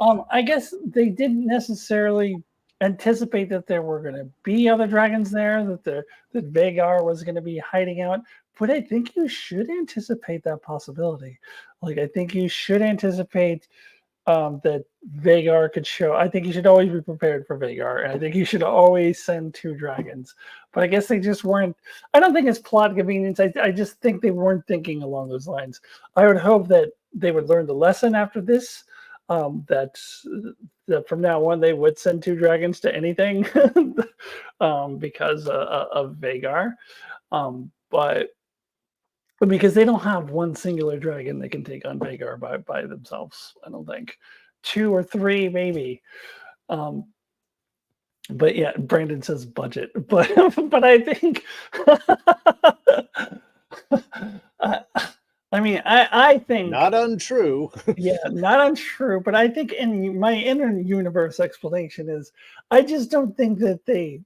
I guess they didn't necessarily anticipate that there were going to be other dragons there, that Vagar was going to be hiding out. But I think you should anticipate that possibility. Like, I think you should anticipate that Vagar could show. I think you should always be prepared for Vagar, and I think you should always send 2 dragons. But I guess they just weren't. I don't think it's plot convenience. I just think they weren't thinking along those lines. I would hope that they would learn the lesson after this. That from now on they would send 2 dragons to anything because of Vagar. But because they don't have one singular dragon they can take on Vagar by themselves. I don't think 2 or 3 maybe. But yeah, Brandon says budget, but I think I mean I think not untrue. Yeah, not untrue, but I think in my inner universe explanation is I just don't think that they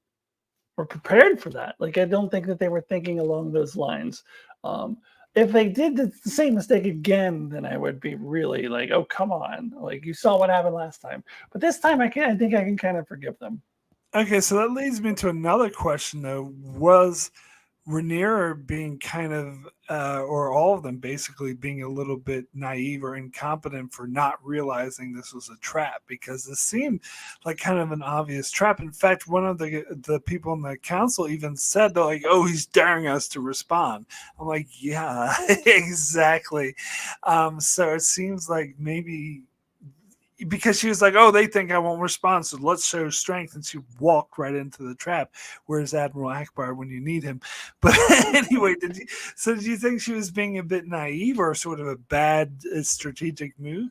were prepared for that. Like, I don't think that they were thinking along those lines. If they did the same mistake again, then I would be really like, oh, come on. Like, you saw what happened last time. But this time I think I can kind of forgive them. Okay, so that leads me to another question, though. Was Rhaenyra being kind of, or all of them basically being a little bit naive or incompetent for not realizing this was a trap? Because this seemed like kind of an obvious trap. In fact, one of the people in the council even said, they're like, oh, he's daring us to respond. I'm like, yeah, exactly. So it seems like maybe because she was like, oh, they think I won't respond, so let's show strength. And she walked right into the trap. Where's Admiral Akbar when you need him? But anyway, did you think she was being a bit naive or sort of a bad strategic move?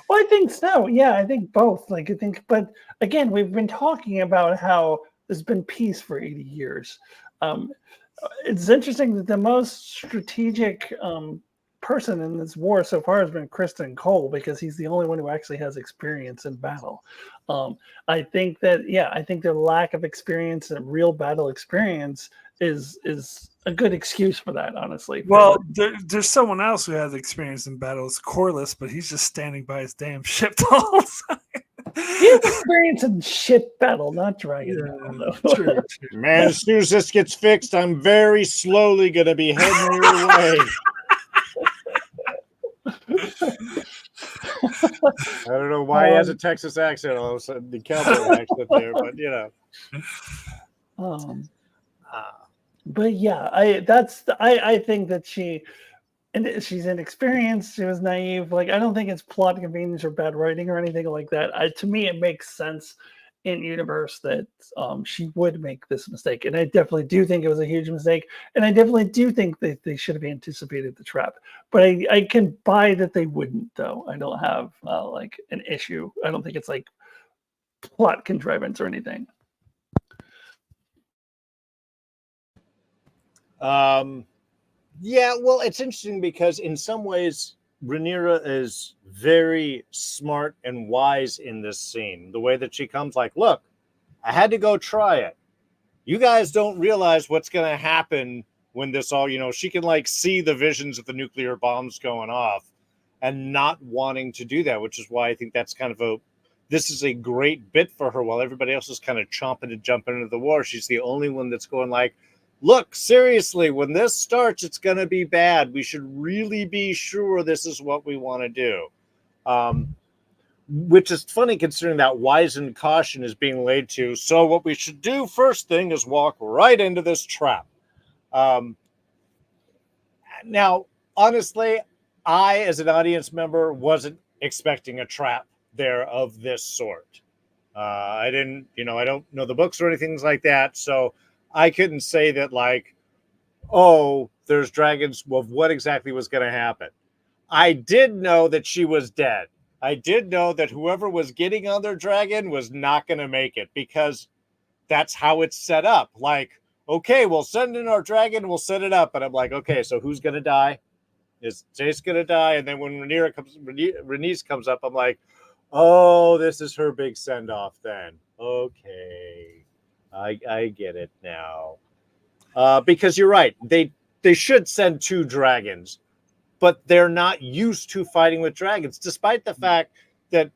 Well, I think so. Yeah, I think both. Like, I think, but again, we've been talking about how there's been peace for 80 years. It's interesting that the most strategic person in this war so far has been Kristen Cole, because he's the only one who actually has experience in battle. I think that, yeah, I think their lack of experience and real battle experience is a good excuse for that, honestly. Well, there's someone else who has experience in battle. It's Corliss, but he's just standing by his damn ship the whole time. He has experience in ship battle, not dragon battle, though. True. Man, as soon as this gets fixed, I'm very slowly going to be heading your way. I don't know why he has a Texas accent all of a sudden, the cowboy accent there, but you know. But yeah, I think that she's inexperienced. She was naive. Like, I don't think it's plot convenience or bad writing or anything like that. To me, it makes sense in universe that she would make this mistake, and I definitely do think it was a huge mistake, and I definitely do think that they should have anticipated the trap. But I can buy that they wouldn't, though. I don't have like an issue. I don't think it's like plot contrivance or anything. Yeah, well, it's interesting because in some ways Rhaenyra is very smart and wise in this scene. The way that she comes like, look, I had to go try it. You guys don't realize what's going to happen when this all, you know, she can like see the visions of the nuclear bombs going off and not wanting to do that, which is why I think that's kind of this is a great bit for her while everybody else is kind of chomping to jump into the war. She's the only one that's going like, look, seriously, when this starts, it's going to be bad. We should really be sure this is what we want to do. Which is funny considering that wizened caution is being laid to. So what we should do first thing is walk right into this trap. Now, honestly, I, as an audience member, wasn't expecting a trap there of this sort. I didn't, I don't know the books or anything like that. So I couldn't say that like, oh, there's dragons. Well, what exactly was going to happen? I did know that she was dead. I did know that whoever was getting on their dragon was not going to make it because that's how it's set up. Like, okay, we'll send in our dragon, we'll set it up. And I'm like, okay, so who's going to die? Is Jace going to die? And then when Rhaenys comes up, I'm like, oh, this is her big send-off then. Okay. I get it now. Because you're right. They should send 2 dragons, but they're not used to fighting with dragons, despite the fact that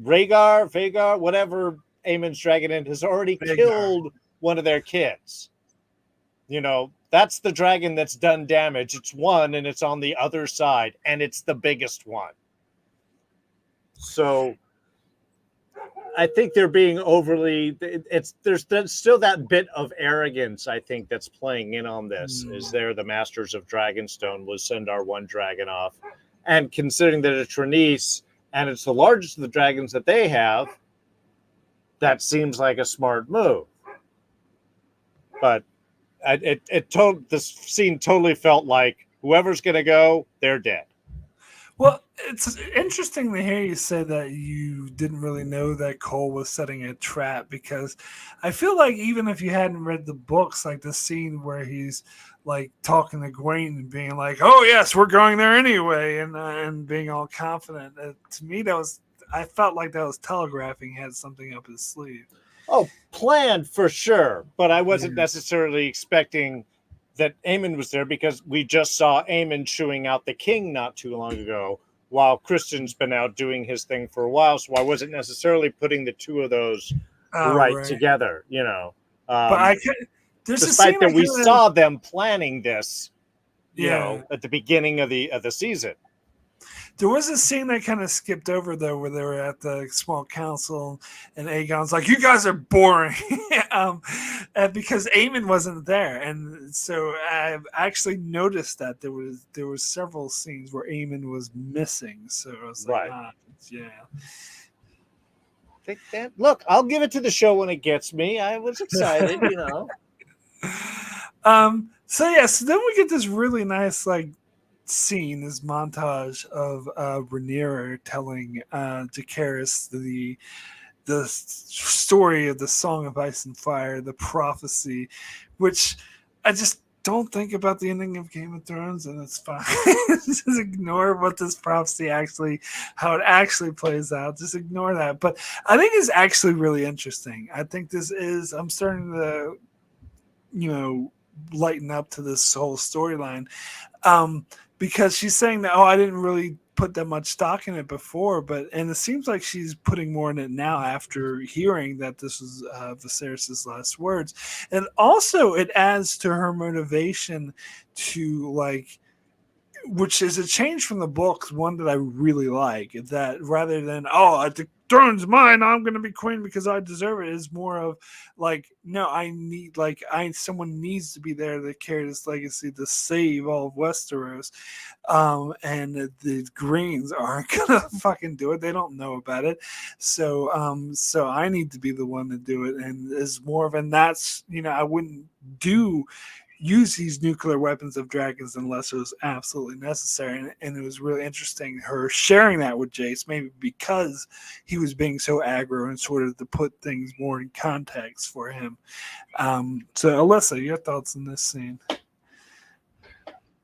Vagar, whatever, Aemon's dragon in has already Big killed one of their kids. You know, that's the dragon that's done damage. It's one, and it's on the other side, and it's the biggest one. So I think they're being overly. There's still that bit of arrogance, I think, that's playing in on this. Is they're the masters of Dragonstone? We'll send our one dragon off, and considering that it's Rhaenys and it's the largest of the dragons that they have, that seems like a smart move. But this scene totally felt like whoever's going to go, they're dead. Well, it's interesting to hear you say that you didn't really know that Cole was setting a trap, because I feel like even if you hadn't read the books, like the scene where he's like talking to Gwaine and being like, "Oh yes, we're going there anyway," and being all confident. To me, I felt like that was telegraphing he had something up his sleeve. Oh, planned for sure, but I wasn't necessarily expecting that Aemon was there, because we just saw Aemon chewing out the king not too long ago, while Christian's been out doing his thing for a while. So I wasn't necessarily putting the two of those right together, you know. But despite that, we saw them planning this, you know, at the beginning of the season. There was a scene that kind of skipped over, though, where they were at the small council, and Aegon's like, "You guys are boring," because Aemon wasn't there, and so I've actually noticed that there was several scenes where Aemon was missing. So I was like, Look, I'll give it to the show when it gets me. I was excited, you know. So then we get this really nice scene, this montage of Rhaenyra telling Jacaerys the story of the Song of Ice and Fire, the prophecy, which I just don't think about the ending of Game of Thrones, and it's fine. Just ignore what this prophecy how it actually plays out. Just ignore that. But I think it's actually really interesting. I think I'm starting to, lighten up to this whole storyline. Because she's saying that, I didn't really put that much stock in it before, and it seems like she's putting more in it now after hearing that this was Viserys' last words. And also it adds to her motivation to which is a change from the books, one that I really like, that rather than, the throne's mine, I'm going to be queen because I deserve it, is more of no, I need, someone needs to be there to carry this legacy to save all of Westeros. And the Greens aren't going to fucking do it. They don't know about it. So I need to be the one to do it. And is more of, and that's, I wouldn't use these nuclear weapons of dragons unless it was absolutely necessary. And it was really interesting her sharing that with Jace, maybe because he was being so aggro and sort of to put things more in context for him. So Alyssa, your thoughts on this scene?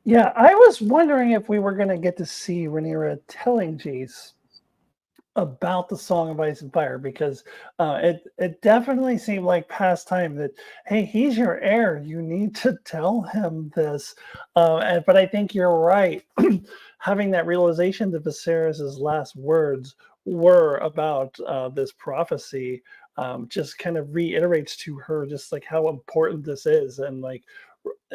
Yeah, I was wondering if we were going to get to see Rhaenyra telling Jace about the Song of Ice and Fire, because it definitely seemed like past time that, hey, he's your heir, you need to tell him this. But I think you're right. Having that realization that Viserys' last words were about this prophecy just kind of reiterates to her just how important this is, and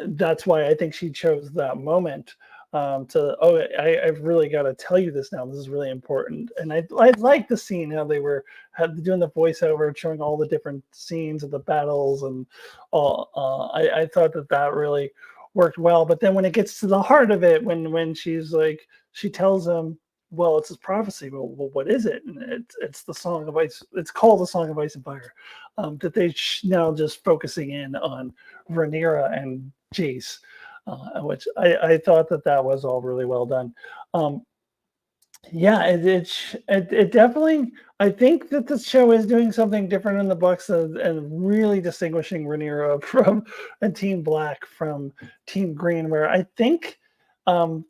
that's why I think she chose that moment I've really got to tell you this now. This is really important. And I like the scene how they had doing the voiceover, showing all the different scenes of the battles, and all. I thought that really worked well. But then when it gets to the heart of it, when she's she tells him, well, it's his prophecy. Well, what is it? And it's the Song of Ice. It's called the Song of Ice and Fire. That they now just focusing in on Rhaenyra and Jace. Which I thought that was all really well done. It definitely, I think that this show is doing something different in the books and really distinguishing Rhaenyra from Team Black from Team Green, where I think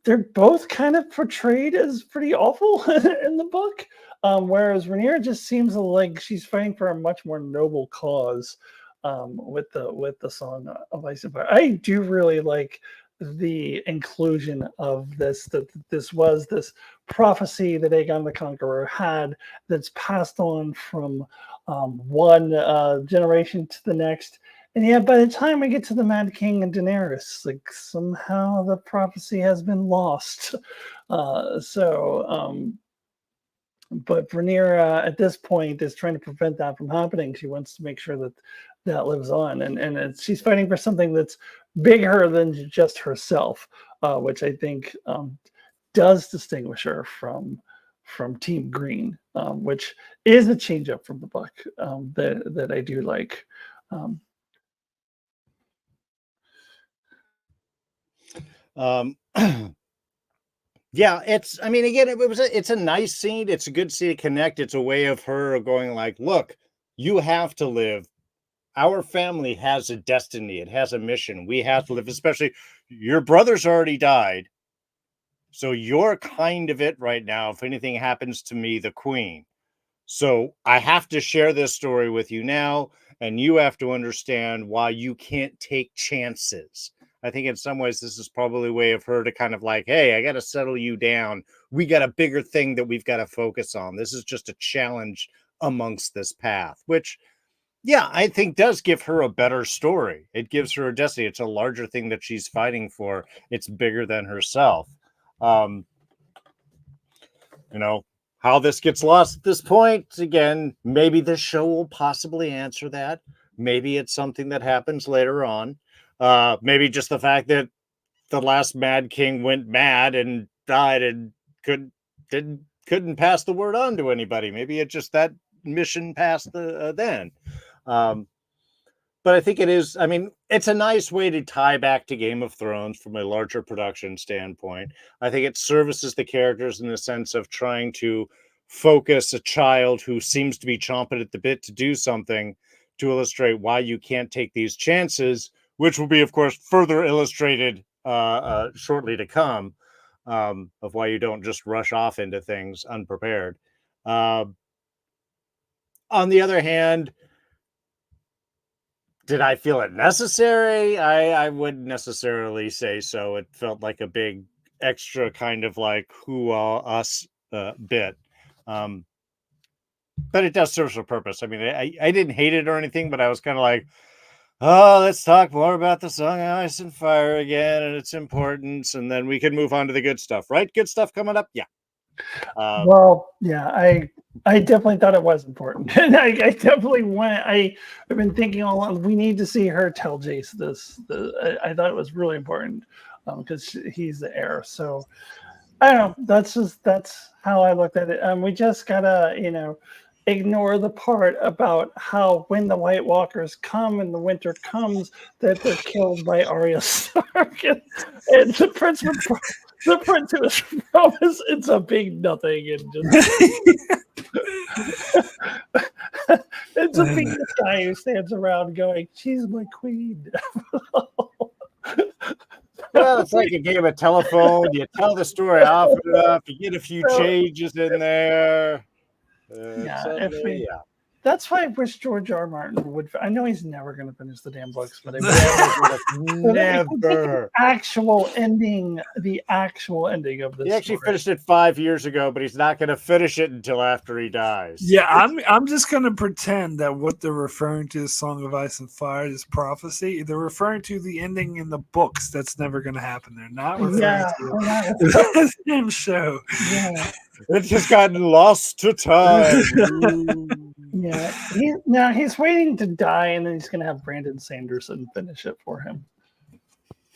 they're both kind of portrayed as pretty awful in the book, whereas Rhaenyra just seems like she's fighting for a much more noble cause with the Song of Ice and Fire. I do really like the inclusion of this, that this was this prophecy that Aegon the Conqueror had that's passed on from one generation to the next. And yet, by the time we get to the Mad King and Daenerys, like somehow the prophecy has been lost. But Rhaenyra at this point is trying to prevent that from happening. She wants to make sure that that lives on, and she's fighting for something that's bigger than just herself, which I think does distinguish her from Team Green, which is a change up from the book that I do like. Yeah, I mean, again, it's a nice scene. It's a good scene to connect. It's a way of her going like, look, you have to live. Our family has a destiny. It has a mission. We have to live, especially your brother's already died. So you're kind of it right now. If anything happens to me, the queen. So I have to share this story with you now, and you have to understand why you can't take chances. I think in some ways this is probably a way of her to kind of like, hey, I got to settle you down. We got a bigger thing that we've got to focus on. This is just a challenge amongst this path, which, yeah, I think does give her a better story. It gives her a destiny. It's a larger thing that she's fighting for. It's bigger than herself. You know, how this gets lost at this point, again, maybe this show will possibly answer that. Maybe it's something that happens later on. Maybe just the fact that the last Mad King went mad and died and couldn't pass the word on to anybody. Maybe it just that mission passed then. But I think it is, I mean, it's a nice way to tie back to Game of Thrones from a larger production standpoint. I think it services the characters in the sense of trying to focus a child who seems to be chomping at the bit to do something to illustrate why you can't take these chances, which will be, of course, further illustrated shortly to come, of why you don't just rush off into things unprepared. On the other hand, did I feel it necessary? I wouldn't necessarily say so. It felt like a big extra kind of like who us bit. But it does serve a purpose. I mean, I didn't hate it or anything, but I was kind of like, oh, let's talk more about the Song of Ice and Fire again and its importance, and then we can move on to the good stuff, right? Good stuff coming up, yeah. Well, yeah, I definitely thought it was important. I definitely went. I've been thinking all along. We need to see her tell Jace this. I thought it was really important because he's the heir. So I don't know. That's how I looked at it. We just gotta ignore the part about how when the White Walkers come and the winter comes that they're killed by Arya Stark and the prince would. The prince who is promised it's a big nothing and just it's a big guy who stands around going, she's my queen. Well, it's like a game of telephone. You tell the story often enough, you get a few changes in there. That's why I wish George R. Martin would. I know he's never going to finish the damn books, but I never. The actual ending of this. He actually finished it 5 years ago, but he's not going to finish it until after he dies. Yeah, I'm just going to pretend that what they're referring to, Song of Ice and Fire, is prophecy. They're referring to the ending in the books. That's never going to happen. They're not referring to the same show. Yeah. It's just gotten lost to time. Yeah, he's waiting to die, and then he's going to have Brandon Sanderson finish it for him.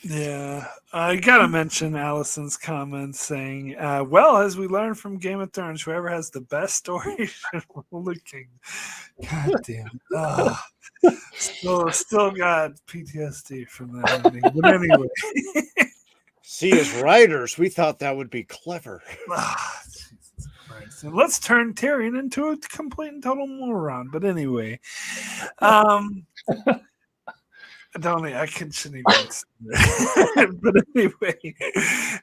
Yeah, I gotta mention Allison's comments saying, well, as we learned from Game of Thrones, whoever has the best story should rule the king. God damn. Still got PTSD from that ending. But anyway. See, as writers, we thought that would be clever. Jesus Christ. And let's turn Tyrion into a complete and total moron. But anyway. I shouldn't even. But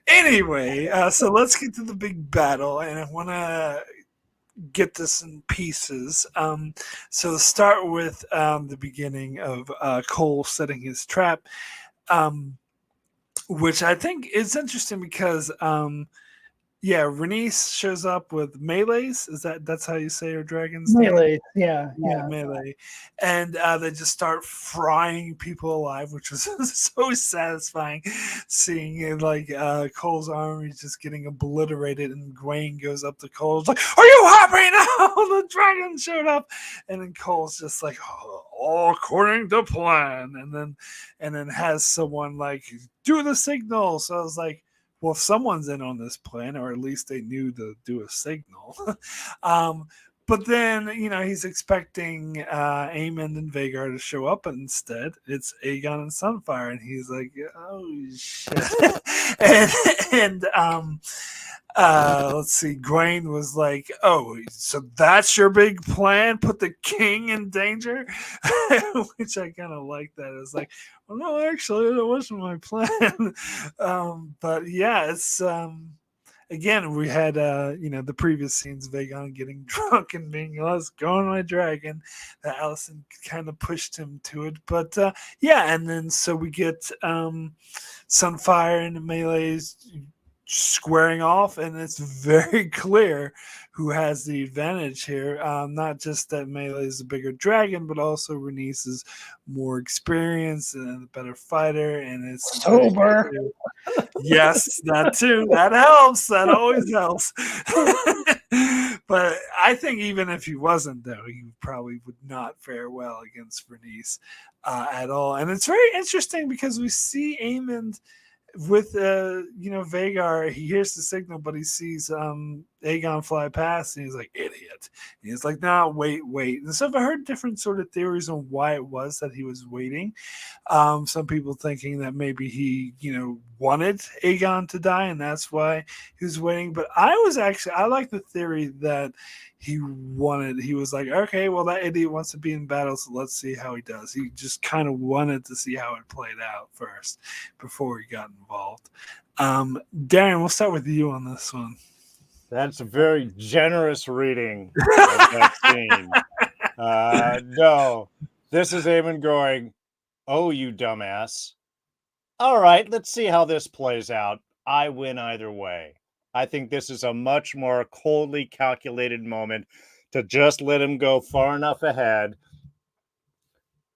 anyway, so let's get to the big battle, and I want to get this in pieces. So start with the beginning of Cole setting his trap. which I think is interesting because yeah, Renice shows up with melees. That's how you say her dragon's name? Melee. Yeah. Melee, and they just start frying people alive, which was so satisfying. Seeing it, like Cole's army just getting obliterated, and Gwaine goes up to Cole, like, "Are you happy now? The dragon showed up," and then Cole's just like, "Oh, all according to plan," and then has someone like do the signal. So I was like, well, if someone's in on this plan, or at least they knew to do a signal. But then, he's expecting Aemond and Vhagar to show up, and instead it's Aegon and Sunfire, and he's like, "Oh shit!" and let's see, Gwaine was like, "Oh, so that's your big plan? Put the king in danger?" Which I kind of like that. It's like, well, no, actually, that wasn't my plan. But yeah, it's again, we had the previous scenes, Vagon getting drunk and being, "Let's go on my dragon." That Alicent kind of pushed him to it, but yeah, and then so we get Sunfire and the melees squaring off, and it's very clear who has the advantage here. Not just that Melee is a bigger dragon, but also Renice is more experienced and a better fighter, and it's Sober. Yes, that too. That helps. That always helps. But I think even if he wasn't, though, he probably would not fare well against Renice at all. And it's very interesting because we see Aemond with Vhagar. He hears the signal, but he sees Aegon fly past, and he's like, "Idiot!" And he's like, "Nah, wait." And so I've heard different sort of theories on why it was that he was waiting. Some people thinking that maybe he wanted Aegon to die, and that's why he was waiting. But I like the theory that he was like, "Okay, well, that idiot wants to be in battle, so let's see how he does." He just kind of wanted to see how it played out first before he got involved. Darren, we'll start with you on this one. That's a very generous reading of that scene. No, this is Aemond going, "Oh, you dumbass. All right, let's see how this plays out. I win either way." I think this is a much more coldly calculated moment to just let him go far enough ahead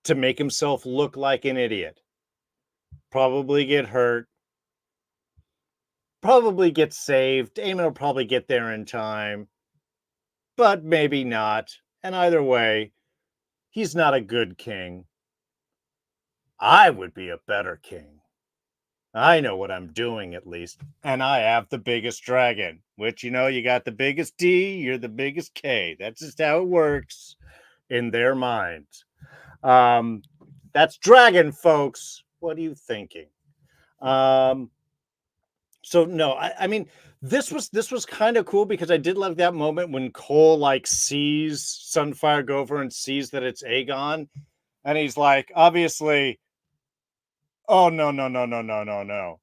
to make himself look like an idiot. Probably get hurt. Probably get saved. Aemond will probably get there in time. But maybe not. And either way, he's not a good king. I would be a better king. I know what I'm doing, at least. And I have the biggest dragon, which, you got the biggest D, you're the biggest K. That's just how it works in their minds. That's dragon, folks. What are you thinking? So no, I mean, this was kind of cool because I did love that moment when Cole sees Sunfire go over and sees that it's Aegon, and he's like, obviously, "Oh, no.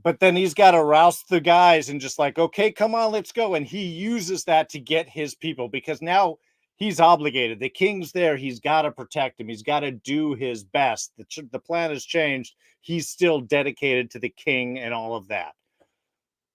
But then he's got to rouse the guys and just like, "Okay, come on, let's go." And he uses that to get his people because now he's obligated. The king's there. He's got to protect him. He's got to do his best. The plan has changed. He's still dedicated to the king and all of that.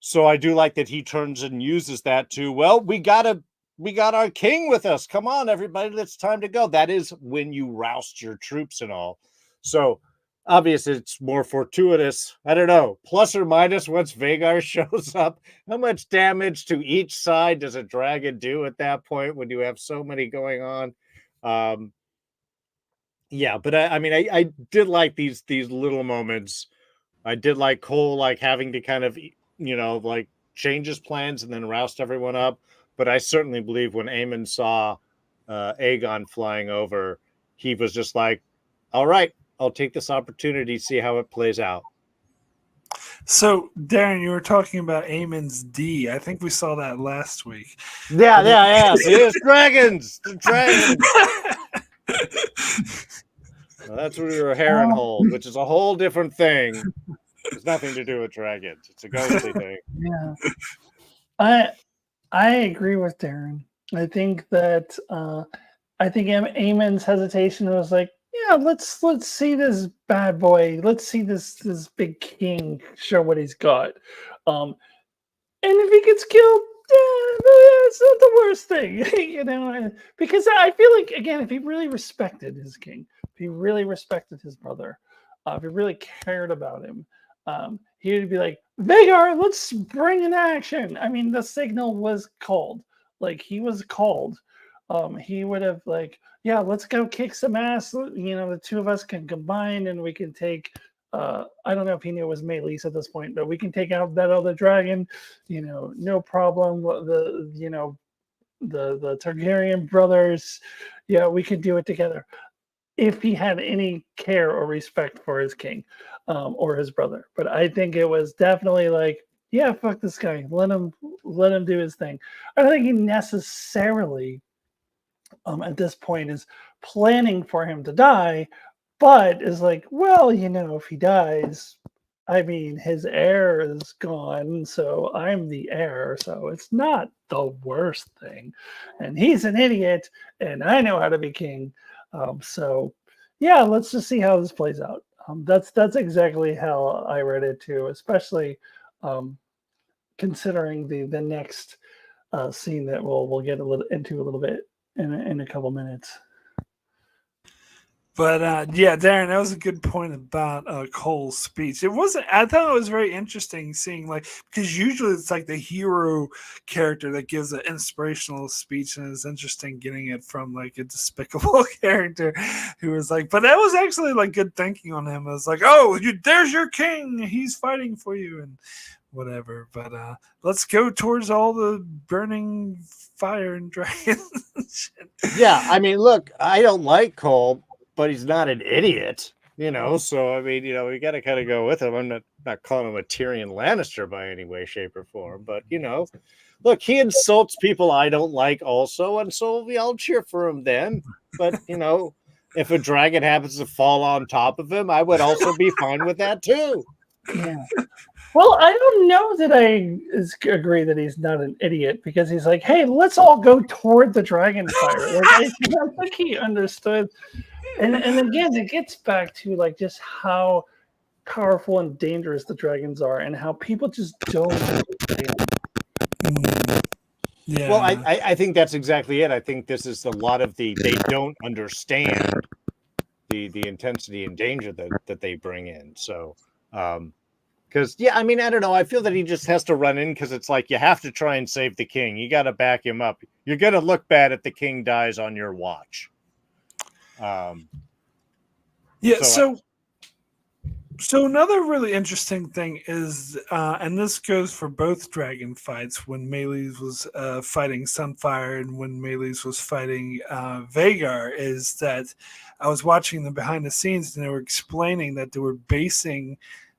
So I do like that he turns and uses that to, well, we got our king with us. Come on, everybody. It's time to go. That is when you roust your troops and all. So obviously, it's more fortuitous. I don't know. Plus or minus once Vhagar shows up, how much damage to each side does a dragon do at that point when you have so many going on? Yeah, but I did like these little moments. I did like Cole having to kind of change his plans and then roust everyone up. But I certainly believe when Aemond saw Aegon flying over, he was just like, "All right, I'll take this opportunity to see how it plays out." So, Darren, you were talking about Aemon's D. I think we saw that last week. Yeah. It is dragons. Dragons. Well, that's what we were Heron Hold, which is a whole different thing. It's nothing to do with dragons. It's a ghostly thing. Yeah. I agree with Darren. I think that Aemon's hesitation was like, yeah, let's see this bad boy. Let's see this big king show what he's got. Um, and if he gets killed, it's not the worst thing, because I feel like again, if he really respected his king, if he really respected his brother, if he really cared about him, he would be like, Vagar, let's bring an action. I mean, the signal was called, like he was called. He would have like, yeah, let's go kick some ass. The two of us can combine and we can take. I don't know if he knew it was Melis at this point, but we can take out that other dragon, no problem. The Targaryen brothers, yeah, we can do it together. If he had any care or respect for his king, or his brother, but I think it was definitely like, yeah, fuck this guy, let him do his thing. I don't think he necessarily, at this point, is planning for him to die, but is like, well, if he dies, I mean, his heir is gone, so I'm the heir, so it's not the worst thing. And he's an idiot, and I know how to be king. So, yeah, let's just see how this plays out. That's exactly how I read it too, especially considering the next scene that we'll get a little bit in a couple minutes. But yeah, Darren, that was a good point about Cole's speech. It wasn't. I thought it was very interesting seeing because usually it's like the hero character that gives an inspirational speech, and it's interesting getting it from like a despicable character who was like. But that was actually like good thinking on him. It was like, oh, there's your king. He's fighting for you, and whatever. But let's go towards all the burning fire and dragons. Yeah, I mean, look, I don't like Cole, but he's not an idiot, So I mean, we got to kind of go with him. I'm not calling him a Tyrion Lannister by any way, shape, or form, but look, he insults people I don't like, also, and so I'll cheer for him then. But if a dragon happens to fall on top of him, I would also be fine with that too. Yeah. Well, I don't know that I agree that he's not an idiot, because he's like, hey, let's all go toward the dragon fire. Like, I think he understood. And again, it gets back to like just how powerful and dangerous the dragons are, and how people just don't understand. Yeah. Well, I think that's exactly it. I think this is a lot of they don't understand the intensity and danger that they bring in. So, because I mean, I don't know. I feel that he just has to run in, because it's like you have to try and save the king. You got to back him up. You're gonna look bad if the king dies on your watch. Yeah. So another really interesting thing is, and this goes for both dragon fights, when Melis was fighting Sunfire and when Melis was fighting Vagar, is that I was watching them behind the scenes, and they were explaining that they were basing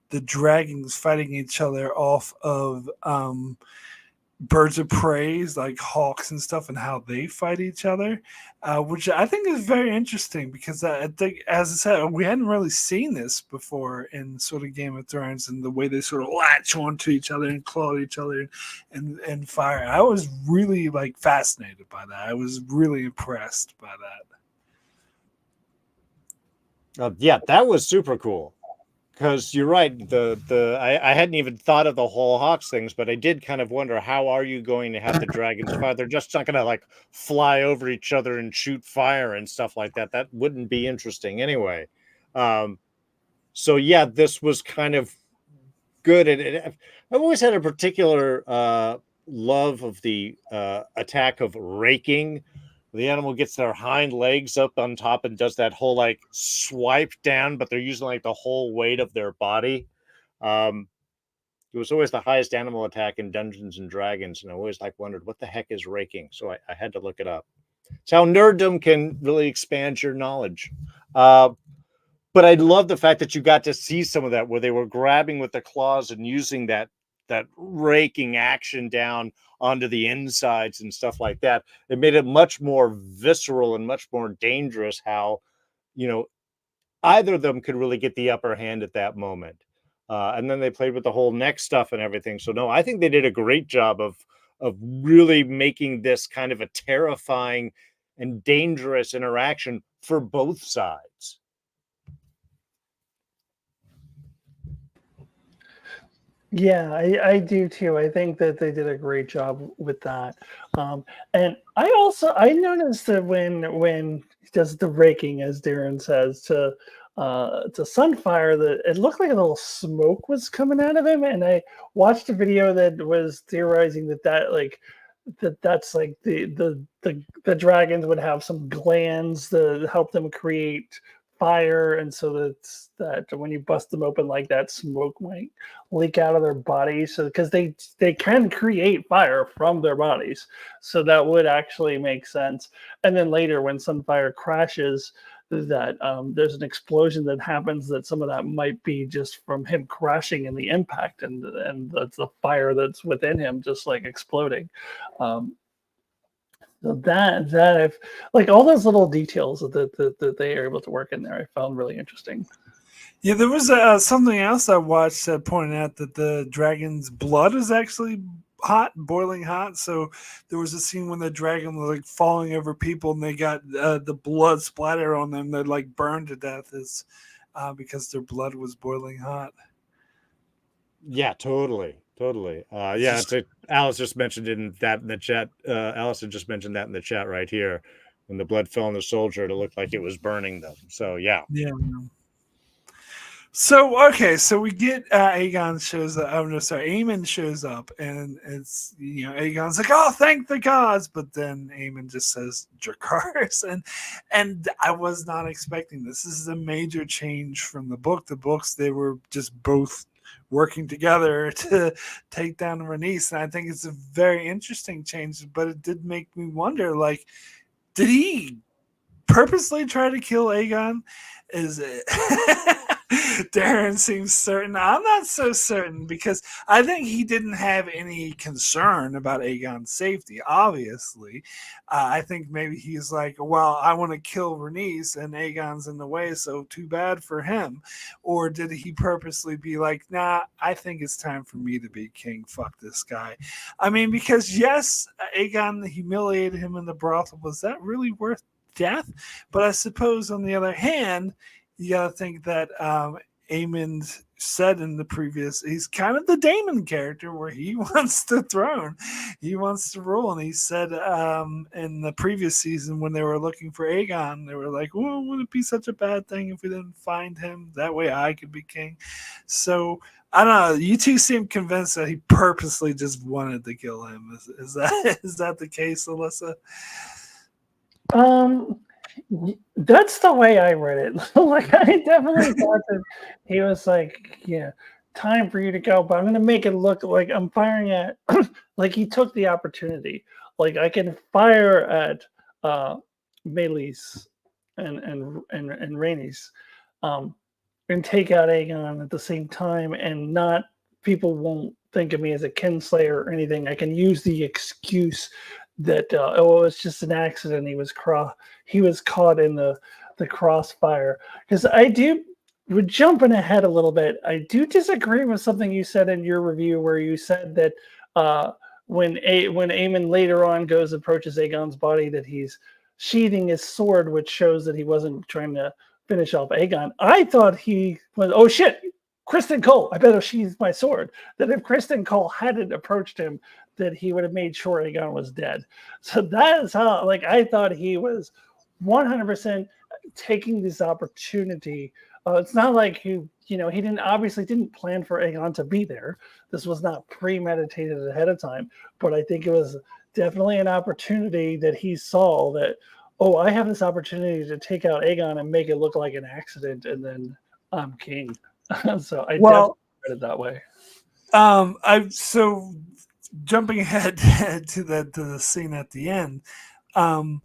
the dragons fighting each other off of birds of prey, like hawks and stuff, and how they fight each other, which I think is very interesting, because I think, as I said, we hadn't really seen this before in sort of Game of Thrones, and the way they sort of latch onto each other and claw each other and fire. I was really fascinated by that. I was really impressed by that. Yeah, that was super cool. Because you're right, I hadn't even thought of the whole Hawks things, but I did kind of wonder, how are you going to have the dragons fight? They're just not going to fly over each other and shoot fire and stuff like that. That wouldn't be interesting anyway. So yeah, this was kind of good. And I've always had a particular love of the attack of raking. The animal gets their hind legs up on top and does that whole swipe down, but they're using the whole weight of their body. It was always the highest animal attack in Dungeons and Dragons, and I always wondered what the heck is raking. So I had to look it up. It's how nerddom can really expand your knowledge. But I love the fact that you got to see some of that, where they were grabbing with the claws and using that raking action down onto the insides and stuff like that. It made it much more visceral and much more dangerous, how either of them could really get the upper hand at that moment. And then they played with the whole neck stuff and everything. So no, I think they did a great job of really making this kind of a terrifying and dangerous interaction for both sides. Yeah, I do too. I think that they did a great job with that. And I noticed that when he does the raking, as Darren says, to Sunfire, that it looked like a little smoke was coming out of him. And I watched a video that was theorizing that's like the dragons would have some glands that help them create fire, and so that when you bust them open like that, smoke might leak out of their bodies. So because they can create fire from their bodies, so that would actually make sense. And then later, when Sunfire crashes, that there's an explosion that happens, that some of that might be just from him crashing in the impact, and that's the fire that's within him just like exploding. um, so that I've like all those little details that they are able to work in there, I found really interesting. Yeah, there was something else I watched that pointed out that the dragon's blood is actually hot, boiling hot. So there was a scene when the dragon was like falling over people, and they got the blood splatter on them. They like burned to death, is because their blood was boiling hot. Yeah, totally, totally. It's Yeah, just Alice just mentioned in the chat. Allison just mentioned that in the chat right here. When the blood fell on the soldier, it looked like it was burning them. So yeah, yeah. So okay, so we get Aegon shows up. Oh no, sorry, Aemon shows up, and it's Aegon's like, "Oh, thank the gods," but then Aemon just says Dracarys, and I was not expecting this. This is a major change from the book. The books, they were just both working together to take down Rhaenys, and I think it's a very interesting change. But it did make me wonder, like, did he purposely try to kill Aegon? Is it? Darren seems certain. I'm not so certain because I think he didn't have any concern about Aegon's safety. Obviously, I think maybe he's like, "Well, I want to kill Rhaenys, and Aegon's in the way, so too bad for him." Or did he purposely be like, "Nah, I think it's time for me to be king. Fuck this guy." I mean, because yes, Aegon humiliated him in the brothel. Was that really worth death? But I suppose on the other hand, you got to think that Aemond said in the previous, he's kind of the Daemon character where he wants the throne, he wants to rule. And he said in the previous season when they were looking for Aegon, they were like, "Well, would it be such a bad thing if we didn't find him? That way I could be king." So I don't know. You two seem convinced that he purposely just wanted to kill him. Is that is that the case, Alyssa? um that's the way I read it. Like I definitely thought that he was like, yeah, time for you to go, but I'm gonna make it look like I'm firing at like he took the opportunity. Like I can fire at uh Melee's and Rainey's, um and take out Aegon at the same time, and not people won't think of me as a kinslayer or anything. I can use the excuse that oh, it's just an accident. He was caught in the crossfire. Because I do, we're jumping ahead a little bit. I do disagree with something you said in your review, where you said that uh, when Aemon later on approaches Aegon's body, that he's sheathing his sword, which shows that he wasn't trying to finish off Aegon. I thought he was, oh shit, Kristen Cole, I better sheath my sword. That if Kristen Cole hadn't approached him, that he would have made sure Aegon was dead. So that is how, like, I thought he was 100% taking this opportunity. It's not like he didn't plan for Aegon to be there. This was not premeditated ahead of time, but I think it was definitely an opportunity that he saw that, oh, I have this opportunity to take out Aegon and make it look like an accident, and then I'm king. So I definitely Well, read it that way. I so jumping ahead to the scene at the end. Um,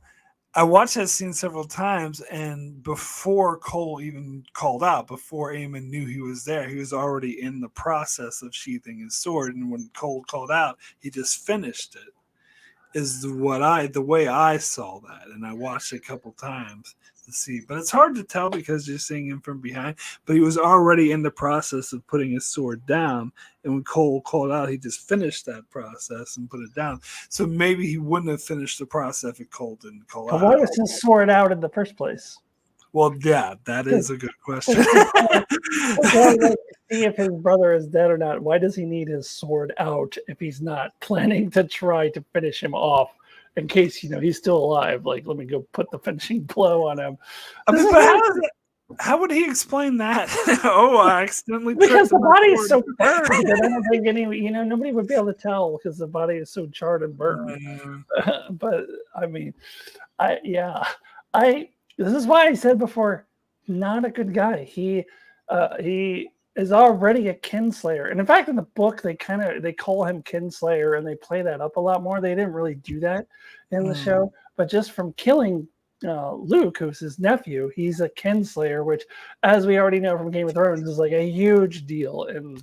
I watched that scene several times, and before Cole even called out, before Aemon knew he was there, he was already in the process of sheathing his sword. And when Cole called out, he just finished it. Is the way I saw that, and I watched it a couple times to see. But it's hard to tell because you're seeing him from behind. But he was already in the process of putting his sword down, and when Cole called out, he just finished that process and put it down. So maybe he wouldn't have finished the process if Cole didn't call But why out. was his sword out in the first place? Well, yeah, that is a good question. Well, like, see if his brother is dead or not. Why does he need his sword out if he's not planning to try to finish him off in case he's still alive? Like, let me go put the finishing blow on him. I mean, but how would he explain that? Oh, I accidentally because tripped the on my body is sword. so burned that I don't think nobody would be able to tell because the body is so charred and burned. But I mean, this is why I said before, not a good guy. He is already a kinslayer, and in fact, in the book, they call him kinslayer, and they play that up a lot more. They didn't really do that in the show, but just from killing Luke, who's his nephew, he's a kinslayer, which, as we already know from Game of Thrones, is like a huge deal in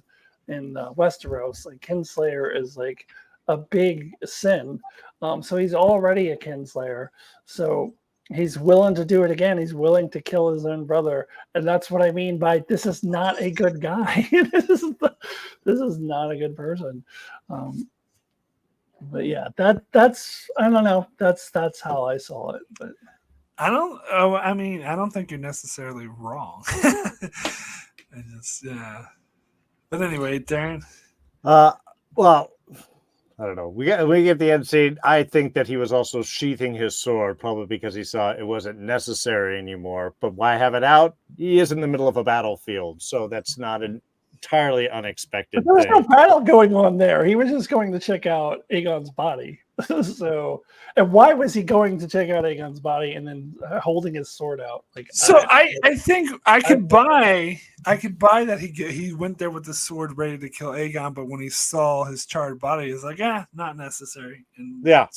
Westeros. Like, kinslayer is like a big sin. So he's already a kinslayer. So he's willing to do it again. He's willing to kill his own brother, and that's what I mean by this is not a good guy. this is not a good person. But yeah, that's I don't know. That's how I saw it. But I don't think you're necessarily wrong. I just But anyway, Darren. Well, I don't know. We get the end scene. I think that he was also sheathing his sword, probably because he saw it wasn't necessary anymore. But why have it out? He is in the middle of a battlefield, so that's not an entirely unexpected there was thing. no battle going on there. He was just going to check out Aegon's body. So, and why was he going to check out Aegon's body and then holding his sword out? Like, so I think I could buy that he went there with the sword ready to kill Aegon, but when he saw his charred body, he's like, not necessary. And Yeah.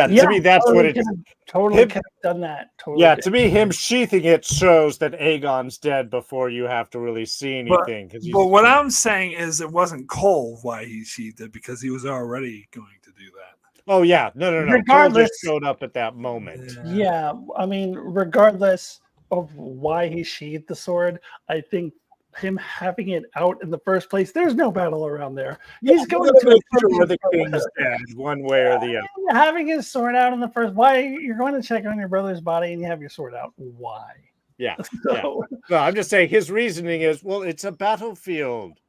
To me, that's what it totally could have done that. Totally. Yeah, to me, him sheathing it shows that Aegon's dead before you have to really see anything. But what I'm saying is, it wasn't Cole why he sheathed it, because he was already going to do that. Oh yeah, no. Cole just showed up at that moment. Yeah, I mean, regardless of why he sheathed the sword, I think him having it out in the first place, there's no battle around there. He's going to make sure the king's dead, one way or the other. Having his sword out in the first, why you're going to check on your brother's body and you have your sword out? Why? Yeah. No, I'm just saying his reasoning is, well, it's a battlefield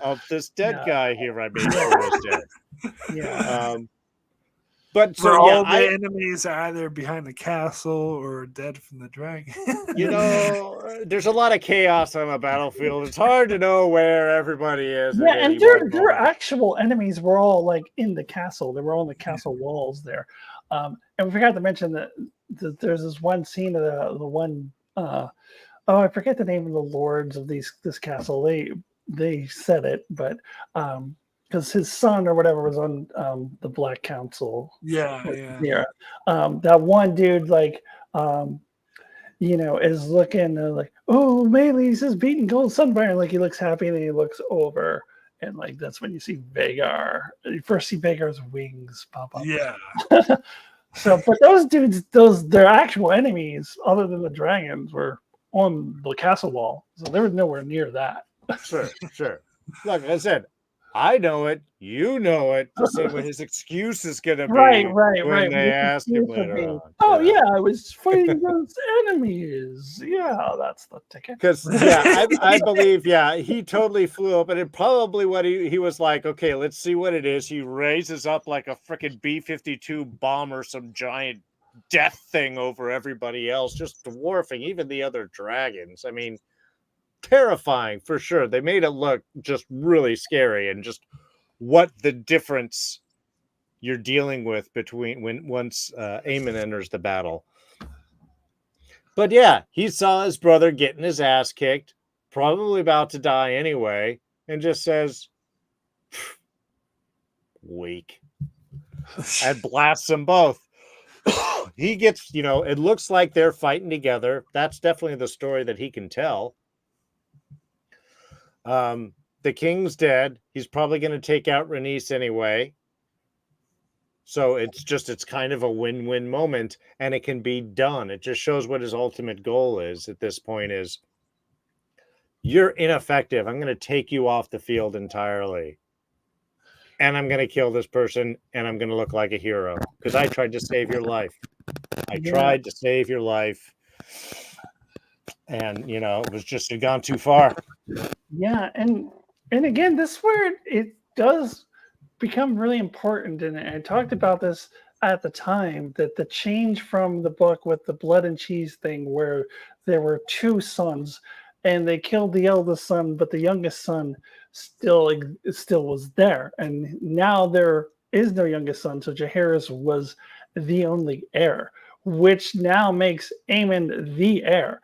of this dead guy here. I made sure is dead. Yeah. But so all the enemies are either behind the castle or dead from the dragon. There's a lot of chaos on a battlefield. It's hard to know where everybody is. Yeah, and their actual enemies were all like in the castle. They were all in the castle walls there. And we forgot to mention that there's this one scene of the one. I forget the name of the lords of this castle. They said it, but. Because his son or whatever was on the Black Council. Yeah. That one dude, is looking like, oh, Maylis is beating Gold Sunfire. Like, he looks happy, and then he looks over, and like that's when you see Vhagar. You first see Vhagar's wings pop up. Yeah. So, but those dudes, their actual enemies, other than the dragons, were on the castle wall. So they were nowhere near that. Sure. Like I said, I know it. You know it. To say what his excuse is going to be. Right. When they ask him later on. Oh, yeah, I was fighting against enemies. Yeah, that's the ticket. Because, I believe, he totally flew up. And it probably what he was like, okay, let's see what it is. He raises up like a freaking B-52 bomber, some giant death thing over everybody else, just dwarfing even the other dragons. I mean, terrifying for sure. They made it look just really scary, and just what the difference you're dealing with between once Aemon enters the battle. But yeah, he saw his brother getting his ass kicked, probably about to die anyway, and just says, weak, and blasts them both. He gets, it looks like they're fighting together. That's definitely the story that he can tell. The king's dead. He's probably going to take out Rhaenys anyway. So it's kind of a win-win moment, and it can be done. It just shows what his ultimate goal is at this point is, you're ineffective. I'm going to take you off the field entirely. And I'm going to kill this person, and I'm going to look like a hero because I tried to save your life. I tried to save your life. and it was just had gone too far. Yeah, and again, this is where it does become really important, and I talked about this at the time, that the change from the book with the blood and cheese thing, where there were two sons, and they killed the eldest son, but the youngest son still was there, and now there is no youngest son, so Jaehaerys was the only heir, which now makes Aemon the heir.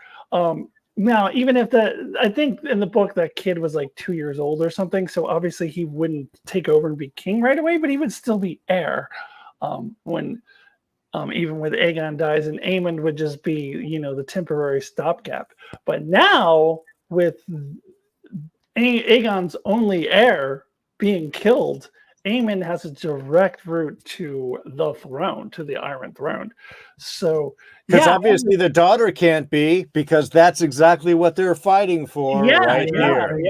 Now, even if I think in the book that kid was like 2 years old or something, so obviously he wouldn't take over and be king right away, but he would still be heir when even when Aegon dies, and Aemon would just be, the temporary stopgap. But now with Aegon's only heir being killed, Aemon has a direct route to the throne, to the Iron Throne. So, because obviously the daughter can't be, because that's exactly what they're fighting for right here.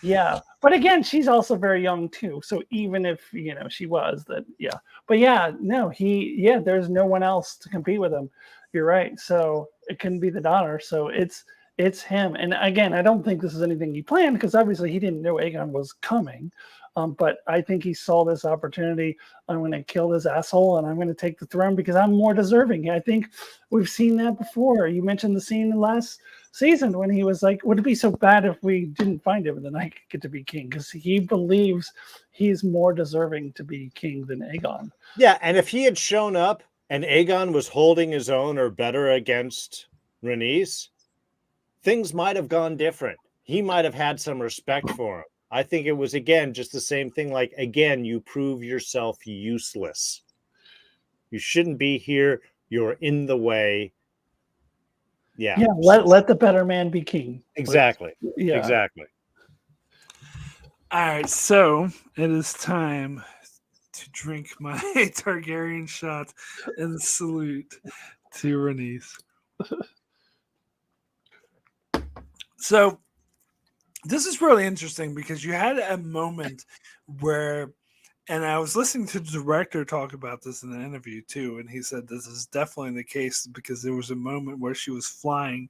Yeah. But again, she's also very young too. So even if she was that, But there's no one else to compete with him. You're right. So it couldn't be the daughter. So it's him. And again, I don't think this is anything he planned, because obviously he didn't know Aegon was coming. But I think he saw this opportunity. I'm going to kill this asshole, and I'm going to take the throne because I'm more deserving. I think we've seen that before. You mentioned the scene in the last season when he was like, would it be so bad if we didn't find him and then I could get to be king? Because he believes he's more deserving to be king than Aegon. Yeah, and if he had shown up and Aegon was holding his own or better against Rhaenys, things might have gone different. He might have had some respect for him. I think it was, again, just the same thing. Like, again, you prove yourself useless. You shouldn't be here. You're in the way. Yeah. Yeah. Let the better man be king. Exactly. Yeah. Exactly. All right. So it is time to drink my Targaryen shot and salute to Rhaenys. So this is really interesting, because you had a moment where, and I was listening to the director talk about this in an interview too, and he said this is definitely the case, because there was a moment where she was flying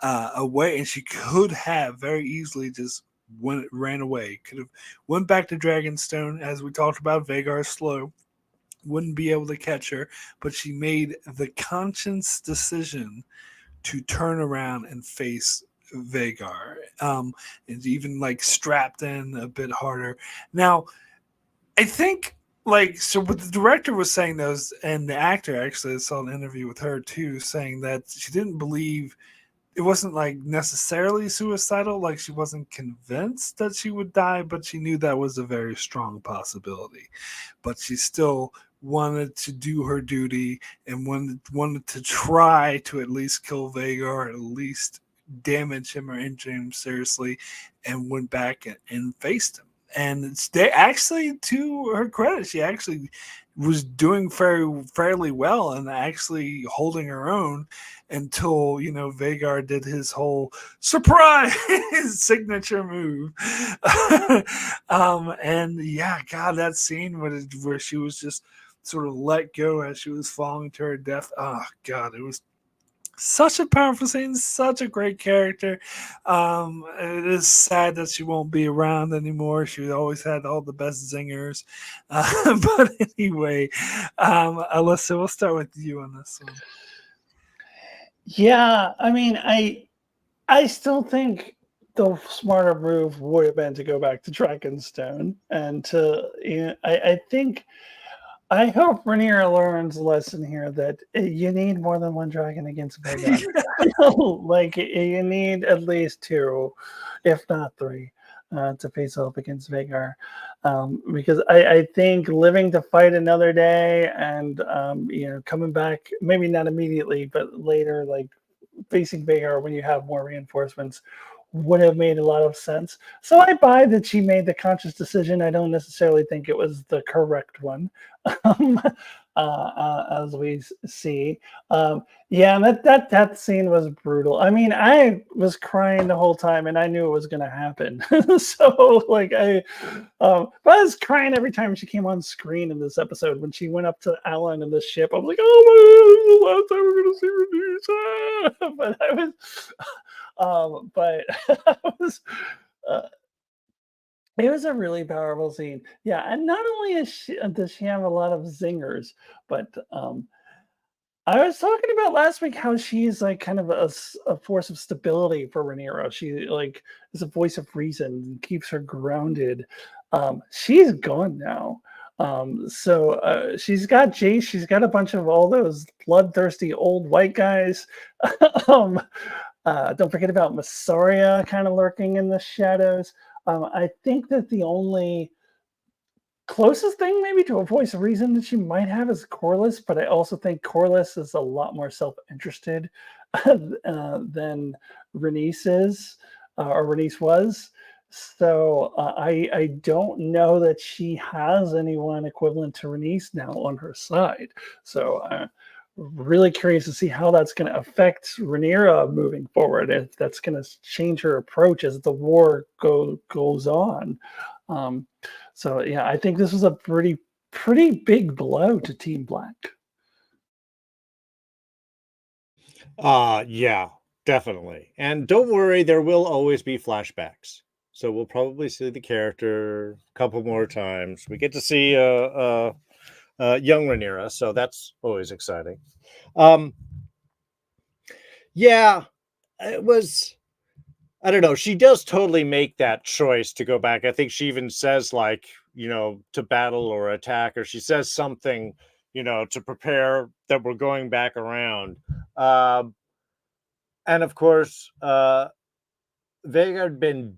away, and she could have very easily just ran away. Could have went back to Dragonstone, as we talked about. Vhagar's slow, wouldn't be able to catch her, but she made the conscious decision to turn around and face Vhagar, and even like strapped in a bit harder. Now, I think so what the director was saying those, and the actor actually, I saw an interview with her too, saying that she didn't believe it wasn't like necessarily suicidal, like she wasn't convinced that she would die, but she knew that was a very strong possibility. But she still wanted to do her duty and wanted to try to at least kill Vhagar, at least damage him or injure him seriously, and went back and faced him. And they actually, to her credit, she actually was doing fairly well and actually holding her own until Vhagar did his whole surprise signature move. And yeah, God, that scene where she was just sort of let go as she was falling to her death. Oh God, it was such a powerful scene, such a great character. It is sad that she won't be around anymore. She always had all the best zingers. But anyway, Alyssa, we'll start with you on this one. Yeah, I mean, I still think the smarter move would have been to go back to Dragonstone and to, I think. I hope Rhaenyra learns a lesson here that you need more than one dragon against Vhagar. Like, you need at least two, if not three, to face off against Vhagar. Because I think living to fight another day and coming back, maybe not immediately, but later, like facing Vhagar when you have more reinforcements, would have made a lot of sense. So I buy that she made the conscious decision. I don't necessarily think it was the correct one, um, as we see. Yeah, that scene was brutal. I mean, I was crying the whole time, and I knew it was going to happen. So, like, but I was crying every time she came on screen in this episode. When she went up to Alan in the ship, I was like, "Oh my God, this is the last time we're going to see Renee." But I was, but I was. Uh, it was a really powerful scene. Yeah, and not only does she have a lot of zingers, but I was talking about last week how she's like kind of a force of stability for Rhaenyra. She like is a voice of reason and keeps her grounded. She's gone now. So she's got Jace. She's got a bunch of all those bloodthirsty old white guys. um, don't forget about Massaria kind of lurking in the shadows. I think that the only closest thing maybe to a voice of reason that she might have is Corlys, but I also think Corlys is a lot more self-interested than Rhaenys is, or Rhaenys was. So I don't know that she has anyone equivalent to Rhaenys now on her side. So really curious to see how that's going to affect Rhaenyra moving forward. If that's going to change her approach as the war goes on. So yeah, I think this was a pretty big blow to Team Black. Yeah, definitely. And don't worry, there will always be flashbacks. So we'll probably see the character a couple more times. We get to see young Rhaenyra, so that's always exciting. Yeah, it was. I don't know. She does totally make that choice to go back. I think she even says, like, to battle or attack, or she says something, to prepare that we're going back around. And of course, Vega had been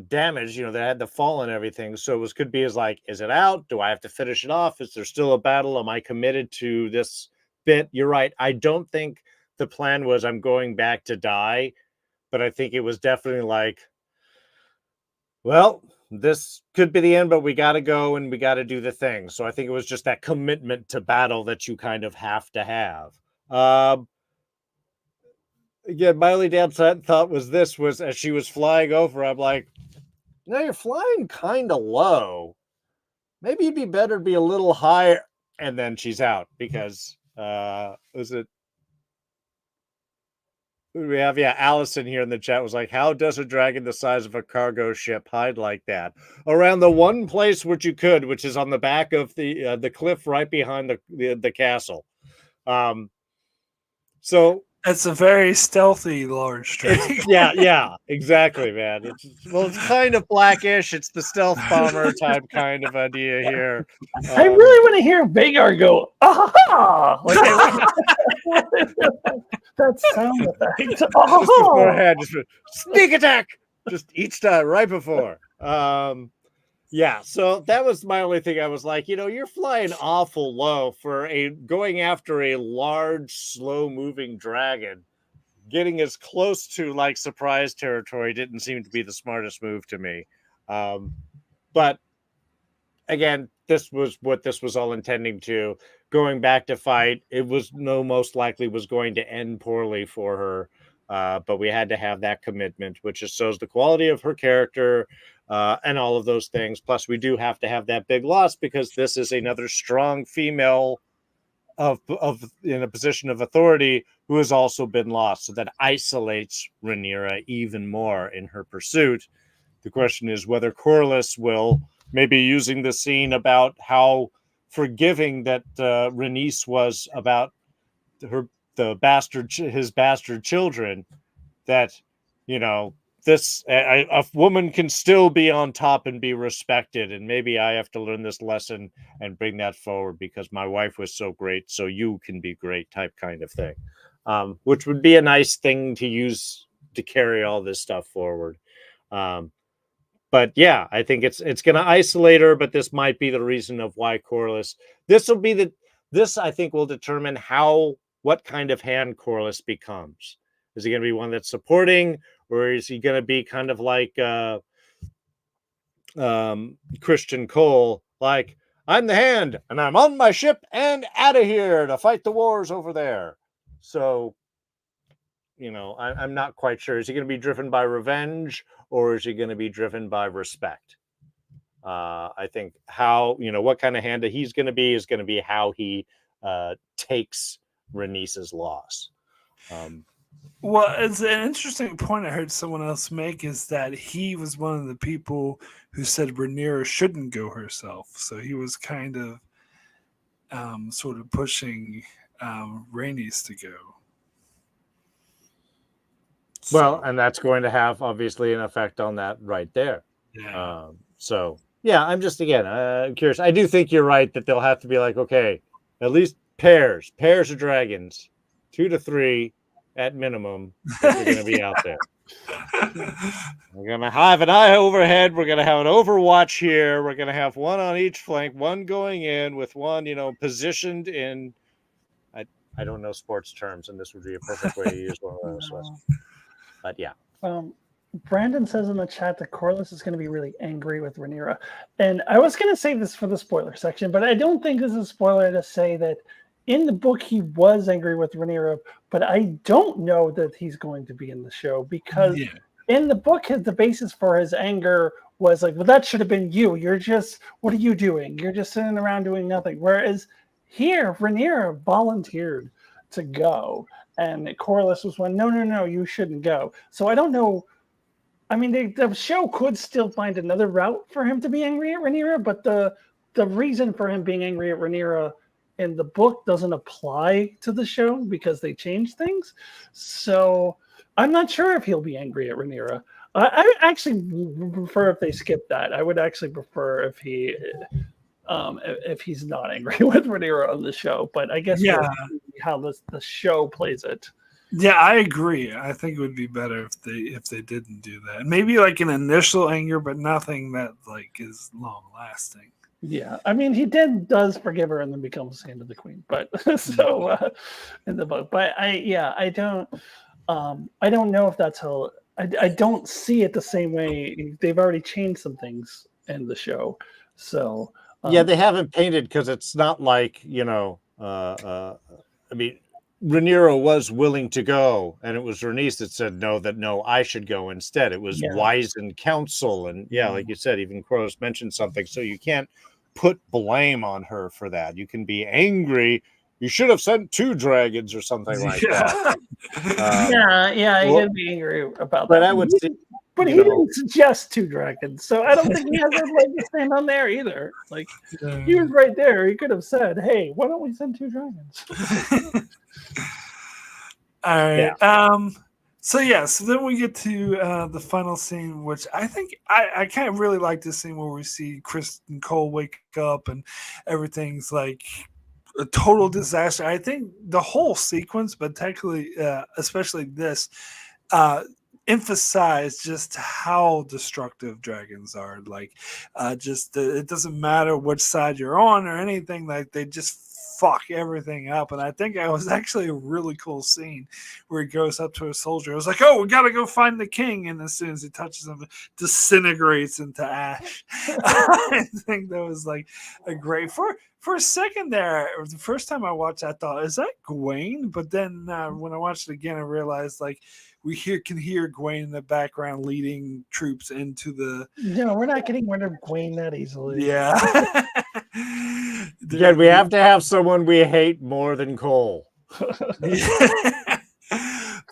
damaged. They had the fall and everything. So it could be as like, is it out? Do I have to finish it off? Is there still a battle? Am I committed to this bit? You're right. I don't think the plan was I'm going back to die. But I think it was definitely like, well, this could be the end, but we got to go and we got to do the thing. So I think it was just that commitment to battle that you kind of have to have. Again, my only downside thought was as she was flying over, I'm like, you're flying kind of low. Maybe it'd be better to be a little higher. And then she's out because we have Allison here in the chat was like, how does a dragon the size of a cargo ship hide like that around the one place which you could, which is on the back of the cliff right behind the castle? So it's a very stealthy large dragon. Yeah, exactly, man. It's kind of Blackish. It's the stealth bomber type kind of idea here. I really want to hear Vagar go, aha! Like that sound effect. Just beforehand, just sneak attack. Just each time, right before. Yeah, so that was my only thing. I was like, you're flying awful low for going after a large, slow-moving dragon. Getting as close to like surprise territory didn't seem to be the smartest move to me. But again, this was what this was all intending to. Going back to fight, it was most likely was going to end poorly for her. But we had to have that commitment, which just shows the quality of her character and all of those things. Plus, we do have to have that big loss because this is another strong female of in a position of authority who has also been lost. So that isolates Rhaenyra even more in her pursuit. The question is whether Corlys will maybe using the scene about how forgiving that Rhaenys was about his bastard children, that a woman can still be on top and be respected, and maybe I have to learn this lesson and bring that forward because my wife was so great, so you can be great type kind of thing, which would be a nice thing to use to carry all this stuff forward. But yeah, I think it's going to isolate her, but this might be the reason of why Corlys. This I think will determine what kind of hand Corlys becomes. Is he going to be one that's supporting, or is he going to be kind of like Christian Cole, like, I'm the hand and I'm on my ship and out of here to fight the wars over there? So, I'm not quite sure. Is he going to be driven by revenge, or is he going to be driven by respect? I think what kind of hand he's going to be is going to be how he takes Rhaenys's loss. Well, it's an interesting point I heard someone else make, is that he was one of the people who said Rhaenyra shouldn't go herself. So he was kind of sort of pushing Rhaenys to go. Well, and that's going to have obviously an effect on that right there. Yeah. I'm just again curious. I do think you're right that they'll have to be like, okay, at least pairs of dragons, 2 to 3 at minimum, if they're going to be out there. We're going to have an eye overhead. We're going to have an overwatch here. We're going to have one on each flank, one going in with one, positioned in. I don't know sports terms, and this would be a perfect way to use one of those. But yeah. Brandon says in the chat that Corlys is going to be really angry with Rhaenyra. And I was going to say this for the spoiler section, but I don't think this is a spoiler to say that in the book he was angry with Rhaenyra, but I don't know that he's going to be in the show, because in the book the basis for his anger was like, well, that should have been you. You're just, what are you doing? You're just sitting around doing nothing. Whereas here, Rhaenyra volunteered to go. And Corlys was one, no, you shouldn't go. So I don't know. I mean, the show could still find another route for him to be angry at Rhaenyra, but the reason for him being angry at Rhaenyra in the book doesn't apply to the show because they changed things. So I'm not sure if he'll be angry at Rhaenyra. I actually prefer if they skip that. I would actually prefer if he's not angry with Rhaenyra on the show. But I guess we'll see how the show plays it. Yeah, I agree. I think it would be better if they didn't do that. Maybe like an initial anger, but nothing that like is long lasting. Yeah, I mean, he does forgive her and then becomes Hand of the Queen. But in the book, but I don't know if that's how. I don't see it the same way. They've already changed some things in the show, so they haven't painted, because it's not like I mean, Rhaenyra was willing to go, and it was Rhaenys that said no, I should go instead. It was wise in counsel, and like you said, even Kronos mentioned something, so you can't put blame on her for that. You can be angry. You should have sent 2 dragons or something like that. You can be angry about but that. I would say, but he didn't suggest 2 dragons, so I don't think he has a leg to stand on there either. Like, he was right there. He could have said, "Hey, why don't we send 2 dragons?" All right. So then we get to the final scene, which I think I kind of really like this scene where we see Chris and Cole wake up and everything's like a total disaster. I think the whole sequence, but technically, especially this, emphasize just how destructive dragons are. Like, it doesn't matter which side you're on or anything. Like, they just fuck everything up. And I think it was actually a really cool scene where he goes up to a soldier. It was like, oh, we gotta go find the king. And as soon as he touches him, it disintegrates into ash. I think that was like a great for a second there. The first time I watched, I thought, is that Gawain? But then when I watched it again, I realized like we can hear Gawain in the background leading troops into the. No, we're not getting rid of Gawain that easily. Yeah. Again, we have to have someone we hate more than Cole.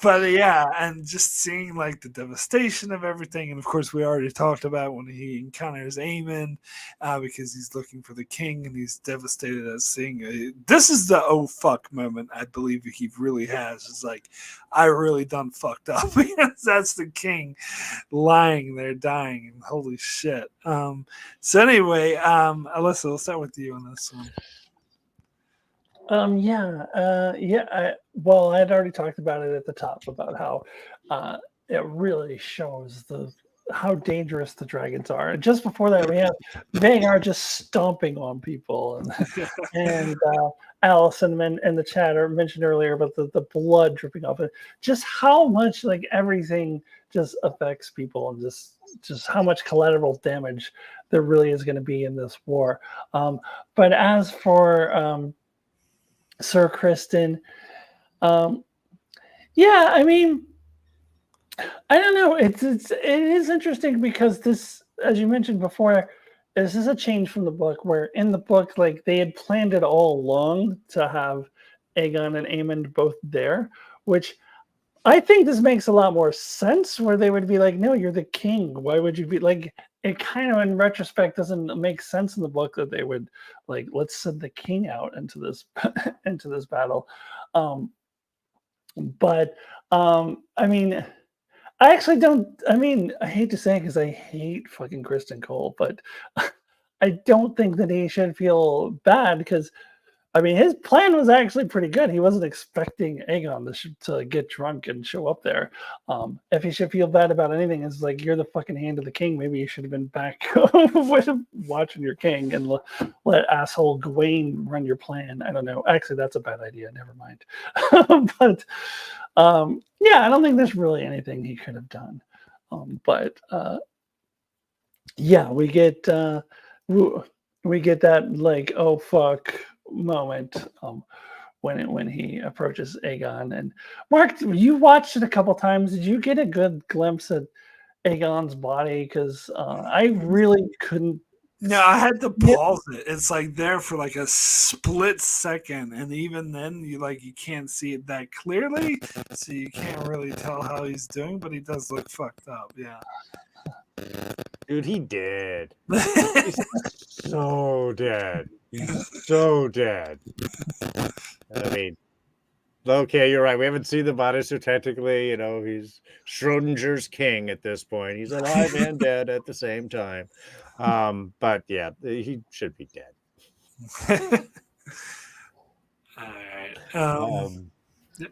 But and just seeing like the devastation of everything, and of course we already talked about when he encounters Aemon, because he's looking for the king and he's devastated at seeing this is the oh fuck moment I believe he really has. It's like, I really done fucked up, because that's the king lying there dying, and holy shit. So anyway, Alyssa, we'll start with you on this one. Well, I had already talked about it at the top about how it really shows the how dangerous the dragons are. And just before that, we have Vagar just stomping on people, and Allison in the chat or mentioned earlier about the blood dripping off it. Just how much like everything just affects people, and just how much collateral damage there really is going to be in this war. But as for Sir Kristen, um, yeah, I mean, I don't know. It is interesting because this, as you mentioned before, this is a change from the book. Where in the book, like they had planned it all along to have Aegon and Aemond both there, which I think this makes a lot more sense. Where they would be like, "No, you're the king. Why would you be like?" It kind of, in retrospect, doesn't make sense in the book that they would like, let's send the king out into this into this battle. Um, but I mean. I actually don't. I mean, I hate to say it because I hate fucking Kristen Cole, but I don't think that he should feel bad because, I mean, his plan was actually pretty good. He wasn't expecting Aegon to get drunk and show up there. If he should feel bad about anything, it's like you're the fucking hand of the king. Maybe you should have been back with watching your king and let asshole Gawain run your plan. I don't know. Actually, that's a bad idea. Never mind. But yeah, I don't think there's really anything he could have done. But yeah, we get that like oh fuck moment when he approaches Aegon. And Mark, you watched it a couple times. Did you get a good glimpse at Aegon's body? Because I really couldn't. No, I had to pause it. It's like there for like a split second, and even then, you can't see it that clearly, so you can't really tell how he's doing. But he does look fucked up. Yeah, Dude, he did. He's so dead. He's so dead. I mean, okay, you're right. We haven't seen the body, so technically, he's Schrodinger's king at this point. He's alive and dead at the same time. But yeah, he should be dead. all right.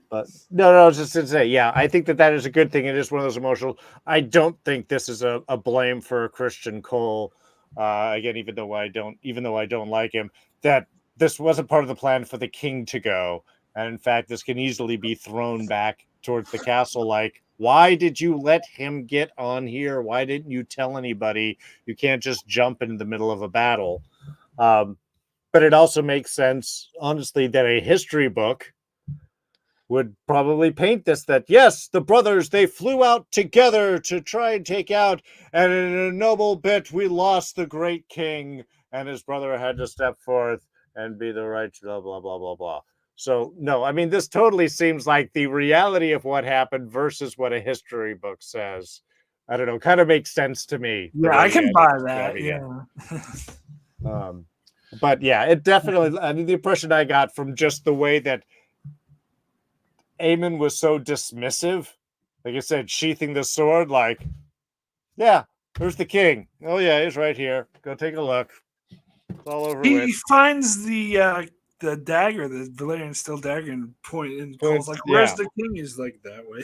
But no, I was just to say, yeah, I think that is a good thing. It is one of those emotional. I don't think this is a blame for Christian Cole. Again, even though I don't like him, that this wasn't part of the plan for the king to go. And in fact, this can easily be thrown back towards the castle. Like, why did you let him get on here? Why didn't you tell anybody? You can't just jump into the middle of a battle. But it also makes sense, honestly, that a history book would probably paint this that, yes, the brothers, they flew out together to try and take out, and in a noble bit, we lost the great king, and his brother had to step forth and be the right, blah, blah, blah, blah, blah. So, no, I mean, this totally seems like the reality of what happened versus what a history book says. I don't know, kind of makes sense to me. Yeah, I can buy that. Yeah. But yeah, it definitely, I mean, the impression I got from just the way that Aemon was so dismissive, like I said, sheathing the sword, like, yeah, where's the king? Oh yeah, he's right here. Go take a look. It's all over He with. finds the dagger, the Valerian steel dagger, and calls like, "Where's the king?" He's like that way.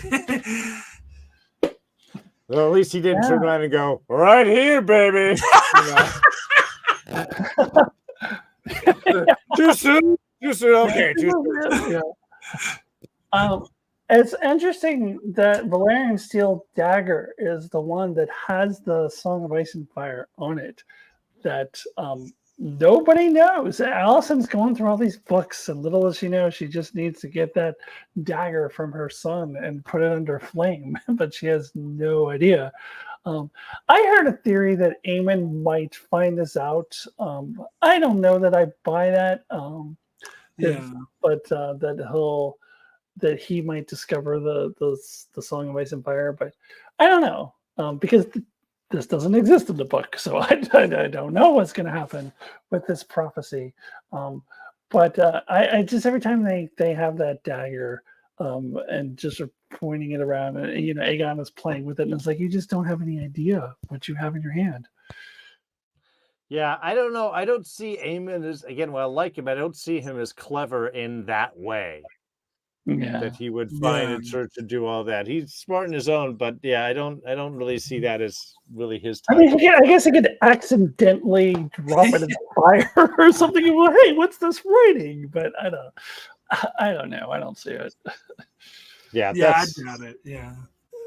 Well, at least he didn't turn around and go, "Right here, baby." Too soon. Okay, too soon. Yeah. It's interesting that Valerian Steel Dagger is the one that has the Song of Ice and Fire on it that nobody knows. Allison's going through all these books, and little as she knows, she just needs to get that dagger from her son and put it under flame, but she has no idea. I heard a theory that Aemon might find this out. I don't know that I buy that. But that he might discover the Song of Ice and Fire, but I don't know because this doesn't exist in the book, so I don't know what's going to happen with this prophecy. But I just every time they have that dagger and just are pointing it around, and Aegon is playing with it, and it's like you just don't have any idea what you have in your hand. Yeah, I don't know. I don't see Aemon as, again, while I like him, I don't see him as clever in that way. Yeah. that he would find Yeah. and search and do all that. He's smart in his own, but yeah, I don't really see that as really his I type. mean, I guess he could accidentally drop it in fire or something. Well, hey, what's this writing? But I don't know. I don't see it. Yeah, Yeah, I that's doubt it. Yeah.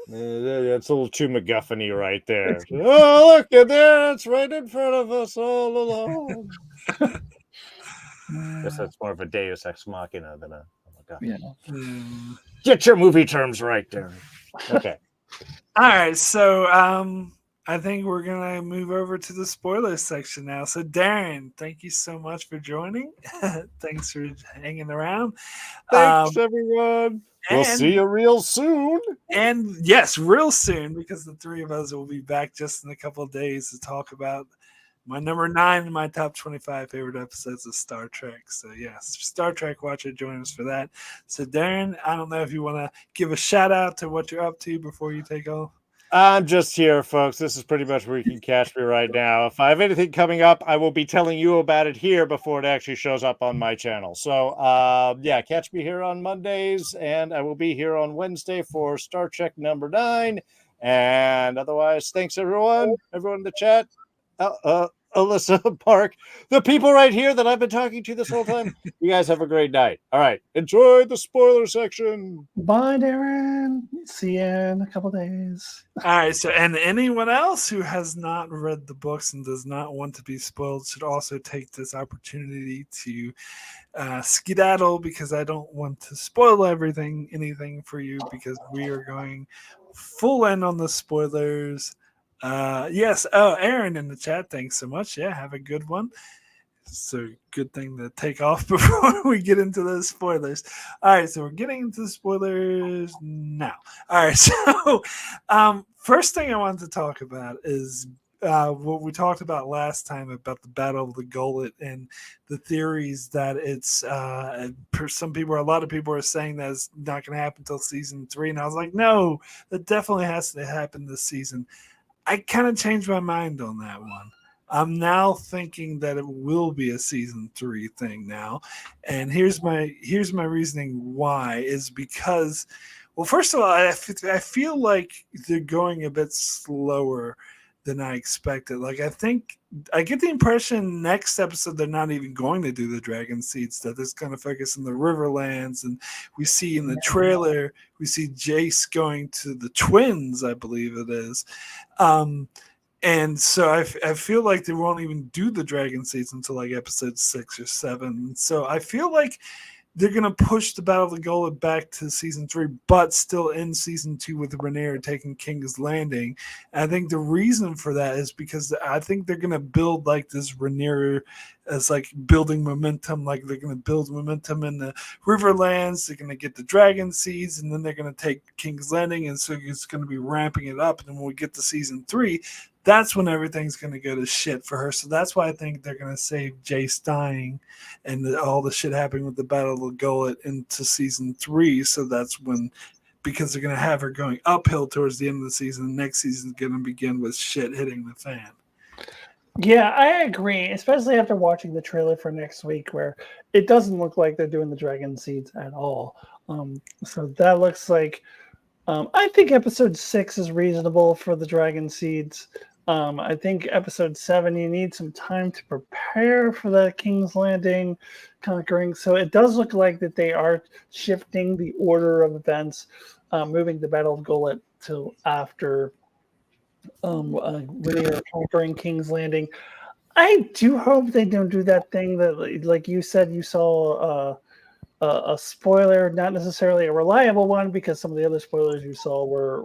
that's a little too MacGuffin-y right there. Oh, look at there! It's right in front of us all along. Guess that's more of a Deus Ex Machina than a MacGuffin. Yeah. Yeah. Get your movie terms right, Darrin. Okay. All right, so I think we're gonna move over to the spoilers section now. So Darren, thank you so much for joining. Thanks for hanging around. Thanks, everyone. We'll see And you real soon. and yes, real soon, because the three of us will be back just in a couple of days to talk about my number 9 in my top 25 favorite episodes of Star Trek. So yes, Star Trek watcher, join us for that. So Darren, I don't know if you want to give a shout out to what you're up to before you take off. I'm just here, folks. This is pretty much where you can catch me right now. If I have anything coming up, I will be telling you about it here before it actually shows up on my channel. So, yeah, catch me here on Mondays, and I will be here on Wednesday for Star Trek number 9. And otherwise, thanks, everyone. Everyone in the chat. Alyssa, Park, the people right here that I've been talking to this whole time. You guys have a great night. All right. Enjoy the spoiler section. Bye, Darren. See you in a couple days. All right. So, and anyone else who has not read the books and does not want to be spoiled should also take this opportunity to skedaddle, because I don't want to spoil anything for you, because we are going full in on the spoilers. Yes. Oh, Aaron in the chat. Thanks so much. Yeah. Have a good one. So good thing to take off before we get into those spoilers. All right, so we're getting into the spoilers now. All right, so first thing I wanted to talk about is what we talked about last time about the Battle of the Gullet and the theories that it's a lot of people are saying that it's not going to happen until season 3, and I was like, no, that definitely has to happen this season. I kind of changed my mind on that one. I'm now thinking that it will be a season 3 thing now, and here's my reasoning why is because, well, first of all, I feel like they're going a bit slower than I expected. Like, I get the impression next episode they're not even going to do the Dragon Seeds, that it's going to focus on the Riverlands, and we see in the trailer we see Jace going to the Twins, I believe it is. And so I feel like they won't even do the Dragon Seeds until like episode 6 or 7. So I feel like they're going to push the Battle of the Gullet back to season 3, but still in season 2 with Rhaenyra taking King's Landing. And I think the reason for that is because I think they're going to build like this Rhaenyra as like building momentum. Like they're going to build momentum in the Riverlands. They're going to get the Dragon Seeds, and then they're going to take King's Landing. And so it's going to be ramping it up. And then when we get to season 3, that's when everything's going to go to shit for her. So that's why I think they're going to save Jace dying and all the shit happening with the Battle of the Gullet into season 3. So that's when, because they're going to have her going uphill towards the end of the season. The next season is going to begin with shit hitting the fan. Yeah, I agree, especially after watching the trailer for next week, where it doesn't look like they're doing the Dragon Seeds at all. So that looks like, I think episode 6 is reasonable for the Dragon Seeds. I think episode 7, you need some time to prepare for the King's Landing conquering. So it does look like that they are shifting the order of events, moving the Battle of Gullet to after Rhaenyra conquering King's Landing. I do hope they don't do that thing that, like you said, you saw a spoiler, not necessarily a reliable one, because some of the other spoilers you saw were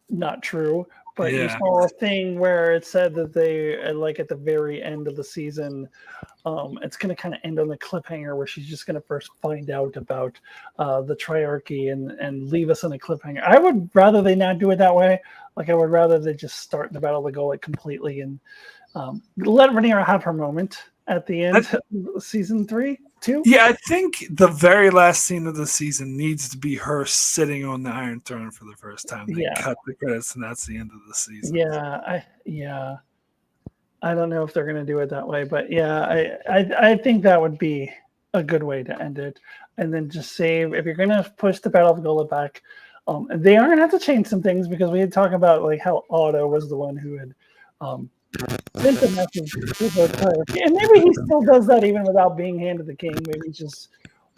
not true. But you saw a thing where it said that they, like at the very end of the season, it's going to kind of end on the cliffhanger where she's just going to first find out about the Triarchy and leave us on a cliffhanger. I would rather they not do it that way. Like, I would rather they just start the Battle of the Gullet completely and let Rhaenyra have her moment at the end of season 3. 2? Yeah, I think the very last scene of the season needs to be her sitting on the Iron Throne for the first time. They cut the credits, and that's the end of the season. I don't know if they're going to do it that way, but yeah, I think that would be a good way to end it. And then just save, if you're going to push the Battle of Gola back, they are going to have to change some things, because we had talked about like how Otto was the one who had sent the message to the cleric. And maybe he still does that even without being Hand of the King. Maybe he's just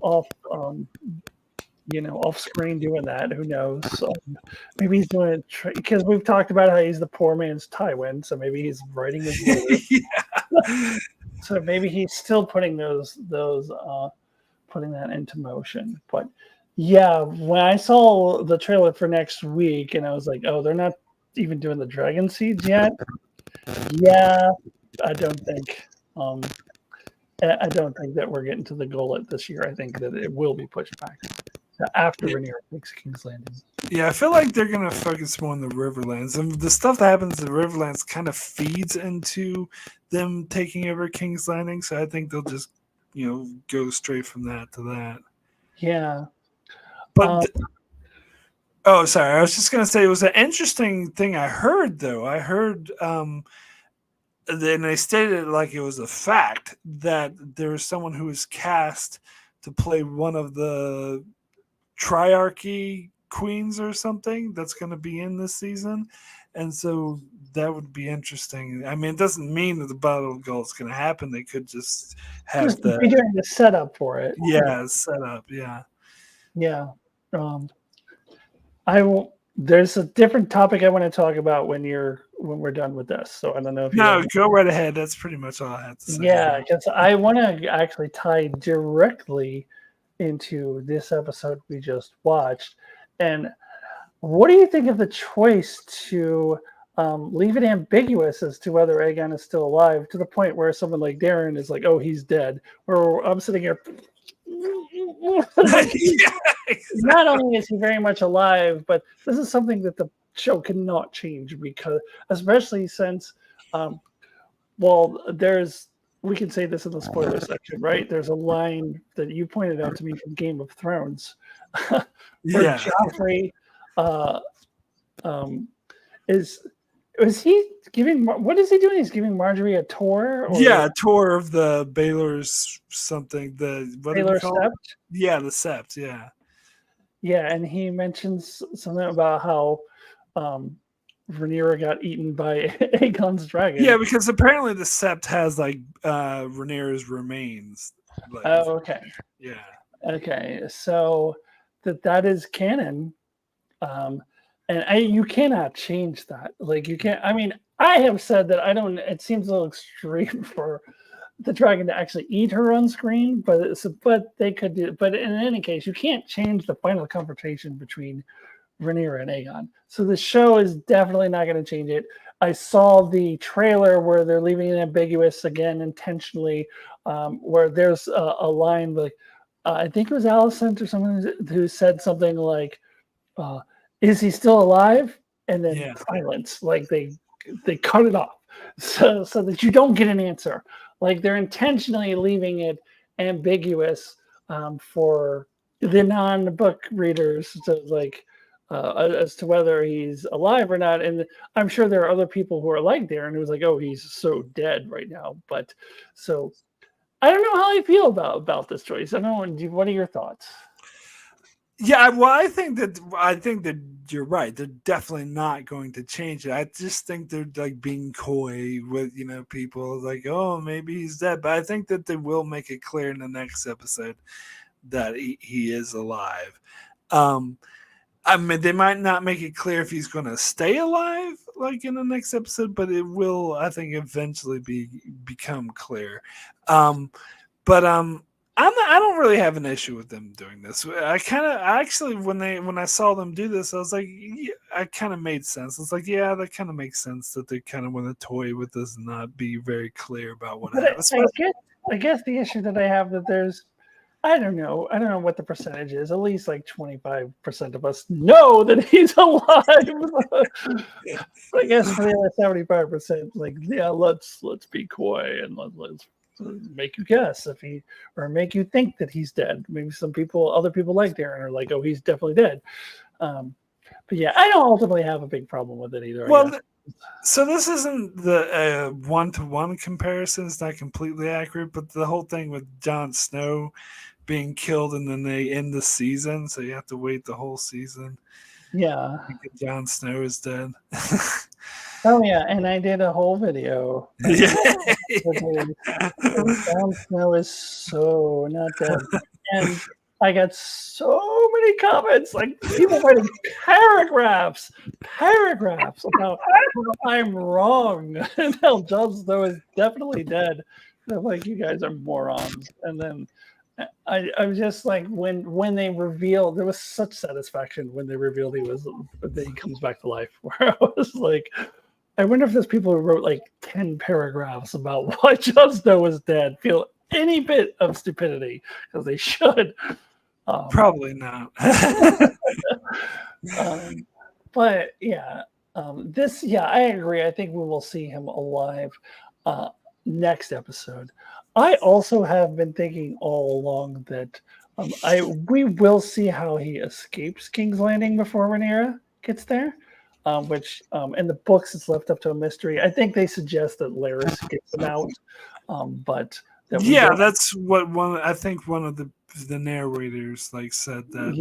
off, off screen doing that. Who knows? Maybe he's doing it because we've talked about how he's the poor man's Tywin. So maybe he's writing his letter. Yeah. So maybe he's still putting putting that into motion. But yeah, when I saw the trailer for next week, and I was like, oh, they're not even doing the Dragon Seeds yet. Yeah, I don't think. I don't think that we're getting to the Gullet this year. I think that it will be pushed back after Rhaenyra takes King's Landing. Yeah, I feel like they're gonna focus more on the Riverlands, and the stuff that happens in the Riverlands kind of feeds into them taking over King's Landing. So I think they'll just, go straight from that to that. Yeah, but. Oh, sorry. I was just gonna say it was an interesting thing I heard, though. I heard, and they stated it like it was a fact that there was someone who was cast to play one of the Triarchy queens or something that's going to be in this season, and so that would be interesting. I mean, it doesn't mean that the Battle of Gold is going to happen. They could just have be doing the setup for it. Yeah, setup. Yeah. Yeah. There's a different topic I want to talk about when we're done with this. So I don't know if go right ahead. That's pretty much all I have to say. Yeah, because I want to actually tie directly into this episode we just watched. And what do you think of the choice to leave it ambiguous as to whether Aegon is still alive, to the point where someone like Darrin is like, oh, he's dead, or I'm sitting here not only is he very much alive, but this is something that the show cannot change, because especially since we can say this in the spoiler section, right? There's a line that you pointed out to me from Game of Thrones where Joffrey is he giving, what is he doing? He's giving Marjorie a tour? A tour of the Baylor's something. The Baylor Sept? Yeah, the Sept, yeah. Yeah, and he mentions something about how Rhaenyra got eaten by Aegon's dragon. Yeah, because apparently the Sept has like Rhaenyra's remains. Like, oh, okay. Yeah. Okay, so that is canon. And you cannot change that. Like, you can't. I mean, I have said that I don't. It seems a little extreme for the dragon to actually eat her on screen, but they could do. But in any case, you can't change the final confrontation between Rhaenyra and Aegon. So the show is definitely not going to change it. I saw the trailer where they're leaving it ambiguous again intentionally, where there's a line like I think it was Alicent or someone who said something like. Is he still alive? And then silence, like they cut it off, so that you don't get an answer. Like they're intentionally leaving it ambiguous for the non-book readers to as to whether he's alive or not. And I'm sure there are other people who are like Darrin who's like, oh, he's so dead right now. But so I don't know how I feel about this choice. I don't know. What are your thoughts? Yeah, well, I think that you're right. They're definitely not going to change it. I just think they're like being coy with people like, oh, maybe he's dead. But I think that they will make it clear in the next episode that he is alive. I mean, they might not make it clear if he's going to stay alive like in the next episode, but it will, I think, eventually become clear. I don't really have an issue with them doing this. When I saw them do this, I was like, yeah, I kind of made sense. It's like, yeah, that kind of makes sense that they kind of want to toy with this and not be very clear about what happens. I guess the issue that I have that there's, I don't know what the percentage is. At least like 25% of us know that he's alive. I guess for the other 75%, like, yeah, let's be coy and let's make you guess or make you think that he's dead. Maybe other people like Darrin are like, oh, he's definitely dead. But yeah, I don't ultimately have a big problem with it either. Well, So this isn't the one-to-one comparison. It's not completely accurate, but the whole thing with Jon Snow being killed and then they end the season, so you have to wait the whole season. Yeah. Jon Snow is dead. Oh yeah, and I did a whole video. Yeah. Jon Snow is so not dead, and I got so many comments, like people writing paragraphs about how I'm wrong and how Jon Snow is definitely dead. And I'm like, you guys are morons. And then I was just like, when they revealed, there was such satisfaction when they revealed that he comes back to life. Where I was like, I wonder if there's people who wrote like 10 paragraphs about why Jon Snow was dead feel any bit of stupidity, because they should. Probably not. But yeah, I agree. I think we will see him alive next episode. I also have been thinking all along that we will see how he escapes King's Landing before Rhaenyra gets there. Which in the books it's left up to a mystery. I think they suggest that Larys gets him out, but that's what one of the narrators like said that.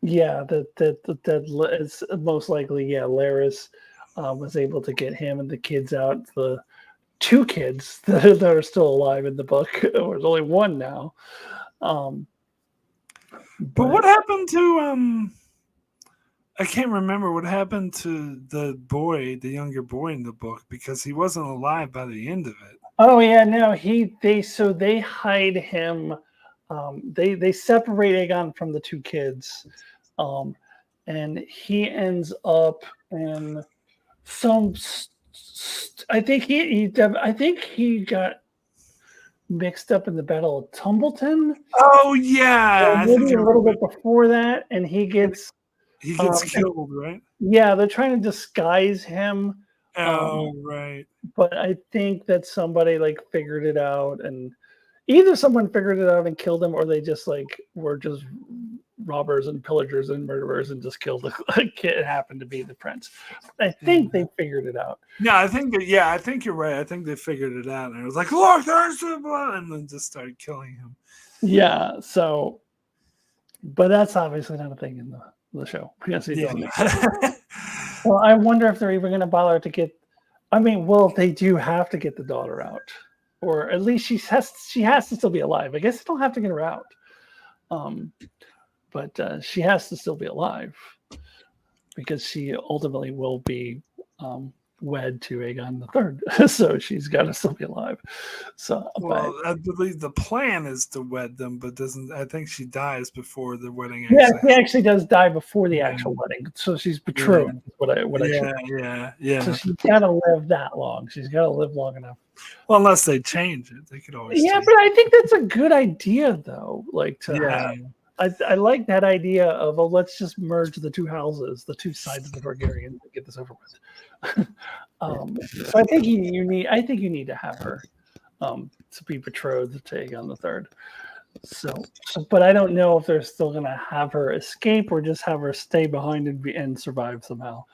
That is most likely Larys was able to get him and the kids out. The 2 kids that are still alive in the book. There's only 1 now. But what happened to I can't remember what happened to the younger boy in the book, because he wasn't alive by the end of it. Oh yeah, no, they hide him. They separate Aegon from the 2 kids, and he ends up in some. I think he got mixed up in the Battle of Tumbleton. Oh yeah, maybe a little bit before that, and he gets killed, right? Yeah, they're trying to disguise him. Oh, right. But I think that somebody like figured it out, and either someone figured it out and killed him, or they just like were just robbers and pillagers and murderers and just killed a kid. It happened to be the prince. I think they figured it out. Yeah, I think you're right. I think they figured it out, and it was like, look, there's the blood, and then just started killing him. Yeah. So, but that's obviously not a thing in the show. Yes, well, I wonder if they're even going to bother to get. I mean, well, they do have to get the daughter out, or at least she has to still be alive. I guess they don't have to get her out, but she has to still be alive because she ultimately will be wed to Aegon III, so she's got to still be alive. So, well, I believe the plan is to wed them, but I think she dies before the wedding. She actually does die before the actual wedding, so she's betrothed. Yeah. So she's got to live that long. She's got to live long enough. Well, unless they change it, they could always. Yeah, but I think that's a good idea, though. Like I like that idea of let's just merge the 2 houses, the 2 sides of the Targaryen, and get this over with. So I think you need to have her to be betrothed to Aegon III. So, but I don't know if they're still going to have her escape or just have her stay behind and survive somehow.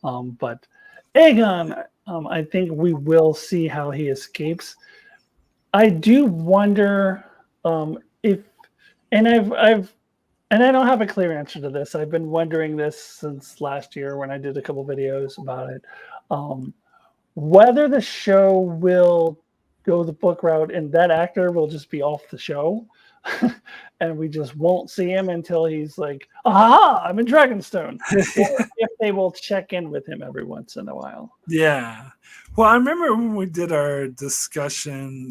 But Aegon, I think we will see how he escapes. I do wonder if, and I don't have a clear answer to this. I've been wondering this since last year when I did a couple videos about it. Whether the show will go the book route and that actor will just be off the show and we just won't see him until he's like, aha, I'm in Dragonstone. If they will check in with him every once in a while. Yeah. Well, I remember when we did our discussion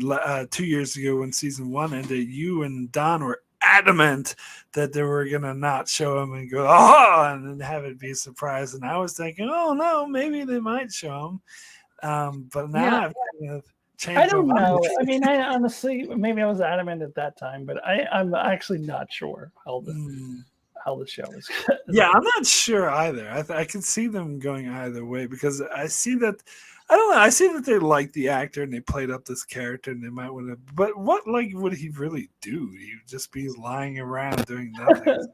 2 years ago when season 1 ended, you and Don were adamant that they were going to not show him and go, oh, and then have it be a surprise. And I was thinking, oh, no, maybe they might show him. But now I've kind of changed. I don't know. I mean, I honestly, maybe I was adamant at that time, but I'm actually not sure how the show is. Yeah, I'm not sure either. I can see them going either way because I see that. I don't know. I see that they like the actor and they played up this character and they might want to. But what would he really do? He'd just be lying around doing nothing.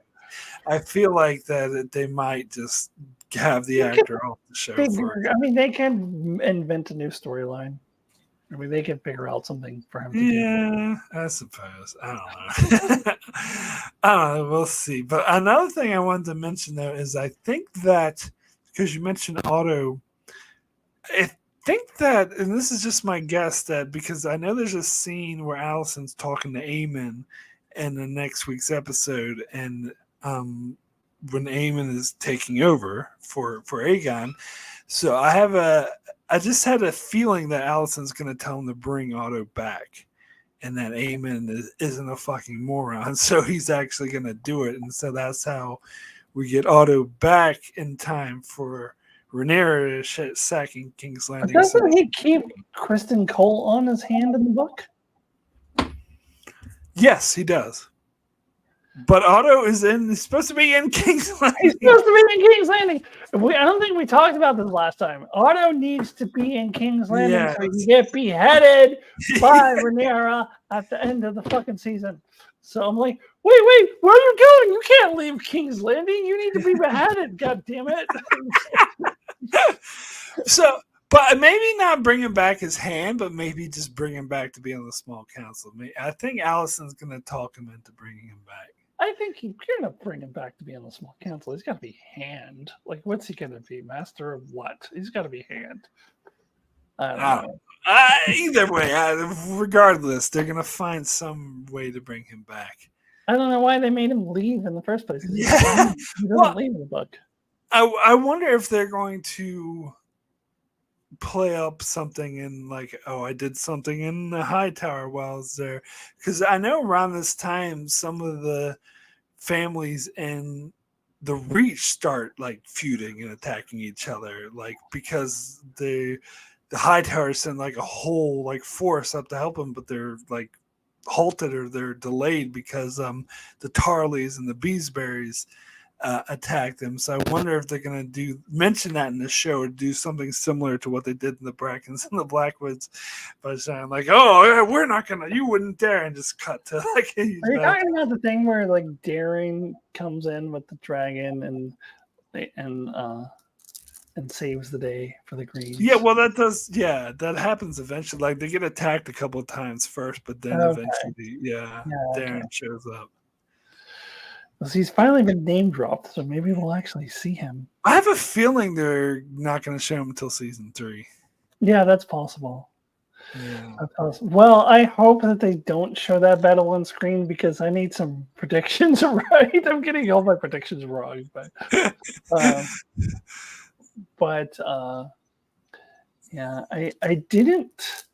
I feel like that they might just have the actor off the show for. I mean, they can invent a new storyline. I mean, they can figure out something for him to do. Yeah, I suppose. I don't know. I don't know. We'll see. But another thing I wanted to mention though is I think that because you mentioned Otto, I think that, and this is just my guess, that because I know there's a scene where Allison's talking to Eamon in the next week's episode, and when Eamon is taking over for Aegon, so I just had a feeling that Allison's going to tell him to bring Otto back, and that Eamon isn't a fucking moron, so he's actually going to do it, and so that's how we get Otto back in time for Rhaenyra sacking King's Landing. Doesn't he keep Kristen Cole on his hand in the book? Yes, he does. But Otto is he's supposed to be in King's Landing. He's supposed to be in King's Landing. I don't think we talked about this last time. Otto needs to be in King's Landing so he can get beheaded by Rhaenyra at the end of the fucking season. So I'm like, wait, where are you going? You can't leave King's Landing. You need to be beheaded. God damn it. So, but maybe not bring him back his hand, but maybe just bring him back to be on the small council. I think Allison's going to talk him into bringing him back. I think you're going to bring him back to be on the small council. He's got to be hand. Like, what's he going to be? Master of what? He's got to be hand. I don't know. Either way, regardless, they're going to find some way to bring him back. I don't know why they made him leave in the first place. Yeah. He doesn't leave in the book. I wonder if they're going to play up something in like, oh, I did something in the high tower while I was there. Because I know around this time, some of the families in the Reach start like feuding and attacking each other, like because the high tower send like a whole like force up to help them, but they're like halted or they're delayed because the Tarleys and the Beesberries attack them. So I wonder if they're going to mention that in the show or do something similar to what they did in the Brackens and the Blackwoods by saying like, oh, we're not going to, you wouldn't dare, and just cut to like. Are you talking about the thing where like Darrin comes in with the dragon and saves the day for the Greens? Yeah, well, that happens eventually. Like they get attacked a couple of times first, but then eventually, Darrin shows up. Well, he's finally been name dropped, so maybe we'll actually see him. I have a feeling they're not going to show him until season 3. Yeah, that's possible. Yeah. That's possible. Well, I hope that they don't show that battle on screen because I need some predictions right. I'm getting all my predictions wrong, but yeah, I didn't.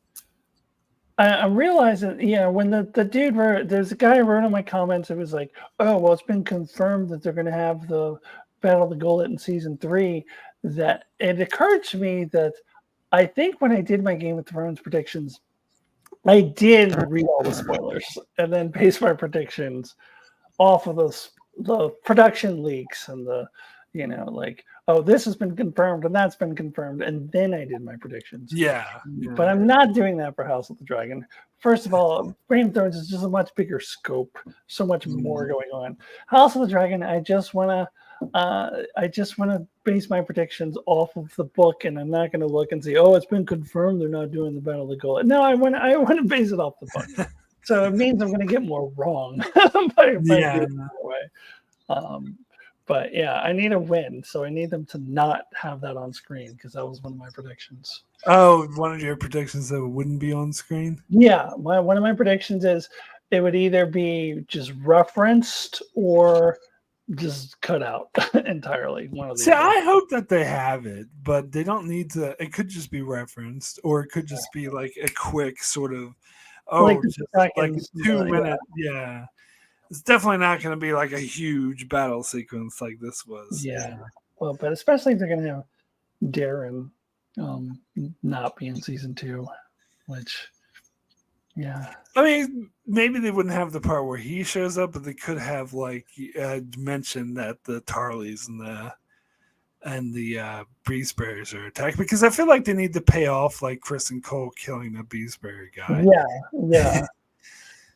I'm realizing, when the dude wrote, there's a guy who wrote in my comments, it was like, oh, well, it's been confirmed that they're going to have the Battle of the Gullet in season 3. That it occurred to me that I think when I did my Game of Thrones predictions, I did read all the spoilers and then base my predictions off of the production leaks and the, like, oh, this has been confirmed and that's been confirmed, and then I did my predictions. Yeah. But I'm not doing that for House of the Dragon. First of all, Game of Thrones is just a much bigger scope, so much more going on. House of the Dragon, I just want to base my predictions off of the book, and I'm not going to look and say, oh, it's been confirmed they're not doing the Battle of the Gullet. No, I want to base it off the book. So it means I'm going to get more wrong by doing it that way. But yeah, I need a win, so I need them to not have that on screen because that was one of my predictions. Oh, one of your predictions that it wouldn't be on screen? Yeah, one of my predictions is it would either be just referenced or just cut out entirely. One of these. See, I hope that they have it, but they don't need to. It could just be referenced, or it could just be like a quick sort of, like just like a 2-minute, yeah. It's definitely not going to be like a huge battle sequence like this was. Yeah. Well, but especially if they're going to have Darrin not be in season 2, which, yeah. I mean, maybe they wouldn't have the part where he shows up, but they could have like mentioned that the Tarleys and the Beesberries are attacked, because I feel like they need to pay off like Kristen Cole killing the Beesberry guy. Yeah.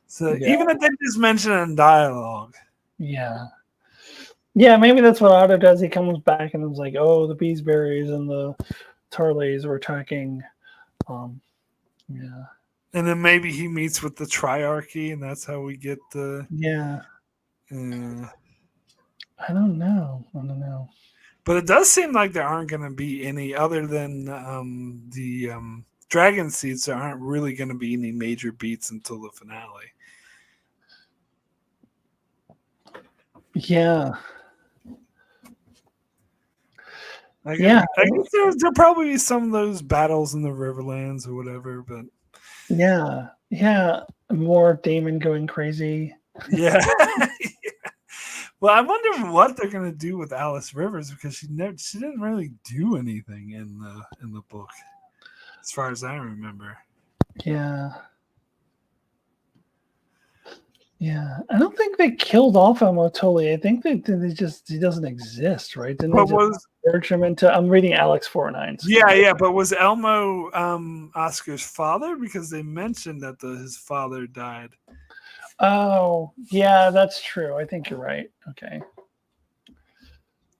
So even if they just mention it in dialogue. Yeah. Yeah, maybe that's what Otto does. He comes back and is like, "Oh, the beesberries and the Tarleys were attacking." Yeah, And then maybe he meets with the Triarchy, and that's how we get the. yeah. Uh, I don't know. I don't know. but it does seem like there aren't going to be any other than the Dragon Seeds. There aren't really going to be any major beats until the finale. Yeah, I yeah, guess there'll probably be some of those battles in the Riverlands or whatever, but yeah, yeah. More Damon going crazy. yeah. Well, I wonder what they're gonna do with Alice Rivers because she didn't really do anything in the book, as far as I remember. Yeah, yeah. I don't think they killed off Elmo totally. I think they just he doesn't exist, right? Didn't they But just was merge him into? I'm reading Alex 49. yeah, but was Elmo Oscar's father? Because they mentioned that his father died. Oh, yeah, that's true. I think you're right. Okay.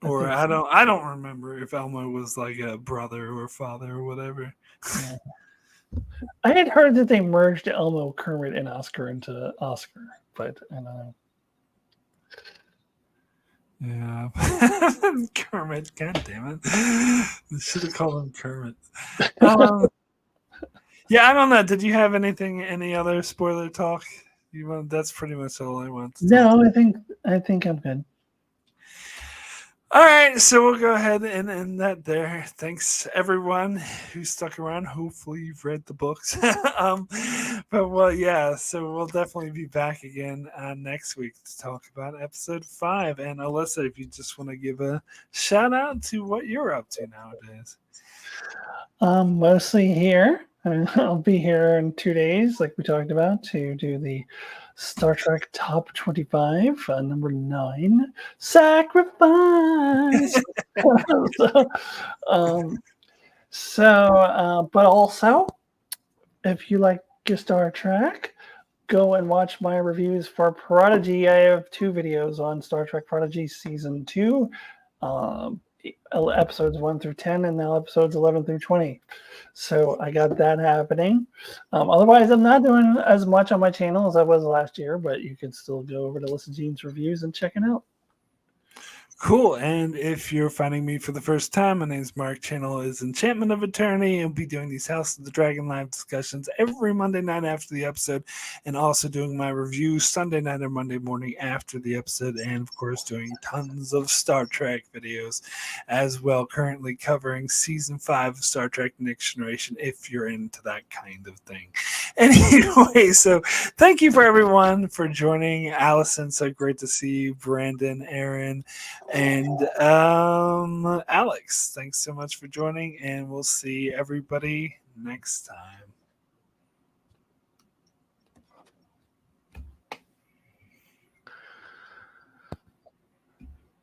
Or think I don't remember if Elmo was like a brother or father or whatever. Yeah. I had heard that they merged Elmo, Kermit, and Oscar into Oscar, but I don't know. Yeah. Kermit, god damn it. I should have called him Kermit. Yeah, I don't know. Did you have any other spoiler talk? That's pretty much all I want to talk. No, I think I'm good. All right, so we'll go ahead and end that there. Thanks everyone who stuck around. Hopefully you've read the books. But well, yeah. So we'll definitely be back again next week to talk about episode 5. And Alyssa, if you just want to give a shout out to what you're up to nowadays. Mostly here. I'll be here in 2 days, like we talked about, to do the Star Trek Top 25, number 9, Sacrifice. so, but also, if you like Star Trek, go and watch my reviews for Prodigy. I have 2 videos on Star Trek Prodigy Season 2. Episodes 1 through 10, and now episodes 11 through 20. So I got that happening. Otherwise, I'm not doing as much on my channel as I was last year, but you can still go over to Listen Gene's reviews and check it out. Cool. And if you're finding me for the first time, my name is Mark. Channel is Enchantment of Eternity. I'll be doing these House of the Dragon live discussions every Monday night after the episode, and also doing my reviews Sunday night or Monday morning after the episode, and of course doing tons of Star Trek videos as well. Currently covering season 5 of Star Trek: Next Generation, if you're into that kind of thing. Anyway, so thank you for everyone for joining. Allison, so great to see you. Brandon, Aaron, and Alex, thanks so much for joining, and we'll see everybody next time.